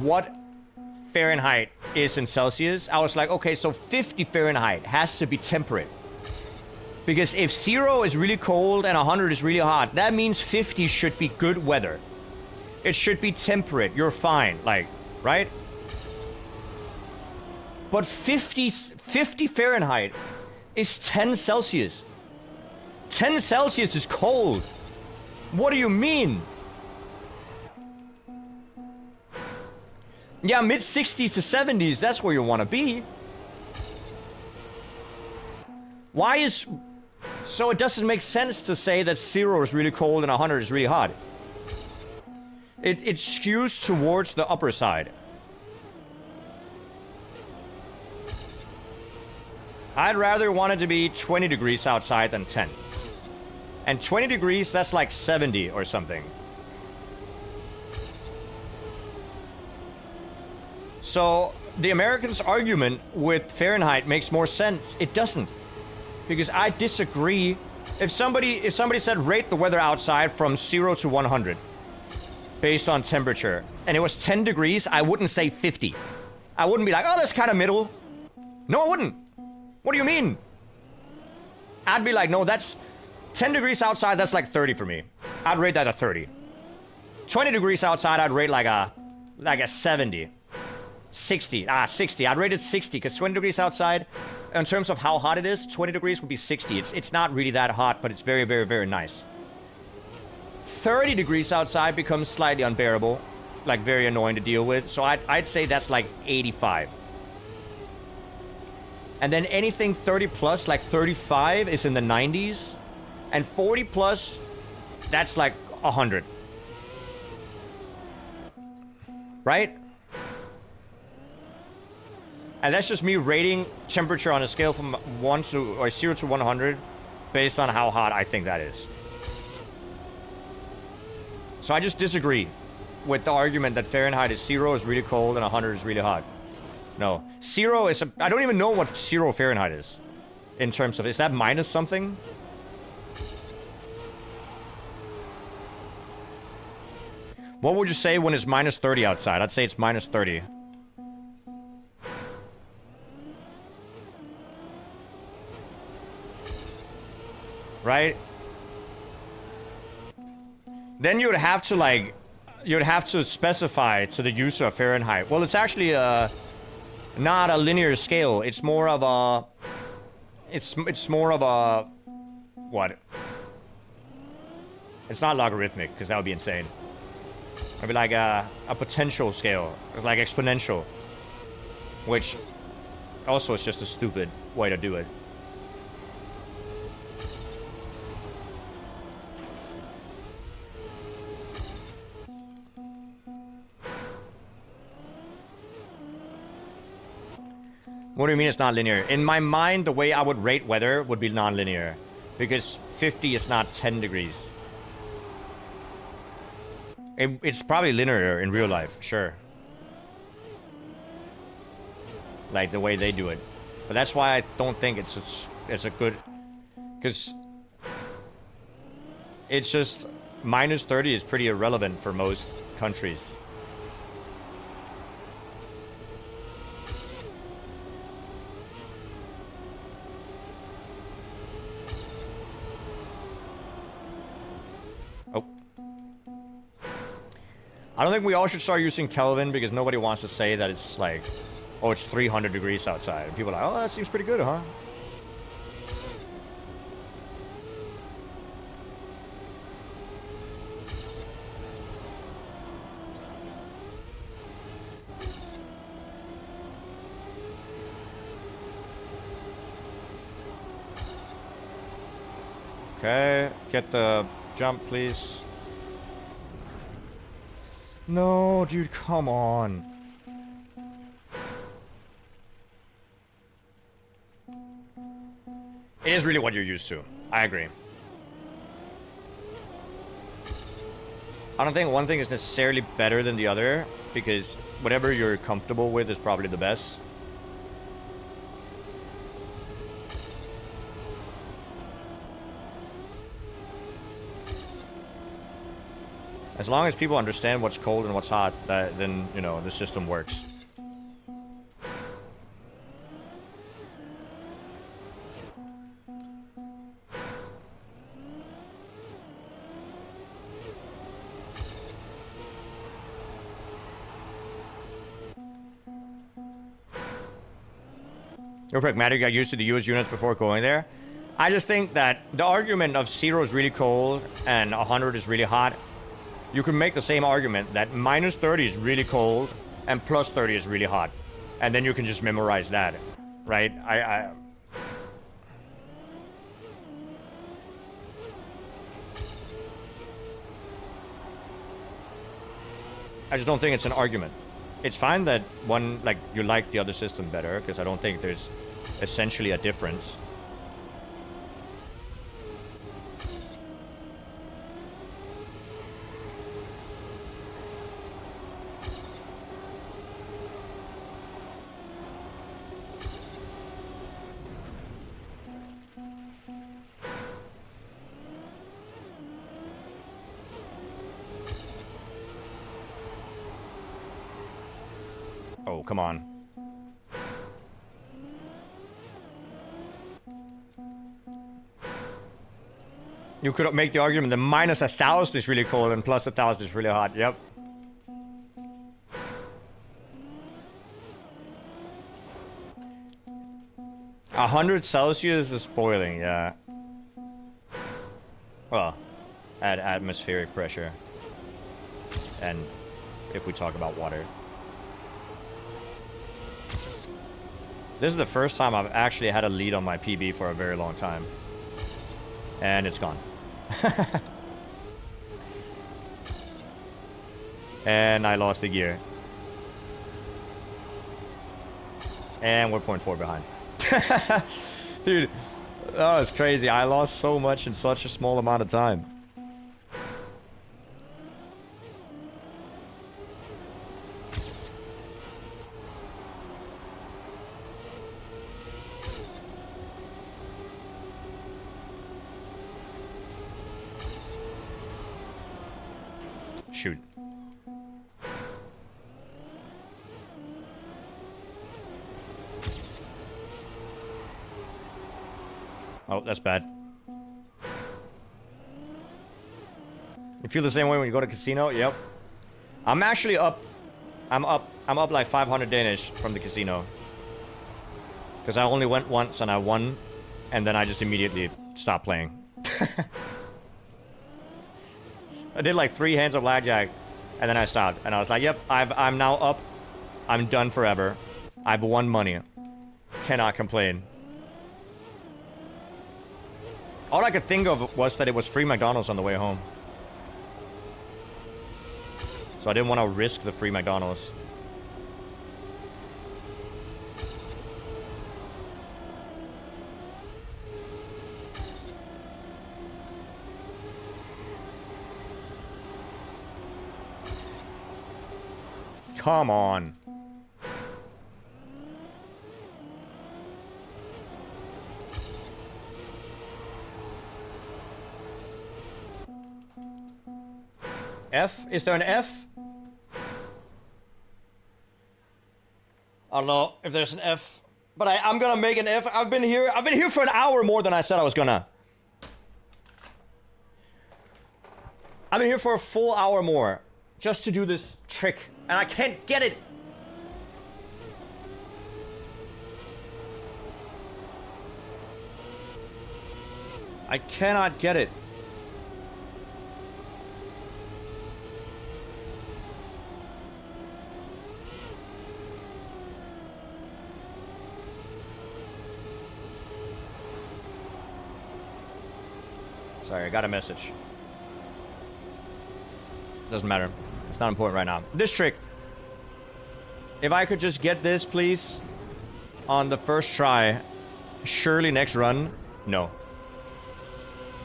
what Fahrenheit is in Celsius, I was like, okay, so 50 Fahrenheit has to be temperate. Because if 0 is really cold and 100 is really hot, that means 50 should be good weather. It should be temperate. You're fine. Like, right? But 50 Fahrenheit is 10 Celsius. 10 Celsius is cold. What do you mean? Yeah, mid-60s to 70s, that's where you want to be. Why is... So it doesn't make sense to say that 0 is really cold and 100 is really hot. It skews towards the upper side. I'd rather want it to be 20 degrees outside than 10. And 20 degrees, that's like 70 or something. So the Americans' argument with Fahrenheit makes more sense. It doesn't. Because I disagree. If somebody said rate the weather outside from 0 to 100 based on temperature, and it was 10 degrees, I wouldn't say 50. I wouldn't be like, oh, that's kind of middle. No, I wouldn't. What do you mean? I'd be like, no, that's 10 degrees outside, that's like 30 for me. I'd rate that a 30. 20 degrees outside, I'd rate like a 70. 60. 60. I'd rate it 60, because 20 degrees outside, in terms of how hot it is, 20 degrees would be 60. It's not really that hot, but it's very, very, very nice. 30 degrees outside becomes slightly unbearable, like very annoying to deal with. So I'd say that's like 85. And then anything 30 plus, like 35, is in the 90s. And 40 plus, that's like 100. Right? And that's just me rating temperature on a scale from 0 to 100 based on how hot I think that is. So I just disagree with the argument that Fahrenheit is 0 is really cold and 100 is really hot. No. 0 is... I don't even know what 0 Fahrenheit is. In terms of... Is that minus something? What would you say when it's minus 30 outside? I'd say it's minus 30. Right? Then you would have to, like... You would have to specify to the user of Fahrenheit. Well, it's actually not a linear scale. It's more of a... It's more of a... What? It's not logarithmic, because that would be insane. It'd be like a potential scale. It's like exponential. Which also is just a stupid way to do it. What do you mean it's not linear? In my mind, the way I would rate weather would be non-linear. Because 50 is not 10 degrees. It's probably linear in real life, sure. Like the way they do it. But that's why I don't think it's a good... Because... It's just... Minus 30 is pretty irrelevant for most countries. I don't think we all should start using Kelvin because nobody wants to say that it's like, oh, it's 300 degrees outside. And people are like, oh, that seems pretty good, huh? Okay, get the jump, please. No, dude, come on. It is really what you're used to. I agree. I don't think one thing is necessarily better than the other, because whatever you're comfortable with is probably the best. As long as people understand what's cold and what's hot, then, you know, the system works. Your pragmatic got used to the US units before going there. I just think that the argument of 0 is really cold and 100 is really hot. You can make the same argument that minus 30 is really cold and plus 30 is really hot. And then you can just memorize that, right? I just don't think it's an argument. It's fine that one, like, you like the other system better, because I don't think there's essentially a difference. Oh, come on. You could make the argument that minus 1,000 is really cold and plus 1,000 is really hot. Yep. A 100 Celsius is boiling, yeah. Well, at atmospheric pressure. And if we talk about water. This is the first time I've actually had a lead on my PB for a very long time. And it's gone. And I lost the gear. And we're 0.4 behind. Dude, that was crazy. I lost so much in such a small amount of time. Shoot. Oh, that's bad. You feel the same way when you go to casino? Yep. I'm actually up. I'm up like 500 Danish from the casino. Because I only went once and I won. And then I just immediately stopped playing. I did like 3 hands of blackjack, and then I stopped. And I was like, yep, I'm now up. I'm done forever. I've won money. Cannot complain. All I could think of was that it was free McDonald's on the way home. So I didn't want to risk the free McDonald's. Come on. F? Is there an F? I don't know if there's an F, but I'm gonna make an F. I've been here for an hour more than I said I was gonna. I've been here for a full hour more just to do this trick, and I can't get it. I cannot get it. Sorry, I got a message. Doesn't matter. It's not important right now. This trick. If I could just get this, please, on the first try. Surely next run. No.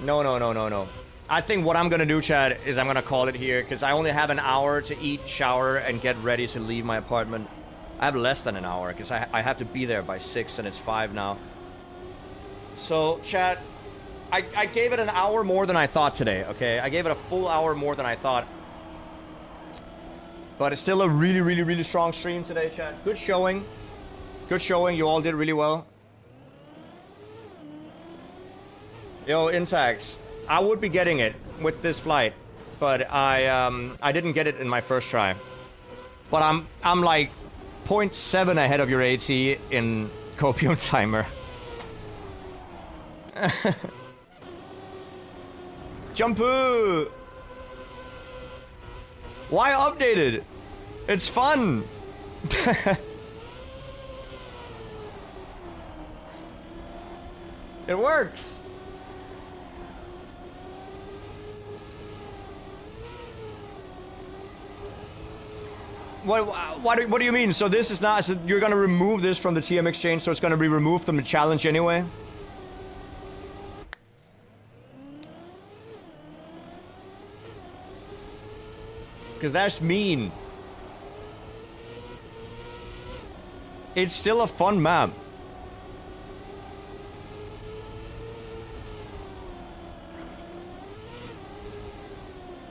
No. I think what I'm gonna do, Chad, is I'm gonna call it here, because I only have an hour to eat, shower, and get ready to leave my apartment. I have less than an hour, because I have to be there by 6, and it's 5 now. So, Chad, I gave it an hour more than I thought today, okay? I gave it a full hour more than I thought. But it's still a really strong stream today, Chad. Good showing. Good showing. You all did really well. Yo, Intax. I would be getting it with this flight, but I didn't get it in my first try. But I'm like 0.7 ahead of your AT in Copium timer. Jumpu! Why updated? It's fun! It works! What do you mean? So this is not... So you're gonna remove this from the TM exchange, so it's gonna be removed from the challenge anyway? Because that's mean. It's still a fun map.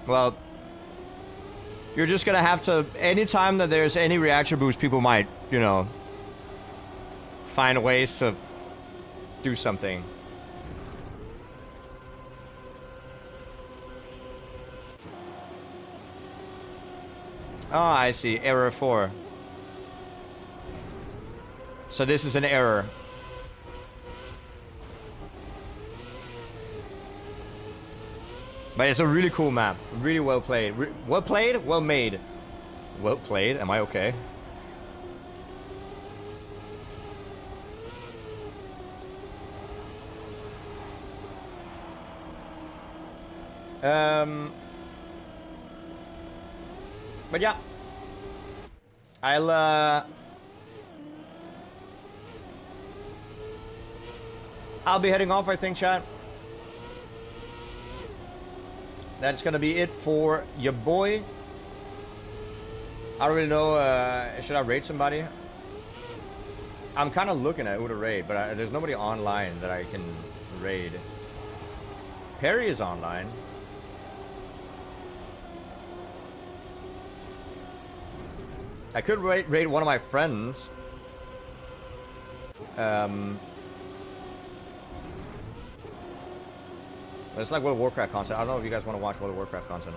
Well, you're just gonna have to, anytime that there's any reaction boost, people might, you know, find ways to do something. Oh, I see. Error 4. So this is an error. But it's a really cool map. Really well played. Well played? Well made. Well played? Am I okay? But yeah. I'll be heading off, I think, chat. That's gonna be it for your boy. I don't really know, should I raid somebody? I'm kind of looking at who to raid, but there's nobody online that I can raid. Perry is online. I could raid one of my friends. It's like World of Warcraft content. I don't know if you guys want to watch World of Warcraft content.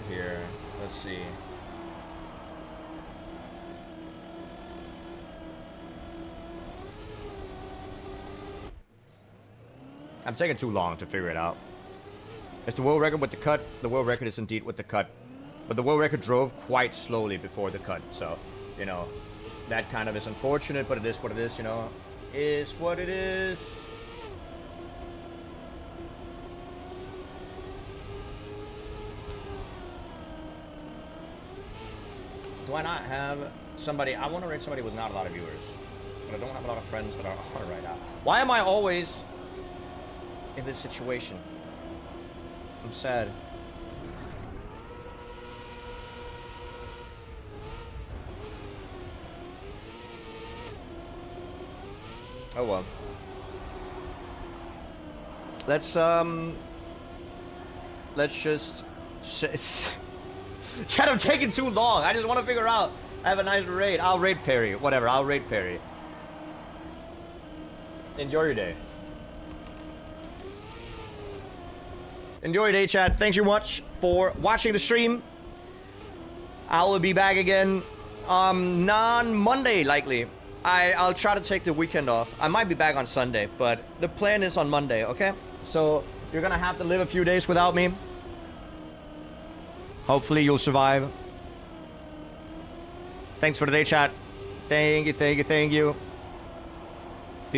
Here, let's see. I'm taking too long to figure it out. It's the world record with the cut. The world record is indeed with the cut. But the world record drove quite slowly before the cut. So, you know, that kind of is unfortunate, but it is what it is, you know. Is what it is. Do I not have somebody? I want to raid somebody with not a lot of viewers. But I don't have a lot of friends that are on it right now. Why am I always in this situation? I'm sad. Oh well. Let's just Chat, I'm taking too long. I just want to figure out. I have a nice raid. I'll raid Perry. Whatever, I'll raid Perry. Enjoy your day. Enjoy your day, chat. Thanks so much for watching the stream. I will be back again non-Monday, likely. I'll try to take the weekend off. I might be back on Sunday, but the plan is on Monday, okay? So you're gonna have to live a few days without me. Hopefully you'll survive. Thanks for the day, chat. Thank you, thank you, thank you.